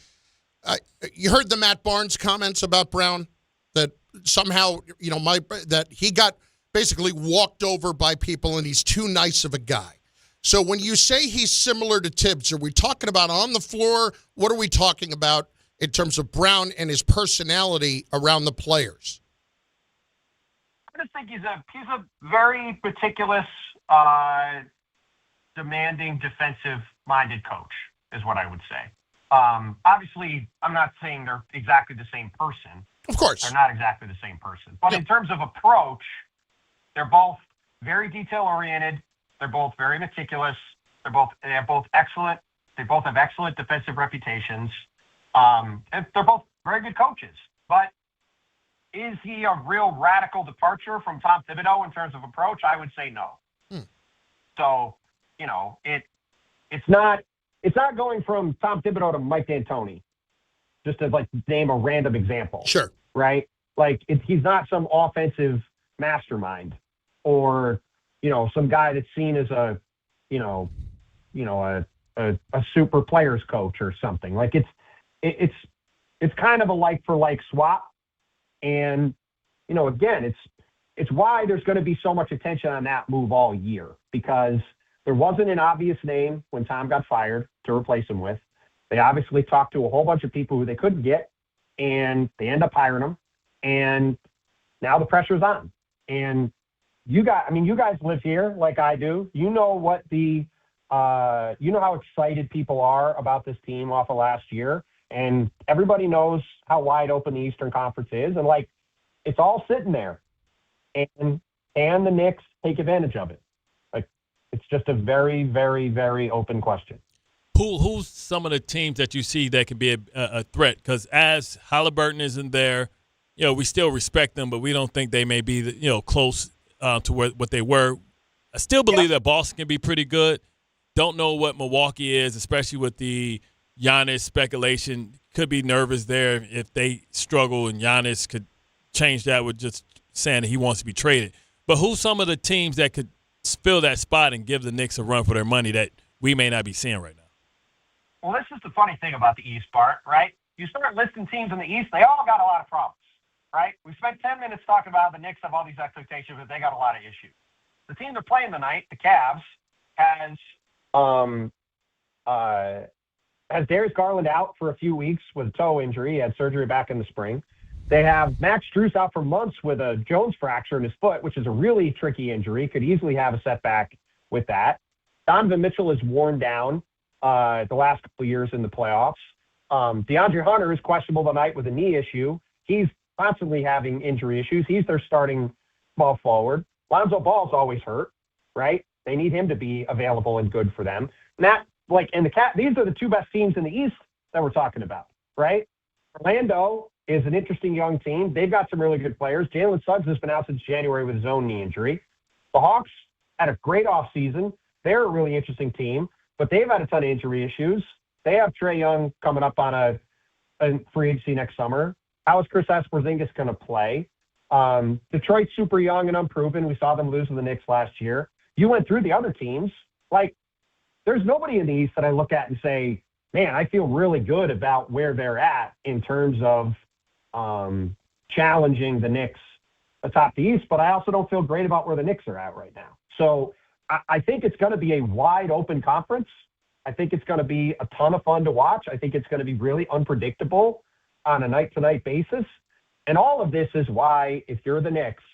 you heard the Matt Barnes comments about Brown, that somehow, that he got basically walked over by people and he's too nice of a guy. So when you say he's similar to Tibbs, are we talking about on the floor? What are we talking about in terms of Brown and his personality around the players? I just think he's a very meticulous, demanding, defensive-minded coach, is what I would say. Obviously, I'm not saying they're exactly the same person. Of course. They're not exactly the same person. But in terms of approach, they're both very detail-oriented. They're both very meticulous. They have both excellent defensive reputations. And they're both very good coaches. But is he a real radical departure from Tom Thibodeau in terms of approach? I would say no. So, it's not going from Tom Thibodeau to Mike D'Antoni, just to name a random example. Sure. Right? He's not some offensive mastermind or some guy that's seen as a super players coach or something. It's kind of a like for like swap. And, again, it's why there's going to be so much attention on that move all year, because there wasn't an obvious name when Tom got fired to replace him with. They obviously talked to a whole bunch of people who they couldn't get, and they end up hiring him. And now the pressure's on. And you guys live here like I do. You know what how excited people are about this team off of last year. And everybody knows how wide open the Eastern Conference is. And, it's all sitting there. And the Knicks take advantage of it? It's just a very, very, very open question. Who's some of the teams that you see that can be a threat? Because as Halliburton isn't there, we still respect them, but we don't think they may be, close to what they were. I still believe that Boston can be pretty good. Don't know what Milwaukee is, especially with the Giannis speculation. Could be nervous there if they struggle, and Giannis could change that with just saying that he wants to be traded. But who's some of the teams that could fill that spot and give the Knicks a run for their money that we may not be seeing right now? Well, this is the funny thing about the East, Bart, right? you start listing teams in the East, they all got a lot of problems, right? We spent 10 minutes talking about the Knicks have all these expectations, but they got a lot of issues. The team they're playing tonight, the Cavs, has Darius Garland out for a few weeks with a toe injury. He had surgery back in the spring. They have Max Strus out for months with a Jones fracture in his foot, which is a really tricky injury. Could easily have a setback with that. Donovan Mitchell is worn down the last couple of years in the playoffs. DeAndre Hunter is questionable tonight with a knee issue. He's constantly having injury issues. He's their starting small forward. Lonzo Ball's always hurt, right? They need him to be available and good for them. And that, these are the two best teams in the East that we're talking about, right? Orlando is an interesting young team. They've got some really good players. Jalen Suggs has been out since January with his own knee injury. The Hawks had a great offseason. They're a really interesting team, but they've had a ton of injury issues. They have Trae Young coming up on a free agency next summer. How is Chris Porzingis going to play? Detroit's super young and unproven. We saw them lose to the Knicks last year. You went through the other teams. There's nobody in the East that I look at and say, man, I feel really good about where they're at in terms of challenging the Knicks atop the East, but I also don't feel great about where the Knicks are at right now. So I think it's going to be a wide open conference. I think it's going to be a ton of fun to watch. I think it's going to be really unpredictable on a night-to-night basis. And all of this is why, if you're the Knicks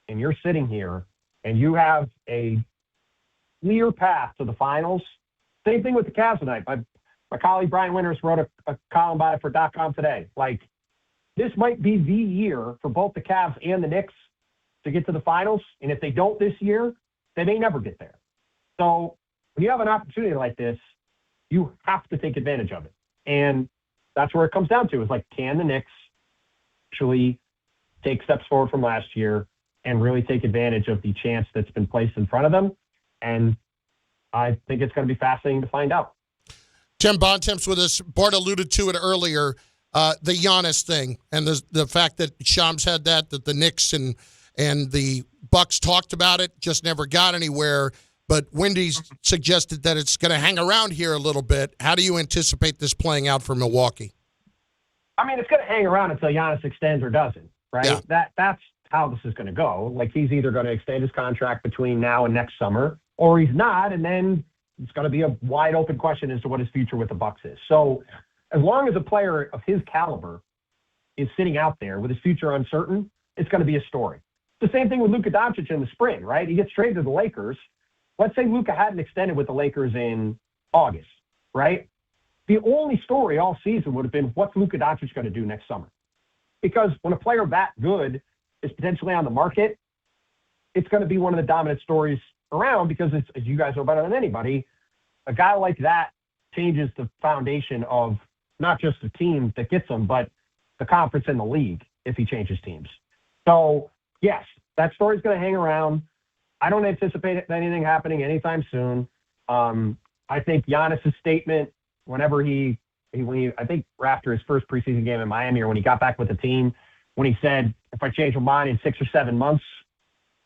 and you're sitting here and you have a clear path to the finals, same thing with the Cavs tonight. My colleague Brian Winters wrote a column about it for .com today. This might be the year for both the Cavs and the Knicks to get to the finals. And if they don't this year, they may never get there. So when you have an opportunity like this, you have to take advantage of it. And that's where it comes down to is can the Knicks actually take steps forward from last year and really take advantage of the chance that's been placed in front of them? And I think it's going to be fascinating to find out. Tim Bontemps with us. Bart alluded to it earlier, the Giannis thing, and the fact that Shams had that the Knicks and the Bucks talked about it, just never got anywhere. But Wendy's suggested that it's going to hang around here a little bit. How do you anticipate this playing out for Milwaukee? I mean, it's going to hang around until Giannis extends or doesn't, right? Yeah. That's how this is going to go. He's either going to extend his contract between now and next summer, or he's not, and then it's going to be a wide open question as to what his future with the Bucks is. So as long as a player of his caliber is sitting out there with his future uncertain, it's going to be a story. It's the same thing with Luka Doncic in the spring, right? He gets traded to the Lakers. Let's say Luka hadn't extended with the Lakers in August, right? The only story all season would have been, what's Luka Doncic going to do next summer? Because when a player that good is potentially on the market, it's going to be one of the dominant stories around because, it's, as you guys know better than anybody, a guy like that changes the foundation of not just the team that gets him, but the conference and the league if he changes teams. So, yes, that story's going to hang around. I don't anticipate anything happening anytime soon. I think Giannis' statement, whenever I think after his first preseason game in Miami, or when he got back with the team, when he said, if I change my mind in 6 or 7 months,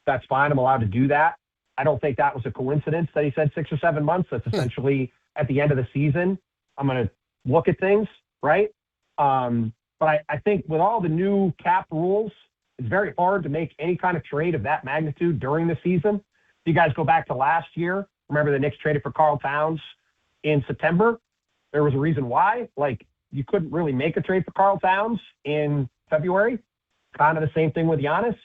that's fine. I'm allowed to do that. I don't think that was a coincidence that he said 6 or 7 months. That's essentially at the end of the season, I'm going to look at things, right? But I think with all the new cap rules, it's very hard to make any kind of trade of that magnitude during the season. If you guys go back to last year, remember the Knicks traded for Karl Towns in September? There was a reason why. You couldn't really make a trade for Karl Towns in February. Kind of the same thing with Giannis.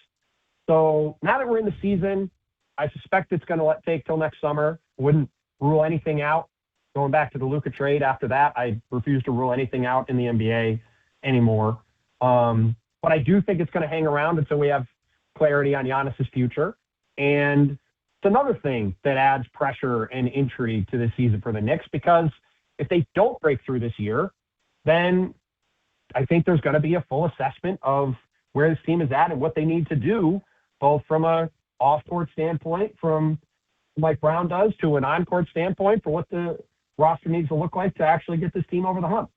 So now that we're in the season, I suspect it's going to take till next summer. Wouldn't rule anything out. Going back to the Luka trade after that, I refuse to rule anything out in the NBA anymore. But I do think it's going to hang around until we have clarity on Giannis' future. And it's another thing that adds pressure and intrigue to this season for the Knicks, because if they don't break through this year, then I think there's going to be a full assessment of where this team is at and what they need to do, both from a off-court standpoint, from Mike Brown does, to an on-court standpoint for what the roster needs to look like to actually get this team over the hump.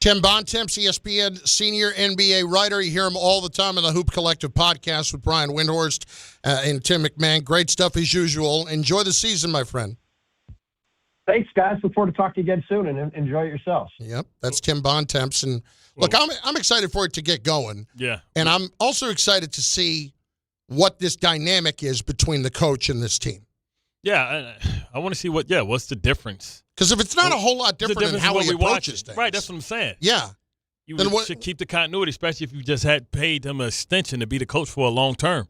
Tim Bontemps, ESPN senior NBA writer. You hear him all the time in the Hoop Collective podcast with Brian Windhorst and Tim McMahon. Great stuff as usual. Enjoy the season, my friend. Thanks, guys. Look forward to talking to you again soon, and enjoy it yourselves. Yep, that's Tim Bontemps. And look, I'm excited for it to get going. Yeah. And I'm also excited to see what this dynamic is between the coach and this team. Yeah, I want to see what's the difference? Because if it's not a whole lot different in how he approaches things. Right, that's what I'm saying. Yeah. You should keep the continuity, especially if you just had paid him an extension to be the coach for a long term.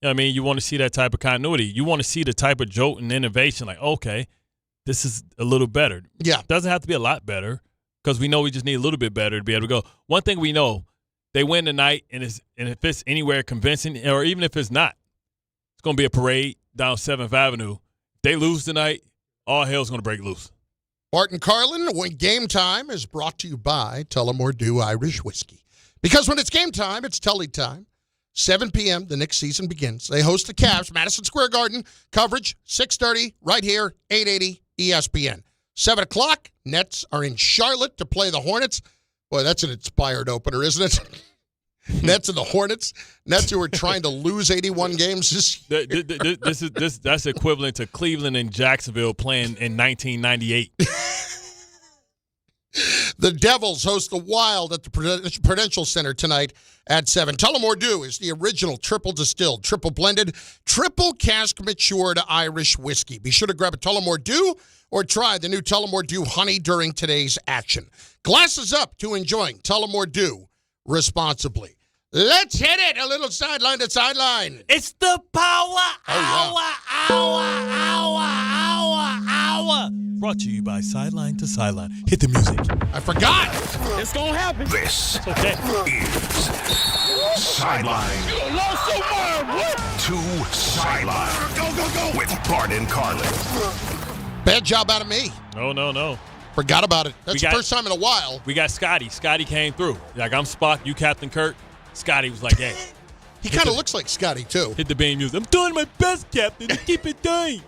You know what I mean? You want to see that type of continuity. You want to see the type of jolt and innovation, like, okay, this is a little better. Yeah. It doesn't have to be a lot better because we know we just need a little bit better to be able to go. One thing we know, they win tonight, and if it's anywhere convincing, or even if it's not, it's going to be a parade down 7th Avenue. They lose tonight, all hell's going to break loose. Bart Carlin, when game time is brought to you by Tullamore Dew Irish Whiskey. Because when it's game time, it's Tully time. 7 p.m., the Knicks season begins. They host the Cavs, Madison Square Garden. Coverage, 6:30, right here, 880 ESPN. 7 o'clock, Nets are in Charlotte to play the Hornets. Boy, that's an inspired opener, isn't it? Nets and the Hornets. Nets who are trying to lose 81 games this year. That's equivalent to Cleveland and Jacksonville playing in 1998. The Devils host the Wild at the Prudential Center tonight at 7. Tullamore Dew is the original triple distilled, triple blended, triple cask matured Irish whiskey. Be sure to grab a Tullamore Dew or try the new Tullamore Dew Honey during today's action. Glasses up to enjoying Tullamore Dew responsibly. Let's hit it. A little sideline to sideline. It's the power hour. Brought to you by Sideline to Sideline. Hit the music. I forgot. It's going to happen. This it's okay. is Sideline to Sideline. Go. With Bart and Carlin. Bad job out of me. No. Forgot about it. That's the first time in a while. We got Scotty. Scotty came through. Like, I'm Spock, you Captain Kirk. Scotty was like, hey. He kind of looks like Scotty, too. Hit the band music. I'm doing my best, Captain, to keep it going.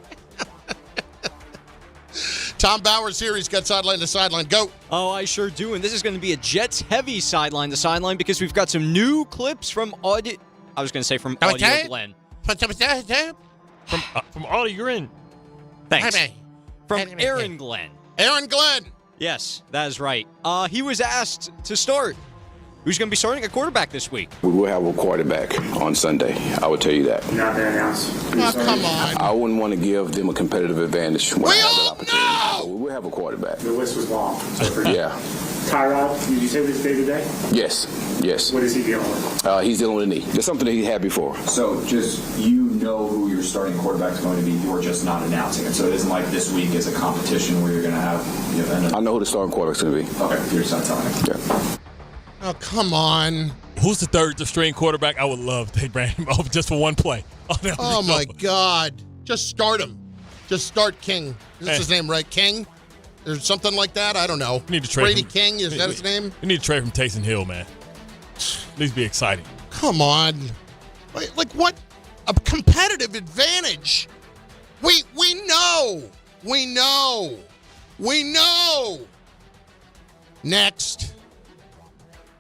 Tom Bowers here. He's got sideline to sideline. Go. Oh, I sure do. And this is going to be a Jets-heavy sideline to sideline because we've got some new clips from Audio. I was going to say from Audio Glenn. From Audio Glenn. Thanks. From Aaron Glenn. Aaron Glenn. Yes, that is right. He was asked to start. Who's going to be starting at quarterback this week? We will have a quarterback on Sunday. I will tell you that. Not that announced. Oh, come on. I wouldn't want to give them a competitive advantage when I have that opportunity. Know. So we will have a quarterback. The list was long. Yeah. Tyrod, did you say this day to day? Yes. What is he dealing with? He's dealing with a knee. That's something that he had before. So just you know who your starting quarterback is going to be. You're just not announcing it. So it isn't like this week is a competition where you're going to have. I know who the starting quarterback is going to be. Okay, you're just not telling me. Yeah. Oh, come on. Who's the third string quarterback? I would love to take Brandon off just for one play. Oh my God. Just start him. Just start King. Is his name, right? King? Or something like that? I don't know. We need to trade Brady King? Is that his name? We need to trade from Taysom Hill, man. Needs to be exciting. Come on. Like what? A competitive advantage. We know. Next.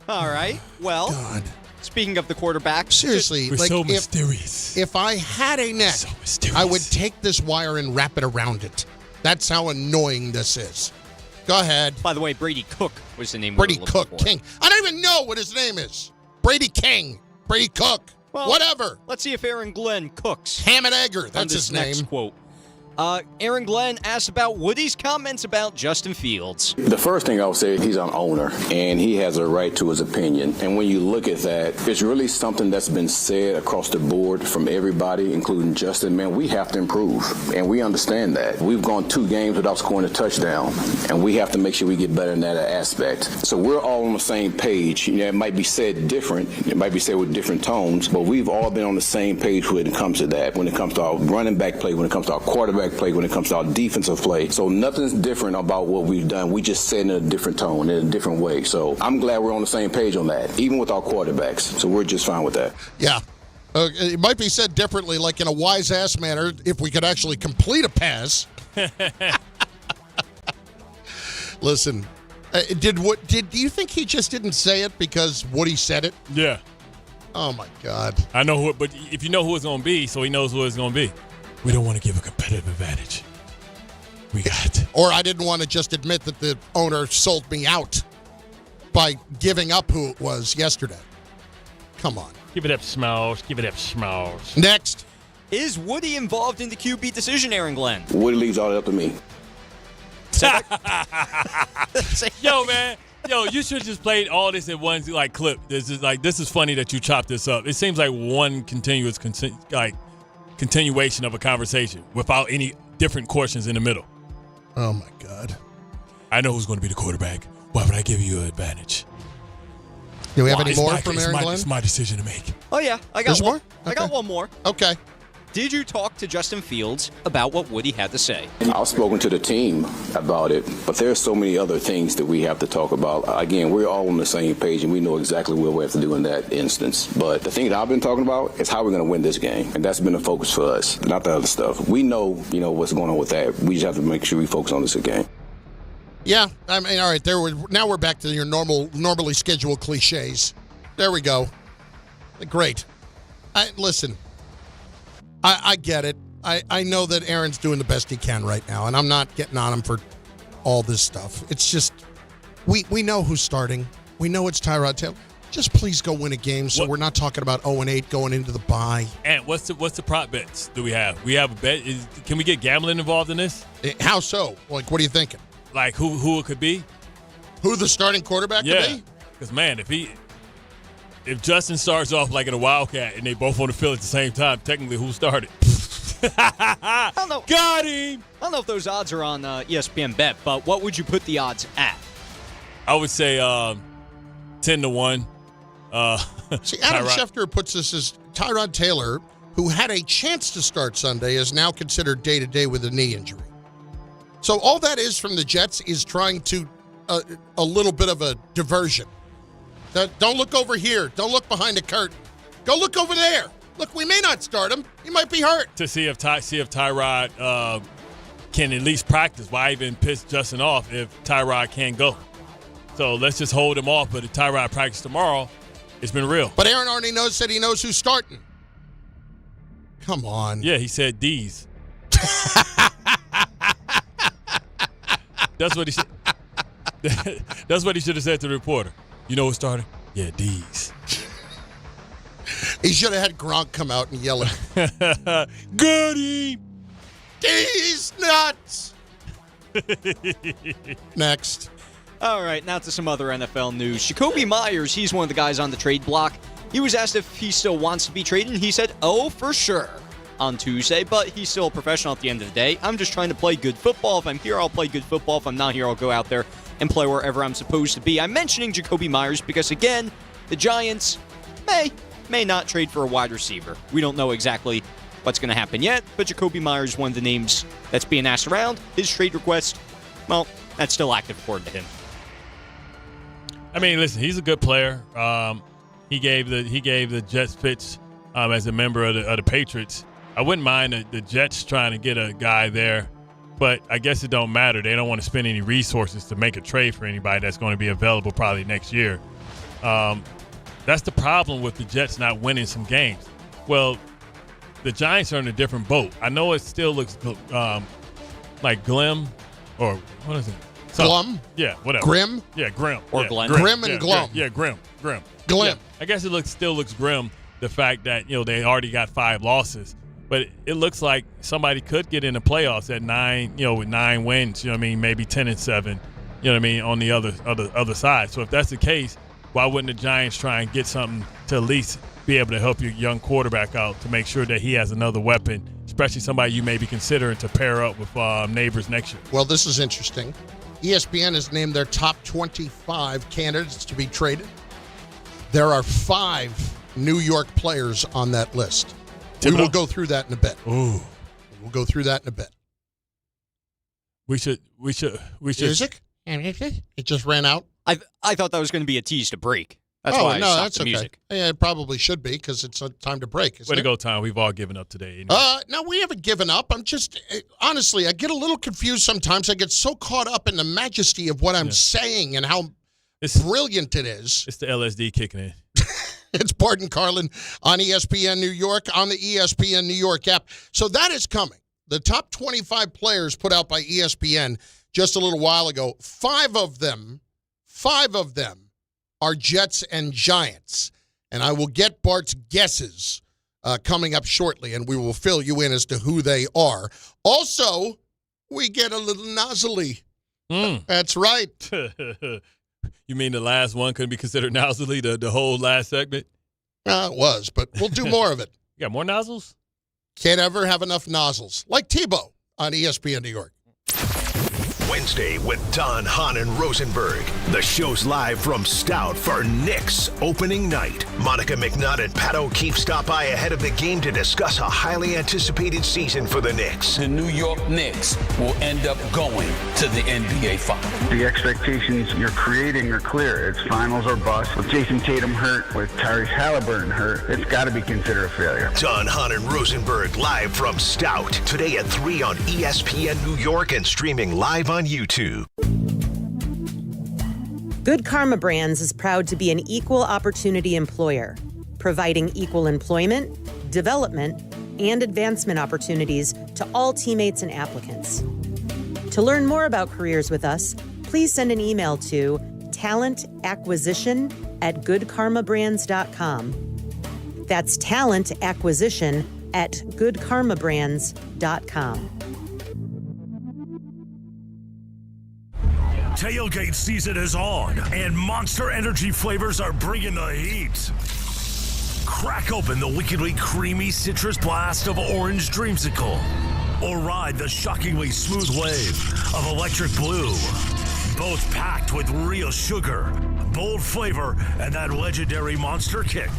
All right. Well, God. Speaking of the quarterback. Seriously. We're so mysterious. If I had a neck, I would take this wire and wrap it around it. That's how annoying this is. Go ahead. By the way, Brady Cook was the name. Brady Cook, King. I don't even know what his name is. Brady King. Brady Cook. Well, whatever. Let's see if Aaron Glenn cooks. Ham and Egger. That's his name. Next quote. Aaron Glenn asked about Woody's comments about Justin Fields. The first thing I would say, he's an owner, and he has a right to his opinion. And when you look at that, it's really something that's been said across the board from everybody, including Justin. Man, we have to improve, and we understand that. We've gone 2 games without scoring a touchdown, and we have to make sure we get better in that aspect. So we're all on the same page. You know, it might be said different. It might be said with different tones, but we've all been on the same page when it comes to that, when it comes to our running back play, when it comes to our quarterback play, when it comes to our defensive play. So nothing's different about what we've done. We just said in a different tone, in a different way. So I'm glad we're on the same page on that, even with our quarterbacks. So we're just fine with that. Yeah. It might be said differently, like in a wise-ass manner, if we could actually complete a pass. Listen, do you think he just didn't say it because Woody said it? Yeah. Oh, my God. I know who, but if you know who it's going to be, so he knows who it's going to be. We don't want to give a competitive advantage. We got. Or I didn't want to just admit that the owner sold me out by giving up who it was yesterday. Come on. Give it up, Smalls. Give it up, Smalls. Next. Is Woody involved in the QB decision, Aaron Glenn? Woody leaves all that up to me. Yo, man. Yo, you should have just played all this in one clip. This is funny that you chopped this up. It seems like one continuous continuation of a conversation without any different questions in the middle. Oh my God. I know who's going to be the quarterback. Why would I give you an advantage? Do we have any more from Aaron Glenn? It's my decision to make. Oh yeah, I got one. More? Okay. I got one more. Okay. Did you talk to Justin Fields about what Woody had to say? I've spoken to the team about it, but there's so many other things that we have to talk about. Again, we're all on the same page, and we know exactly what we have to do in that instance. But the thing that I've been talking about is how we're going to win this game, and that's been the focus for us, not the other stuff. We know, what's going on with that. We just have to make sure we focus on this game. Yeah, I mean, all right. Now we're back to your normally scheduled cliches. There we go. Great. Listen. I get it. I know that Aaron's doing the best he can right now, and I'm not getting on him for all this stuff. It's just we know who's starting. We know it's Tyrod Taylor. Just please go win a game so we're not talking about 0-8 going into the bye. And what's the prop bets do we have? We have a bet. Can we get gambling involved in this? How so? Like, what are you thinking? Like who it could be? Who the starting quarterback could be? Because, man, if Justin starts off like in a Wildcat and they both on the field at the same time, technically who started? I don't know. Got him! I don't know if those odds are on ESPN Bet, but what would you put the odds at? I would say 10-1. See, Adam Schefter puts this as Tyrod Taylor, who had a chance to start Sunday, is now considered day-to-day with a knee injury. So all that is from the Jets is trying to a little bit of a diversion. Don't look over here. Don't look behind the curtain. Go look over there. Look, we may not start him. He might be hurt. To see if Tyrod can at least practice. Why even piss Justin off if Tyrod can't go? So let's just hold him off. But if Tyrod practice tomorrow, it's been real. But Aaron already said he knows who's starting. Come on. Yeah, he said D's. That's what he said. That's what he should have said to the reporter. You know who's starting? Yeah, D's. He should have had Gronk come out and yell it. Goody! D's nuts! Next. All right, now to some other NFL news. Jacoby Myers, he's one of the guys on the trade block. He was asked if he still wants to be traded, and he said, oh, for sure, on Tuesday, but he's still a professional at the end of the day. I'm just trying to play good football. If I'm here, I'll play good football. If I'm not here, I'll go out there and play wherever I'm supposed to be. I'm mentioning Jacoby Myers because, again, the Giants may not trade for a wide receiver. We don't know exactly what's going to happen yet, but Jacoby Myers is one of the names that's being asked around. His trade request, well, that's still active according to him. I mean, listen, he's a good player. He gave the Jets pitch as a member of the Patriots. I wouldn't mind the Jets trying to get a guy there, but I guess it don't matter. They don't want to spend any resources to make a trade for anybody that's going to be available probably next year. That's the problem with the Jets not winning some games. Well, the Giants are in a different boat. I know it still looks like Glim, or what is it? Glum? Yeah, whatever. Grim? Yeah, Grim. Or Glenn. Grim and Glum. Yeah, Grim. Glim. Yeah, I guess it still looks grim, the fact that, they already got 5 losses. But it looks like somebody could get in the playoffs at 9, with 9 wins, maybe 10-7, on the other side. So if that's the case, why wouldn't the Giants try and get something to at least be able to help your young quarterback out to make sure that he has another weapon, especially somebody you may be considering to pair up with Neighbors next year? Well, this is interesting. ESPN has named their top 25 candidates to be traded. There are 5 New York players on that list. We will go through that in a bit. Ooh. We'll go through that in a bit. We should. Music? It just ran out. I thought that was going to be a tease to break. That's why I stopped that's the music. Okay. Yeah, it probably should be because it's time to break. Way to go, Tom. We've all given up today. Anyway. No, we haven't given up. I'm just, honestly, I get a little confused sometimes. I get so caught up in the majesty of what I'm saying and how brilliant it is. It's the LSD kicking in. It's Bart Carlin on ESPN New York, on the ESPN New York app. So that is coming. The top 25 players put out by ESPN just a little while ago, five of them are Jets and Giants. And I will get Bart's guesses coming up shortly, and we will fill you in as to who they are. Also, we get a little nozzly. That's right. You mean the last one couldn't be considered nozzly, the whole last segment? It was, but we'll do more of it. You got more nozzles? Can't ever have enough nozzles. Like Tebow on ESPN New York. Wednesday with Don, Hahn, and Rosenberg. The show's live from Stout for Knicks opening night. Monica McNutt and Pat O'Keefe stop by ahead of the game to discuss a highly anticipated season for the Knicks. The New York Knicks will end up going to the NBA Finals. The expectations you're creating are clear. It's finals or bust. With Jason Tatum hurt, with Tyrese Halliburton hurt, it's got to be considered a failure. Don, Hahn, and Rosenberg live from Stout. Today at 3 on ESPN New York and streaming live on YouTube. Good Karma Brands is proud to be an equal opportunity employer, providing equal employment, development, and advancement opportunities to all teammates and applicants. To learn more about careers with us, please send an email to talentacquisition@goodkarmabrands.com. That's talentacquisition@goodkarmabrands.com. Tailgate season is on, and Monster Energy flavors are bringing the heat. Crack open the wickedly creamy citrus blast of Orange Dreamsicle, or ride the shockingly smooth wave of Electric Blue. Both packed with real sugar, bold flavor, and that legendary Monster kick.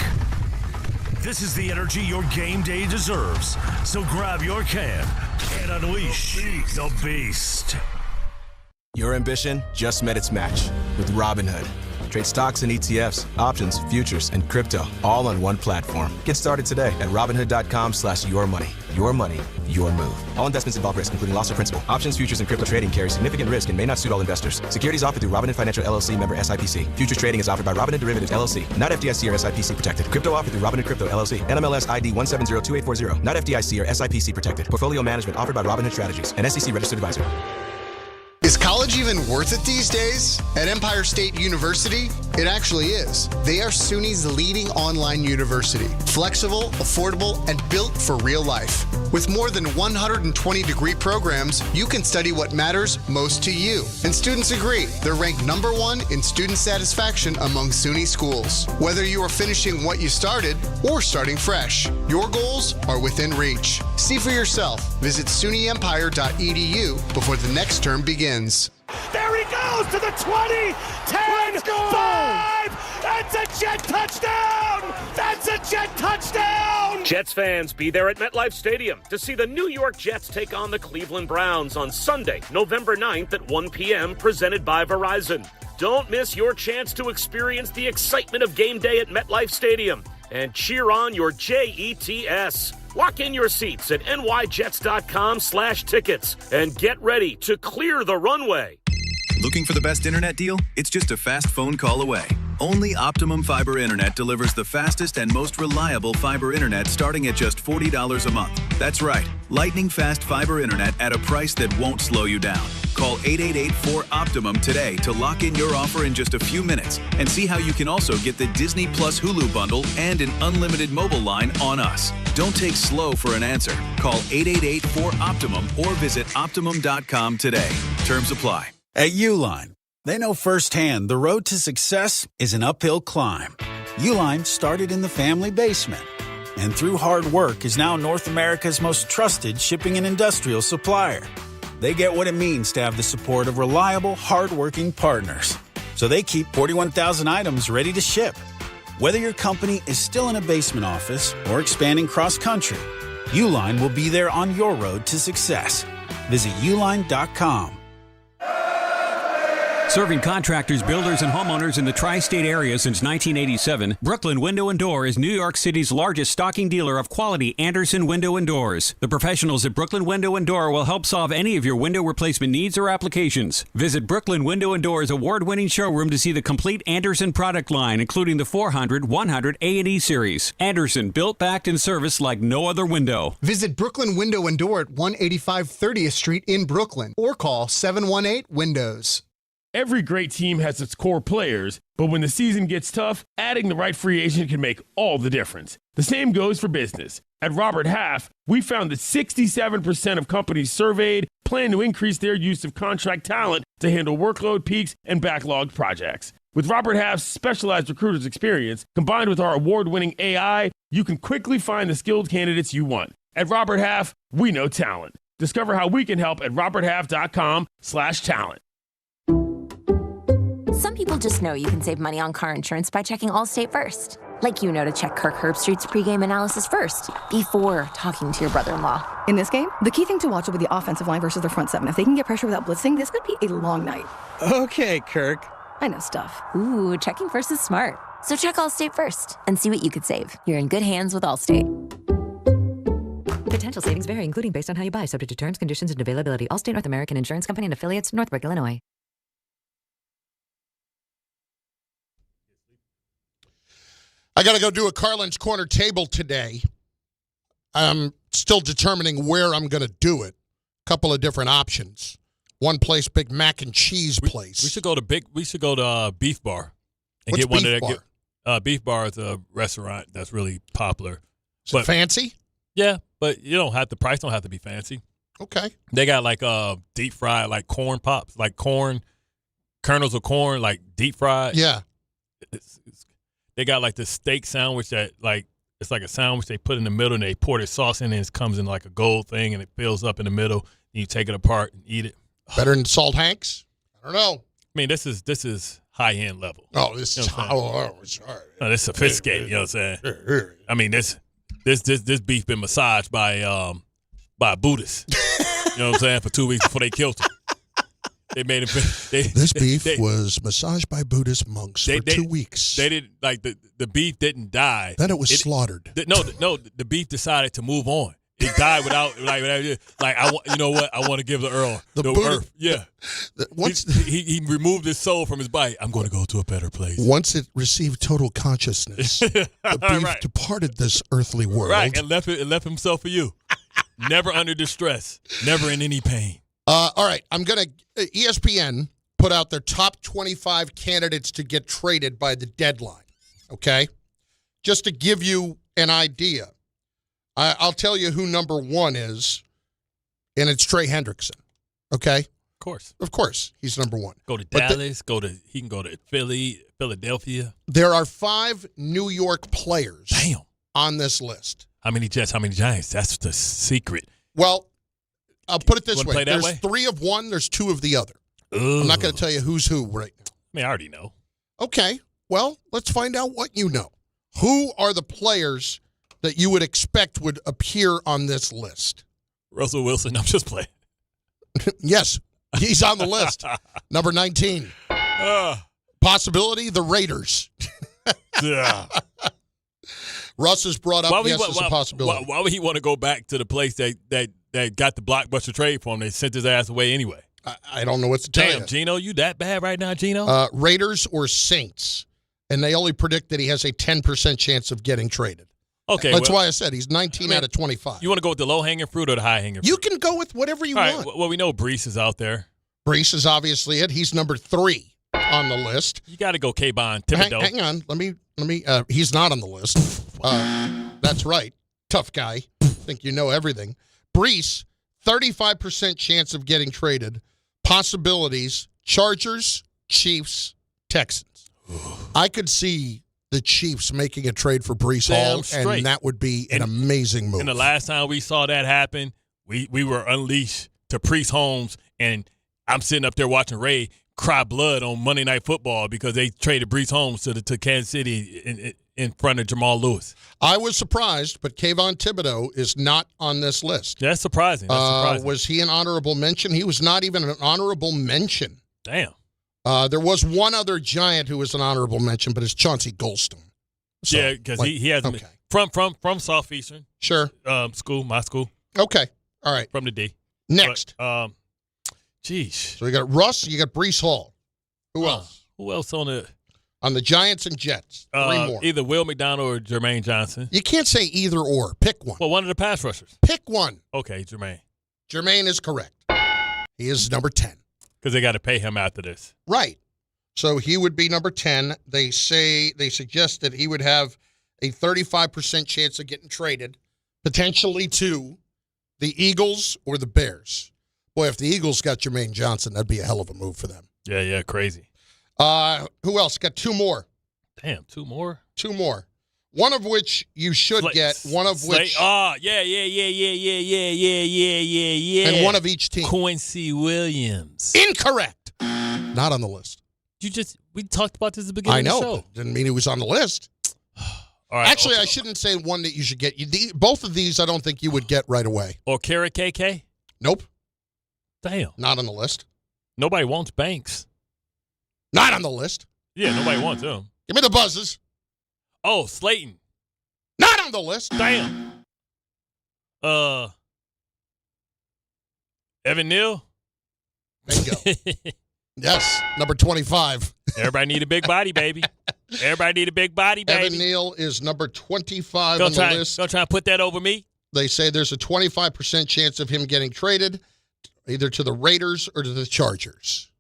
This is the energy your game day deserves, so grab your can and unleash the beast. Your ambition just met its match with Robinhood. Trade stocks and ETFs, options, futures, and crypto all on one platform. Get started today at Robinhood.com/yourmoney. Your money, your move. All investments involve risk, including loss of principal. Options, futures, and crypto trading carry significant risk and may not suit all investors. Securities offered through Robinhood Financial LLC, member SIPC. Futures trading is offered by Robinhood Derivatives LLC, not FDIC or SIPC protected. Crypto offered through Robinhood Crypto LLC, NMLS ID 1702840, not FDIC or SIPC protected. Portfolio management offered by Robinhood Strategies, an SEC registered advisor. Is college even worth it these days? At Empire State University, it actually is. They are SUNY's leading online university. Flexible, affordable, and built for real life. With more than 120 degree programs, you can study what matters most to you. And students agree. They're ranked #1 in student satisfaction among SUNY schools. Whether you are finishing what you started or starting fresh, your goals are within reach. See for yourself. Visit SUNYEmpire.edu before the next term begins. There he goes to the 20, 10, 5. That's a Jet touchdown. That's a Jet touchdown. Jets fans, be there at MetLife Stadium to see the New York Jets take on the Cleveland Browns on Sunday, November 9th at 1 p.m., presented by Verizon. Don't miss your chance to experience the excitement of game day at MetLife Stadium and cheer on your Jets. Lock in your seats at nyjets.com/tickets and get ready to clear the runway. Looking for the best internet deal? It's just a fast phone call away. Only Optimum Fiber Internet delivers the fastest and most reliable fiber internet starting at just $40 a month. That's right, lightning fast fiber internet at a price that won't slow you down. Call 888-4OPTIMUM today to lock in your offer in just a few minutes and see how you can also get the Disney Plus Hulu bundle and an unlimited mobile line on us. Don't take slow for an answer. Call 888-4OPTIMUM or visit Optimum.com today. Terms apply. At Uline, they know firsthand the road to success is an uphill climb. Uline started in the family basement and through hard work is now North America's most trusted shipping and industrial supplier. They get what it means to have the support of reliable, hardworking partners. So they keep 41,000 items ready to ship. Whether your company is still in a basement office or expanding cross-country, Uline will be there on your road to success. Visit uline.com. Serving contractors, builders, and homeowners in the tri-state area since 1987, Brooklyn Window & Door is New York City's largest stocking dealer of quality Andersen window and doors. The professionals at Brooklyn Window & Door will help solve any of your window replacement needs or applications. Visit Brooklyn Window & Door's award-winning showroom to see the complete Andersen product line, including the 400, 100, A&E series. Andersen, built, backed, and serviced like no other window. Visit Brooklyn Window & Door at 185 30th Street in Brooklyn or call 718-WINDOWS. Every great team has its core players, but when the season gets tough, adding the right free agent can make all the difference. The same goes for business. At Robert Half, we found that 67% of companies surveyed plan to increase their use of contract talent to handle workload peaks and backlogged projects. With Robert Half's specialized recruiters' experience, combined with our award-winning AI, you can quickly find the skilled candidates you want. At Robert Half, we know talent. Discover how we can help at roberthalf.com/talent. Some people just know you can save money on car insurance by checking Allstate first. Like you know to check Kirk Herbstreit's pregame analysis first, before talking to your brother-in-law. In this game, the key thing to watch will be the offensive line versus their front seven. If they can get pressure without blitzing, this could be a long night. Okay, Kirk. I know stuff. Ooh, checking first is smart. So check Allstate first and see what you could save. You're in good hands with Allstate. Potential savings vary, including based on how you buy, subject to terms, conditions, and availability. Allstate North American Insurance Company and affiliates, Northbrook, Illinois. I got to go do a Carlin's Corner table today. I'm still determining where I'm going to do it. Couple of different options. One place, big mac and cheese place. We should go to Beef Bar and What's get one Beef of that. Beef Bar is a restaurant that's really popular. Is it fancy? Yeah, but the price don't have to be fancy. Okay. They got like deep fried like corn pops, like kernels of corn, like deep fried. Yeah. They got like the steak sandwich that it's like a sandwich they put in the middle and they pour their sauce in and it comes in like a gold thing and it fills up in the middle and you take it apart and eat it. Better than Salt Hanks? I don't know. I mean, this is high end level. Oh, this is sorry. Oh, this sophisticated. You know what I'm saying? I mean, this beef been massaged by a Buddhist. You know what I'm saying? For 2 weeks before they killed him. They made him. This beef was massaged by Buddhist monks for 2 weeks. They didn't the beef didn't die. Then it was slaughtered. The beef decided to move on. It died without I want to give the Earl the earth. Yeah. He removed his soul from his body. I'm going to go to a better place. Once it received total consciousness, the beef departed this earthly world. Right, and left himself for you. Never under distress. Never in any pain. All right, ESPN put out their top 25 candidates to get traded by the deadline, okay? Just to give you an idea, I'll tell you who number one is, and it's Trey Hendrickson, okay? Of course, he's number one. Go to Dallas, he can go to Philadelphia. There are 5 New York players on this list. How many Jets, how many Giants? That's the secret. Well, I'll put it this way. There's way? 3 of one, there's 2 of the other. Ooh. I'm not going to tell you who's who right now. I mean, I already know. Okay, well, let's find out what you know. Who are the players that you would expect would appear on this list? Russell Wilson, I'm just playing. Yes, he's on the list. Number 19. Possibility, the Raiders. Yeah. Russ has brought up as a possibility. Why would he want to go back to the place that got the blockbuster trade for him? They sent his ass away anyway. I don't know what to tell you. Damn, Gino, you that bad right now, Gino? Raiders or Saints. And they only predict that he has a 10% chance of getting traded. Okay. That's why I said he's 19 out of 25. You want to go with the low-hanging fruit or the high-hanging fruit? You can go with whatever you want. Right, well, we know Brees is out there. Brees is obviously it. He's number 3 on the list. You got to go Kayvon Thibodeau. Hang on. Let me. He's not on the list. That's right. Tough guy. Think you know everything. Brees, 35% chance of getting traded. Possibilities, Chargers, Chiefs, Texans. I could see the Chiefs making a trade for Brees Hall, and that would be an amazing move. And the last time we saw that happen, we were unleashed to Priest Holmes, and I'm sitting up there watching Ray cry blood on Monday Night Football because they traded Brees Holmes to Kansas City in front of Jamal Lewis. I was surprised, but Kayvon Thibodeau is not on this list. That's surprising. Was he an honorable mention? He was not even an honorable mention. Damn. There was one other Giant who was an honorable mention, but it's Chauncey Golston. So, yeah, because he hasn't been from Southeastern. Sure. School, my school. Okay. All right. From the D. Next. But, geez. So you got Russ, you got Breece Hall. Who else? Who else on the Giants and Jets? Three more. Either Will McDonald or Jermaine Johnson. You can't say either or. Pick one. Well, one of the pass rushers. Pick one. Okay, Jermaine. Jermaine is correct. He is number 10. Because they got to pay him after this. Right. So he would be number 10. They suggest that he would have a 35% chance of getting traded, potentially to the Eagles or the Bears. Boy, if the Eagles got Jermaine Johnson, that'd be a hell of a move for them. Yeah, crazy. Who else? Got two more. Damn, two more? Two more. One of which you should get. One of which. Yeah. And one of each team. Quincy Williams. Incorrect. Not on the list. We talked about this at the beginning of the show. I know. Didn't mean he was on the list. All right, actually, I shouldn't say one that you should get. Both of these I don't think you would get right away. Or Kara KK? Nope. Damn. Not on the list. Nobody wants Banks. Not on the list. Yeah, nobody wants him. Give me the buzzes. Oh, Slayton. Not on the list. Damn. Evan Neal. Bingo. Yes, number 25. Everybody need a big body, baby. Everybody need a big body, baby. Evan Neal is number 25 on the list. Don't try to put that over me. They say there's a 25% chance of him getting traded either to the Raiders or to the Chargers.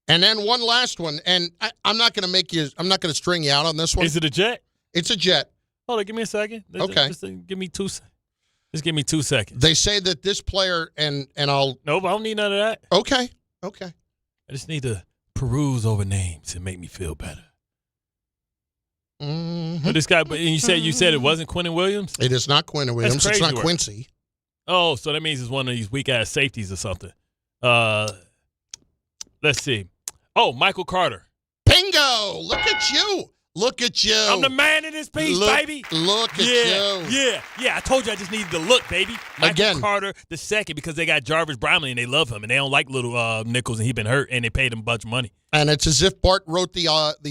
And then one last one, and I'm not going to string you out on this one. Is it a Jet? It's a Jet. Hold on, give me a second. Okay. Just give me 2 seconds. Just give me 2 seconds. They say that this player, and I'll... Nope, I don't need none of that. Okay. I just need to peruse over names and make me feel better. Mm-hmm. But this guy, and you said it wasn't Quincy Williams? It is not Quincy Williams. It's not Quincy. Oh, so that means it's one of these weak-ass safeties or something. Let's see. Oh, Michael Carter. Bingo! Look at you. Look at you. I'm the man in this piece, baby. Look at you. Yeah. I told you I just needed to look, baby. Michael Carter the second, because they got Jarvis Brownlee and they love him and they don't like little nickels and he been hurt and they paid him a bunch of money. And it's as if Bart wrote the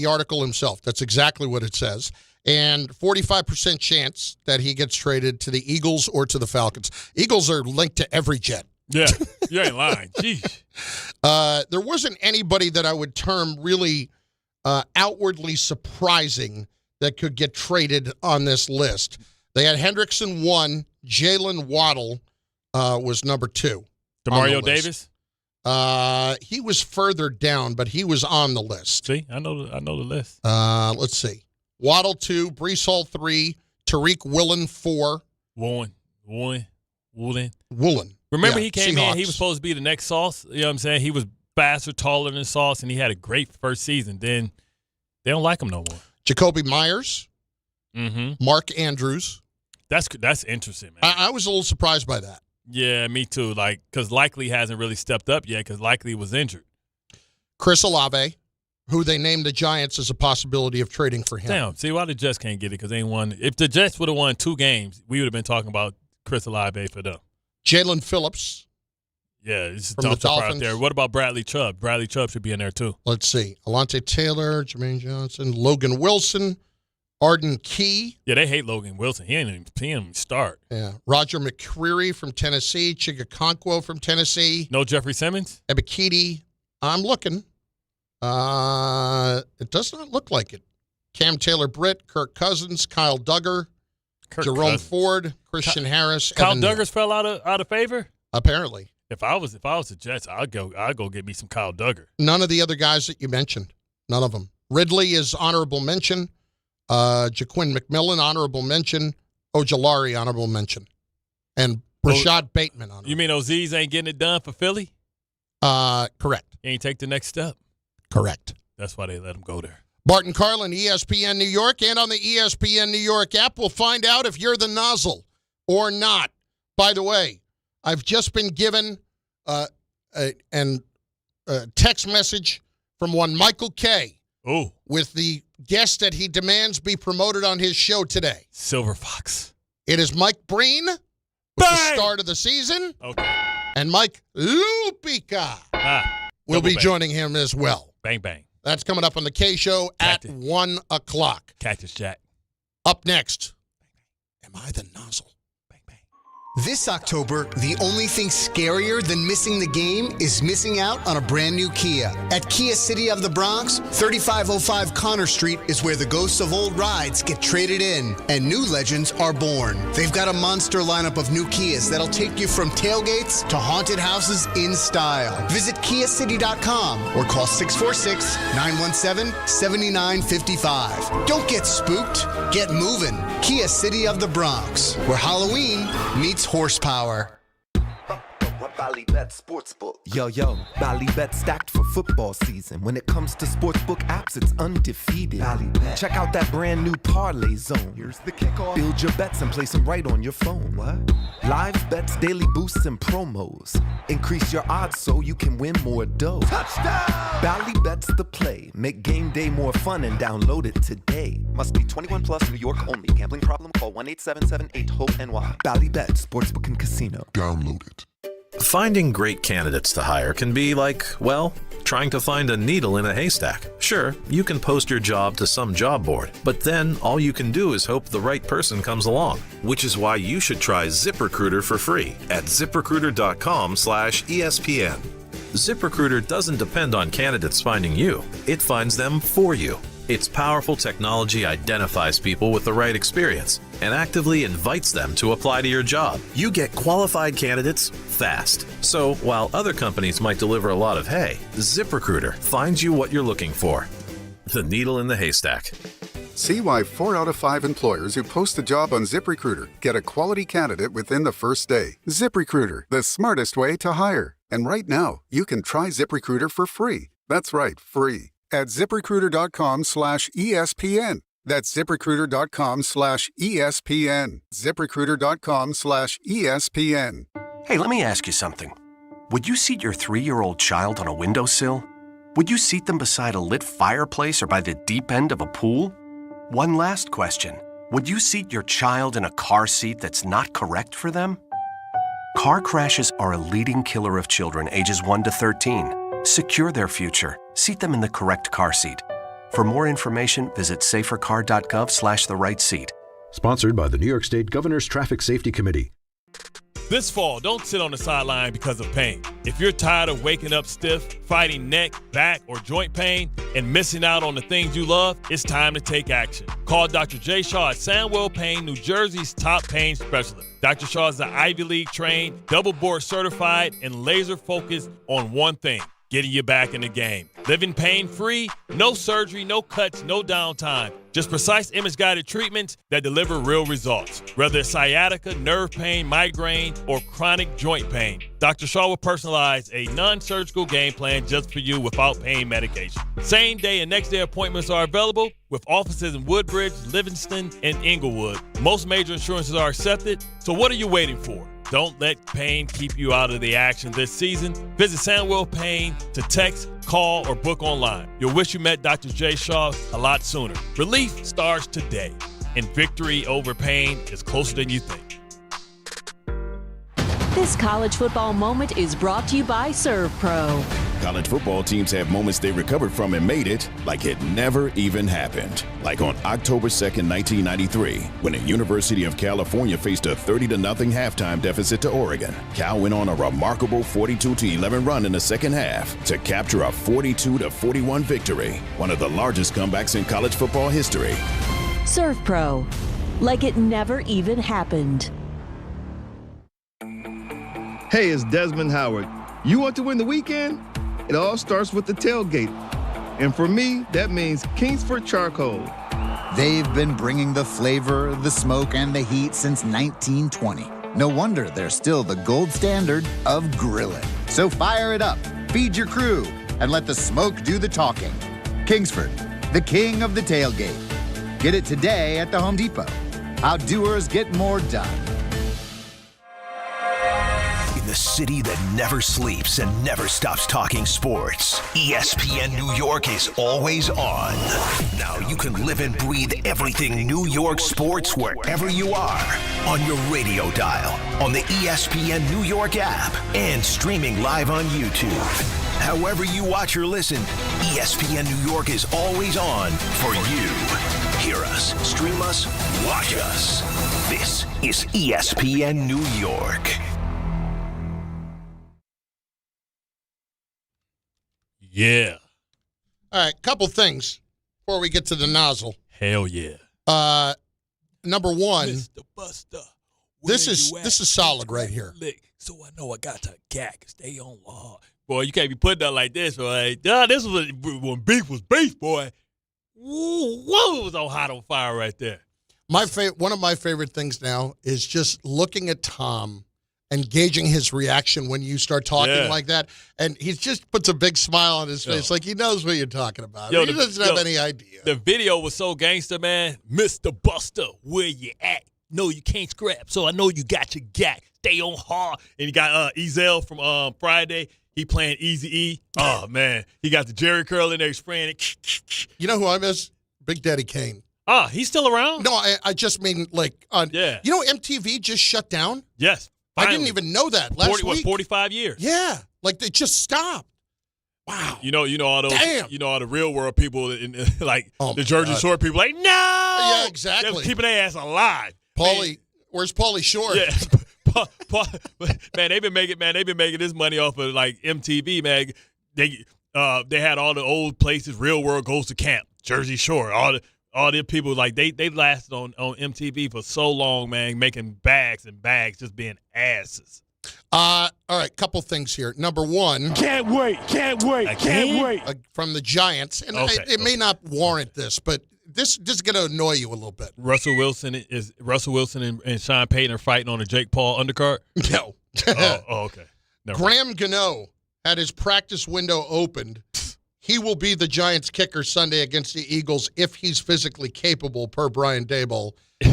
article himself. That's exactly what it says. And 45% chance that he gets traded to the Eagles or to the Falcons. Eagles are linked to every Jet. Yeah, you ain't lying. Jeez. There wasn't anybody that I would term really outwardly surprising that could get traded on this list. They had Hendrickson 1, Jalen Waddle was number 2. DeMario Davis? He was further down, but he was on the list. See, I know the list. Let's see. Waddle 2, Breece Hall 3, Tariq Woolen 4. Woolen. Remember he came in, he was supposed to be the next Sauce. You know what I'm saying? He was faster, taller than Sauce, and he had a great first season. Then they don't like him no more. Jacoby Myers. Mm-hmm. Mark Andrews. That's interesting, man. I was a little surprised by that. Yeah, me too. Like, because Likely hasn't really stepped up yet because Likely was injured. Chris Olave, who they named the Giants as a possibility of trading for him. Damn, see why the Jets can't get it, because they ain't won. If the Jets would have won 2 games, we would have been talking about Chris Olave for them. Jalen Phillips. Yeah, it's from the Dolphins. out there. What about Bradley Chubb? Bradley Chubb should be in there too. Let's see. Alontae Taylor, Jermaine Johnson, Logan Wilson, Arden Key. Yeah, they hate Logan Wilson. He ain't even start. Yeah. Roger McCreary from Tennessee, Chigakonkwo from Tennessee. No Jeffrey Simmons? Ebikidi. I'm looking. It does not look like it. Cam Taylor-Britt, Kirk Cousins, Kyle Duggar, Jerome Ford, Christian Harris. Kyle Evan Duggar's fell out of favor? Apparently. If I was the Jets, I'd go get me some Kyle Duggar. None of the other guys that you mentioned. None of them. Ridley is honorable mention. Jaquin McMillan, honorable mention. Ojolari, honorable mention. And Rashad Bateman, honorable. You mean Oziz ain't getting it done for Philly? Correct. He ain't take the next step? Correct. That's why they let him go there. Bart Carlin, ESPN New York, and on the ESPN New York app, we'll find out if you're the nozzle or not. By the way, I've just been given a text message from one Michael K. Oh. With the guest that he demands be promoted on his show today. Silver Fox. It is Mike Breen with the start of the season. Okay. And Mike Lupica will be joining him as well. Bang, bang. That's coming up on the K Show at 1 o'clock. Cactus Jack. Up next, am I the nozzle? This October, the only thing scarier than missing the game is missing out on a brand new Kia. At Kia City of the Bronx, 3505 Connor Street is where the ghosts of old rides get traded in and new legends are born. They've got a monster lineup of new Kias that'll take you from tailgates to haunted houses in style. Visit KiaCity.com or call 646-917-7955. Don't get spooked, get moving. Kia City of the Bronx, where Halloween meets horsepower. Ballybet Sportsbook. Yo, Ballybet stacked for football season. When it comes to sportsbook apps, it's undefeated. Ballybet. Check out that brand new Parlay Zone. Here's the kickoff. Build your bets and place them right on your phone. What? Live bets, daily boosts, and promos. Increase your odds so you can win more dough. Touchdown! Ballybet's the play. Make game day more fun and download it today. Must be 21 plus, New York only. Gambling problem? Call 1-877-8-HOPE-NY. Ballybet Sportsbook and Casino. Download it. Finding great candidates to hire can be like, well, trying to find a needle in a haystack. Sure, you can post your job to some job board, but then all you can do is hope the right person comes along, which is why you should try ZipRecruiter for free at ZipRecruiter.com/ESPN. ZipRecruiter doesn't depend on candidates finding you. It finds them for you. Its powerful technology identifies people with the right experience and actively invites them to apply to your job. You get qualified candidates fast. So while other companies might deliver a lot of hay, ZipRecruiter finds you what you're looking for. The needle in the haystack. See why 4 out of 5 employers who post a job on ZipRecruiter get a quality candidate within the first day. ZipRecruiter, the smartest way to hire. And right now, you can try ZipRecruiter for free. That's right, free. At ZipRecruiter.com/ESPN. That's ZipRecruiter.com/ESPN. ZipRecruiter.com/ESPN. Hey, let me ask you something. Would you seat your 3-year-old child on a windowsill? Would you seat them beside a lit fireplace or by the deep end of a pool? One last question. Would you seat your child in a car seat that's not correct for them? Car crashes are a leading killer of children ages 1 to 13. Secure their future. Seat them in the correct car seat. For more information, visit safercar.gov/the right seat. Sponsored by the New York State Governor's Traffic Safety Committee. This fall, don't sit on the sideline because of pain. If you're tired of waking up stiff, fighting neck, back, or joint pain, and missing out on the things you love, it's time to take action. Call Dr. J. Shaw at Sandwell Pain, New Jersey's top pain specialist. Dr. Shaw is an Ivy League trained, double board certified, and laser focused on one thing: getting you back in the game. Living pain-free, no surgery, no cuts, no downtime. Just precise image-guided treatments that deliver real results. Whether it's sciatica, nerve pain, migraine, or chronic joint pain, Dr. Shaw will personalize a non-surgical game plan just for you without pain medication. Same-day and next-day appointments are available with offices in Woodbridge, Livingston, and Inglewood. Most major insurances are accepted, so what are you waiting for? Don't let pain keep you out of the action this season. Visit Sandwell Pain to text, call, or book online. You'll wish you met Dr. J. Shaw a lot sooner. Relief starts today, and victory over pain is closer than you think. This college football moment is brought to you by ServPro. College football teams have moments they recovered from and made it like it never even happened. Like on October 2nd, 1993, when the University of California faced a 30-0 halftime deficit to Oregon. Cal went on a remarkable 42-11 run in the second half to capture a 42-41 victory, one of the largest comebacks in college football history. ServPro, like it never even happened. Hey, it's Desmond Howard. You want to win the weekend? It all starts with the tailgate. And for me, that means Kingsford Charcoal. They've been bringing the flavor, the smoke, and the heat since 1920. No wonder they're still the gold standard of grilling. So fire it up, feed your crew, and let the smoke do the talking. Kingsford, the king of the tailgate. Get it today at the Home Depot. How doers get more done. The city that never sleeps and never stops talking sports. ESPN New York is always on. Now you can live and breathe everything New York sports wherever you are. On your radio dial, on the ESPN New York app, and streaming live on YouTube. however you watch or listen, ESPN New York is always on for you. Hear us, stream us, watch us. This is ESPN New York. Yeah. All right, couple things before we get to the nozzle. Hell yeah. Number one, Mr. Buster, this is solid right here. So I know I got to gag. Stay on wall. Boy, you can't be putting that like this, boy. This was when beef was beef, boy. Whoa, it was on hot on fire right there. One of my favorite things now is just looking at Tom and gauging his reaction when you start talking like that. And he just puts a big smile on his face like he knows what you're talking about. He doesn't have any idea. The video was so gangster, man. Mr. Buster, where you at? No, you can't scrap, so I know you got your gag. Stay on hard. And you got Ezel from Friday. He playing Eazy-E. Oh, man. He got the Jerry curl in there spraying it. You know who I miss? Big Daddy Kane. Ah, he's still around? No, I just mean like on. Yeah. You know MTV just shut down? Yes. Finally. I didn't even know that last week. 45 years? Yeah. Like they just stopped. Wow. You know all those. Damn. You know all the real world people, like the Jersey Shore people, like no. Yeah, exactly. They're keeping their ass alive. Paulie, where's Paulie Shore? Yeah. Man, they've been making this money off of like MTV, man. They had all the old places. Real World Goes to Camp, Jersey Shore, all the people like they lasted on MTV for so long, man, making bags and bags, just being asses. All right, couple things here. Number one, can't wait. From the Giants, and it may not warrant this, but this is going to annoy you a little bit. Russell Wilson and Sean Payton are fighting on a Jake Paul undercard? No. Okay. Graham Gano had his practice window opened. He will be the Giants kicker Sunday against the Eagles if he's physically capable, per Brian Daboll.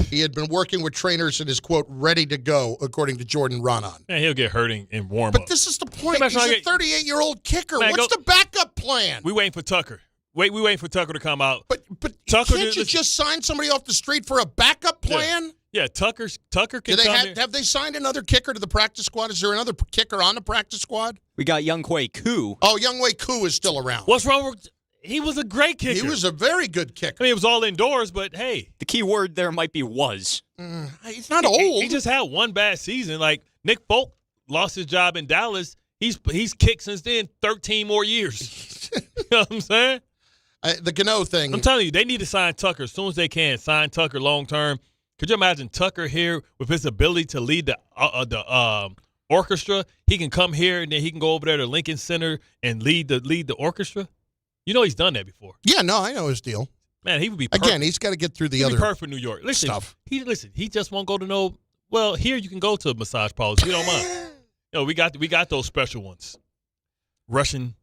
He had been working with trainers and is, quote, ready to go, according to Jordan Ronan. Man, he'll get hurting in warm-up. But this is the point. He's a 38-year-old kicker. Man, what's the backup plan? We waiting for Tucker. We waiting for Tucker to come out. But Tucker, can't you just sign somebody off the street for a backup plan? Yeah, Tucker can come here. Have they signed another kicker to the practice squad? Is there another kicker on the practice squad? We got Younghoe Koo. Oh, Younghoe Koo is still around. What's wrong with he was a great kicker. He was a very good kicker. I mean, it was all indoors, but hey. The key word there might be was. He's not old. He just had one bad season. Like, Nick Folk lost his job in Dallas. He's kicked since then 13 more years. You know what I'm saying? The Gano thing. I'm telling you, they need to sign Tucker as soon as they can. Sign Tucker long-term. Could you imagine Tucker here with his ability to lead the orchestra? He can come here and then he can go over there to Lincoln Center and lead the orchestra. You know he's done that before. Yeah, no, I know his deal. Man, he would be perfect. Again, he's got to get through the other perfect for New York. Listen, stuff. He just won't go to no. Well, here you can go to massage parlors. You don't mind. You know, we got those special ones. Russian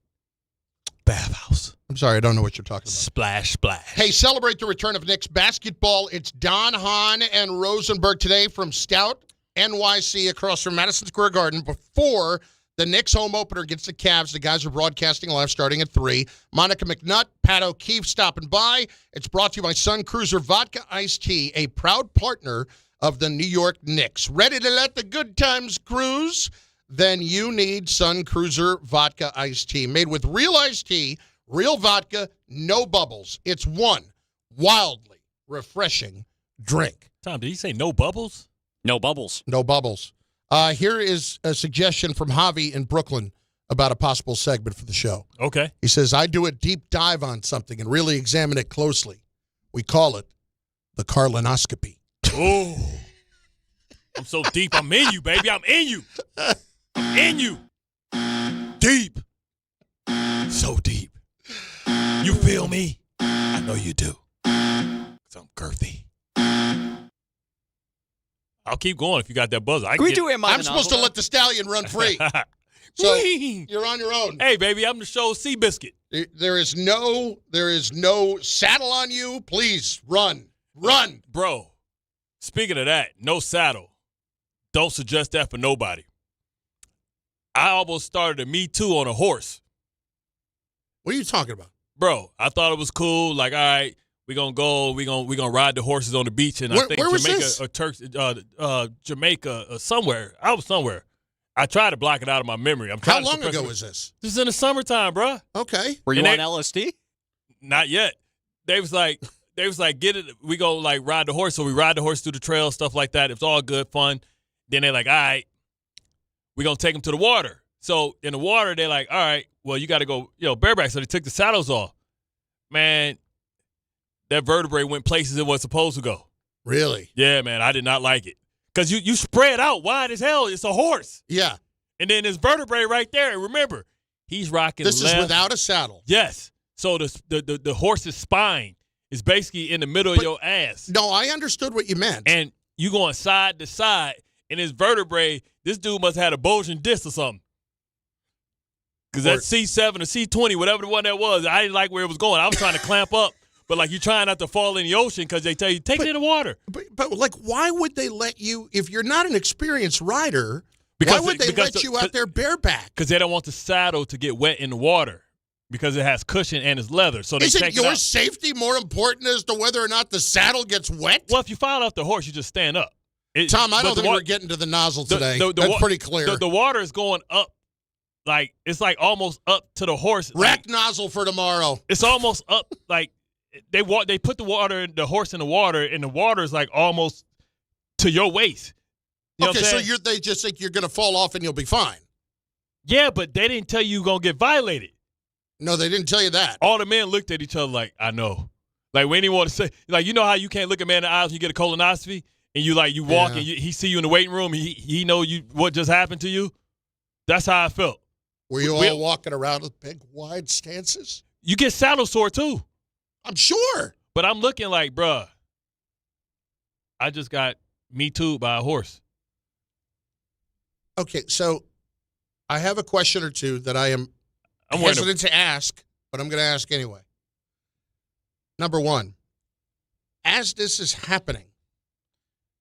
bathhouse. I'm sorry, I don't know what you're talking about. Splash. Hey, celebrate the return of Knicks basketball. It's Don Hahn and Rosenberg today from Stout, NYC, across from Madison Square Garden before the Knicks home opener against the Cavs. The guys are broadcasting live starting at 3. Monica McNutt, Pat O'Keefe stopping by. It's brought to you by Sun Cruiser Vodka Iced Tea, a proud partner of the New York Knicks. Ready to let the good times cruise? Then you need Sun Cruiser Vodka Iced Tea. Made with real iced tea, real vodka, no bubbles. It's one wildly refreshing drink. Tom, did he say no bubbles? No bubbles. No bubbles. Here is a suggestion from Javi in Brooklyn about a possible segment for the show. Okay. He says, I do a deep dive on something and really examine it closely. We call it the Carlinoscopy. Oh. I'm so deep. I'm in you, baby. I'm in you. In you. Deep. So deep. You feel me? I know you do. 'Cause I'm girthy. I'll keep going if you got that buzzer. I'm supposed to let the stallion run free. So you're on your own. Hey, baby, I'm the show's Seabiscuit. There is no saddle on you. Please run. Bro, speaking of that, no saddle. Don't suggest that for nobody. I almost started a Me Too on a horse. What are you talking about? Bro, I thought it was cool. Like, all right, we're gonna go, we're gonna ride the horses on the beach, and I think where was Jamaica this? or Turks, Jamaica or somewhere. I was somewhere. I try to block it out of my memory. How long ago was this? This is in the summertime, bro. Okay. Were you on LSD? Not yet. They was like, get it. We go like ride the horse. So we ride the horse through the trail, stuff like that. It was all good fun. Then they're like, all right, we're going to take him to the water. So in the water, they're like, all right, well, you got to go, bareback. So they took the saddles off. Man, that vertebrae went places it was supposed to go. Really? Yeah, man, I did not like it. Because you spread out wide as hell. It's a horse. Yeah. And then there's vertebrae right there. And remember, he's rocking This is without a saddle. Yes. So the horse's spine is basically in the middle of your ass. No, I understood what you meant. And you going side to side, and his vertebrae, this dude must have had a bulging disc or something. Because that C7 or C20, whatever the one that was, I didn't like where it was going. I was trying to clamp up, but like you're trying not to fall in the ocean because they tell you, take it in the water. But like, why would they let you, if you're not an experienced rider, why would they let you out there bareback? Because they don't want the saddle to get wet in the water because it has cushion and it's leather. So they Isn't your safety more important as to whether or not the saddle gets wet? Well, if you fall off the horse, you just stand up. Tom, I don't think we're getting to the nozzle today. That's pretty clear. The water is going up. Like, it's like almost up to the horse. Rack nozzle for tomorrow. It's almost up. Like, they put the horse in the water, and the water is like almost to your waist. You know okay, so they just think you're going to fall off and you'll be fine. Yeah, but they didn't tell you you're going to get violated. No, they didn't tell you that. All the men looked at each other like, I know. Like, we didn't want to say, like, you know how you can't look a man in the eyes when you get a colonoscopy? And you walk and he see you in the waiting room, he know what just happened to you? That's how I felt. Were you all walking around with big, wide stances? You get saddle sore, too. I'm sure. But I'm looking like, bruh, I just got me too by a horse. Okay, so I have a question or two that I'm hesitant to ask, but I'm going to ask anyway. Number one, as this is happening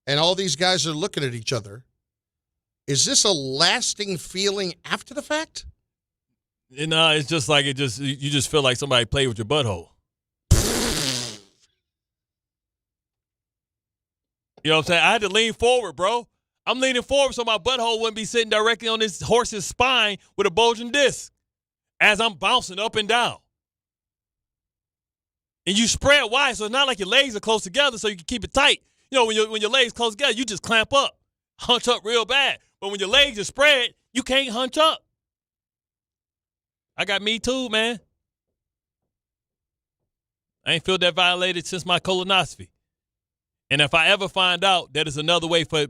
and all these guys are looking at each other, is this a lasting feeling after the fact? No, it's just like you just feel like somebody played with your butthole. You know what I'm saying? I had to lean forward, bro. I'm leaning forward so my butthole wouldn't be sitting directly on this horse's spine with a bulging disc as I'm bouncing up and down. And you spread wide, so it's not like your legs are close together so you can keep it tight. You know, when your legs close together, you just clamp up, hunch up real bad. But when your legs are spread, you can't hunch up. I got me too, man. I ain't feel that violated since my colonoscopy. And if I ever find out that there's another way for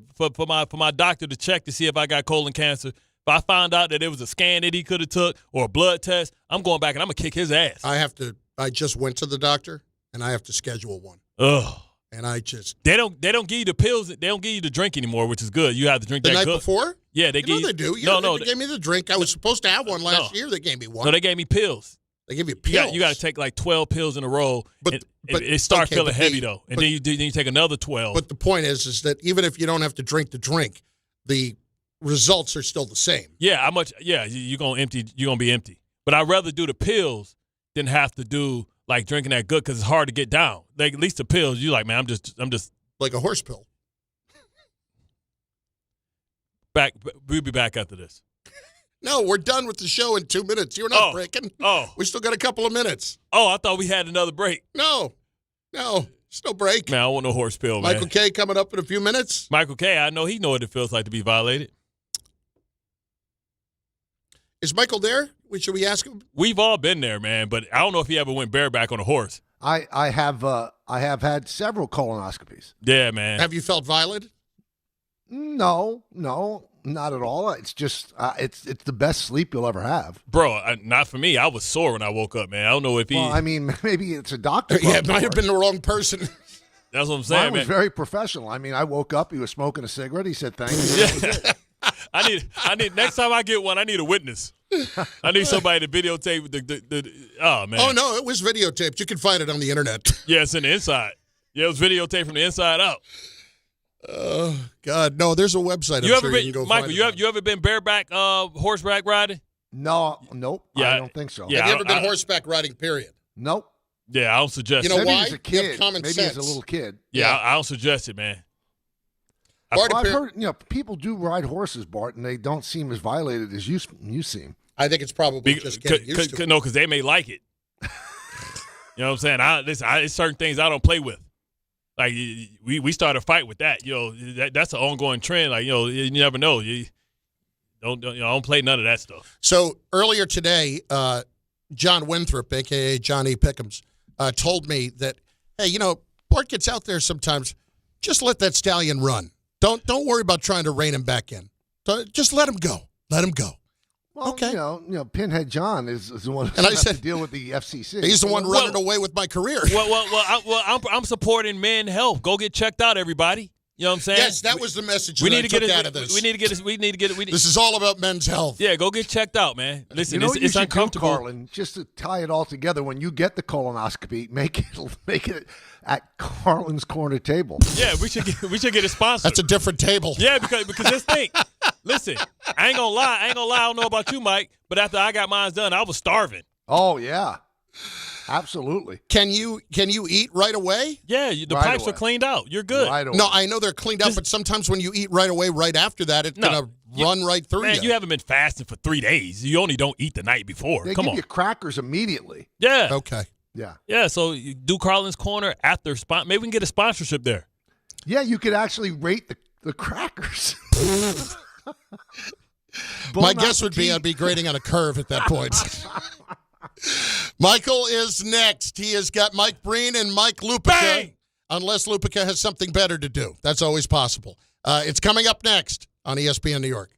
my doctor to check to see if I got colon cancer, if I found out that it was a scan that he could have took or a blood test, I'm going back and I'm going to kick his ass. I just went to the doctor, and I have to schedule one. Ugh. And I just... They don't give you the pills. They don't give you the drink anymore, which is good. You have to drink the that night good. before? Yeah, they give you. They do. They gave me the drink. I was supposed to have one last year. They gave me one. No, they gave me pills. They give you pills. You got to take like 12 pills in a row. But it starts feeling heavy, though. And then you take another 12. But the point is that even if you don't have to drink the drink, the results are still the same. Yeah, how much? Yeah, you're gonna be empty. But I'd rather do the pills than have to do like drinking that good because it's hard to get down. Like at least the pills, you like, man, I'm just like a horse pill. We'll be back after this. No, we're done with the show in 2 minutes. You're not breaking. Oh. We still got a couple of minutes. Oh, I thought we had another break. No. Still break. Man, I want no horse pill, man. Michael K. coming up in a few minutes. Michael K., I know he know what it feels like to be violated. Is Michael there? Should we ask him? We've all been there, man, but I don't know if he ever went bareback on a horse. I have had several colonoscopies. Yeah, man. Have you felt violated? No, not at all. It's just it's the best sleep you'll ever have. Bro, not for me. I was sore when I woke up, man. I don't know if he... Well, I mean, maybe it's a doctor. Yeah, it might have been the wrong person. That's what I'm saying, Mine was very professional. I mean, I woke up, he was smoking a cigarette. He said, thank you. Yeah. I need next time I get one, I need a witness. I need somebody to videotape the oh, man. Oh, no, it was videotaped. You can find it on the internet. Yeah, it's in the inside. Yeah, it was videotaped from the inside out. Oh, God. No, there's a website. You can go Michael, you ever been bareback horseback riding? Nope. Yeah, I don't think so. Yeah, have you ever been horseback riding, period? Nope. Yeah, I don't suggest it. You know Maybe why? As a kid. You have common Maybe sense. as a little kid. Yeah, I don't suggest it, man. I've heard people do ride horses, Bart, and they don't seem as violated as you seem. I think it's probably just getting used to it. No, because they may like it. You know what I'm saying? It's certain things I don't play with. Like we started a fight with that. That's an ongoing trend. Like you never know. You don't play none of that stuff. So earlier today, John Winthrop, aka Johnny Pickens, told me that Bart gets out there sometimes. Just let that stallion run. Don't worry about trying to rein him back in. Just let him go. Let him go. Well, okay. Pinhead John is the one who has to deal with the FCC. He's the one running away with my career. I'm supporting men health. Go get checked out, everybody. You know what I'm saying? Yes, that was the message that I took out of this. We need to get it. This is all about men's health. Yeah, go get checked out, man. Listen, it's uncomfortable. Do, Carlin, just to tie it all together, when you get the colonoscopy, make it at Carlin's corner table. Yeah, we should get a sponsor. That's a different table. Yeah, because just think. Listen, I ain't gonna lie. I don't know about you, Mike, but after I got mine done, I was starving. Oh yeah. Absolutely. Can you eat right away? Yeah, the pipes are cleaned out. You're good. No, I know they're cleaned out, but sometimes when you eat right away, right after that, it's going to run right through you. Man, you haven't been fasting for 3 days. You only don't eat the night before. They Come give on. you crackers immediately. Yeah. Okay. Yeah. Yeah, so you do Carlin's Corner after maybe we can get a sponsorship there. Yeah, you could actually rate the crackers. My guess would be I'd be grading on a curve at that point. Michael is next. He has got Mike Breen and Mike Lupica. Bang! Unless Lupica has something better to do. That's always possible. It's coming up next on ESPN New York.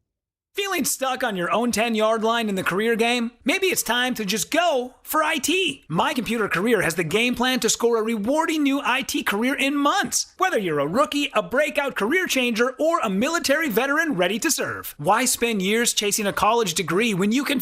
Feeling stuck on your own 10-yard line in the career game? Maybe it's time to just go for IT. My Computer Career has the game plan to score a rewarding new IT career in months. Whether you're a rookie, a breakout career changer, or a military veteran ready to serve. Why spend years chasing a college degree when you can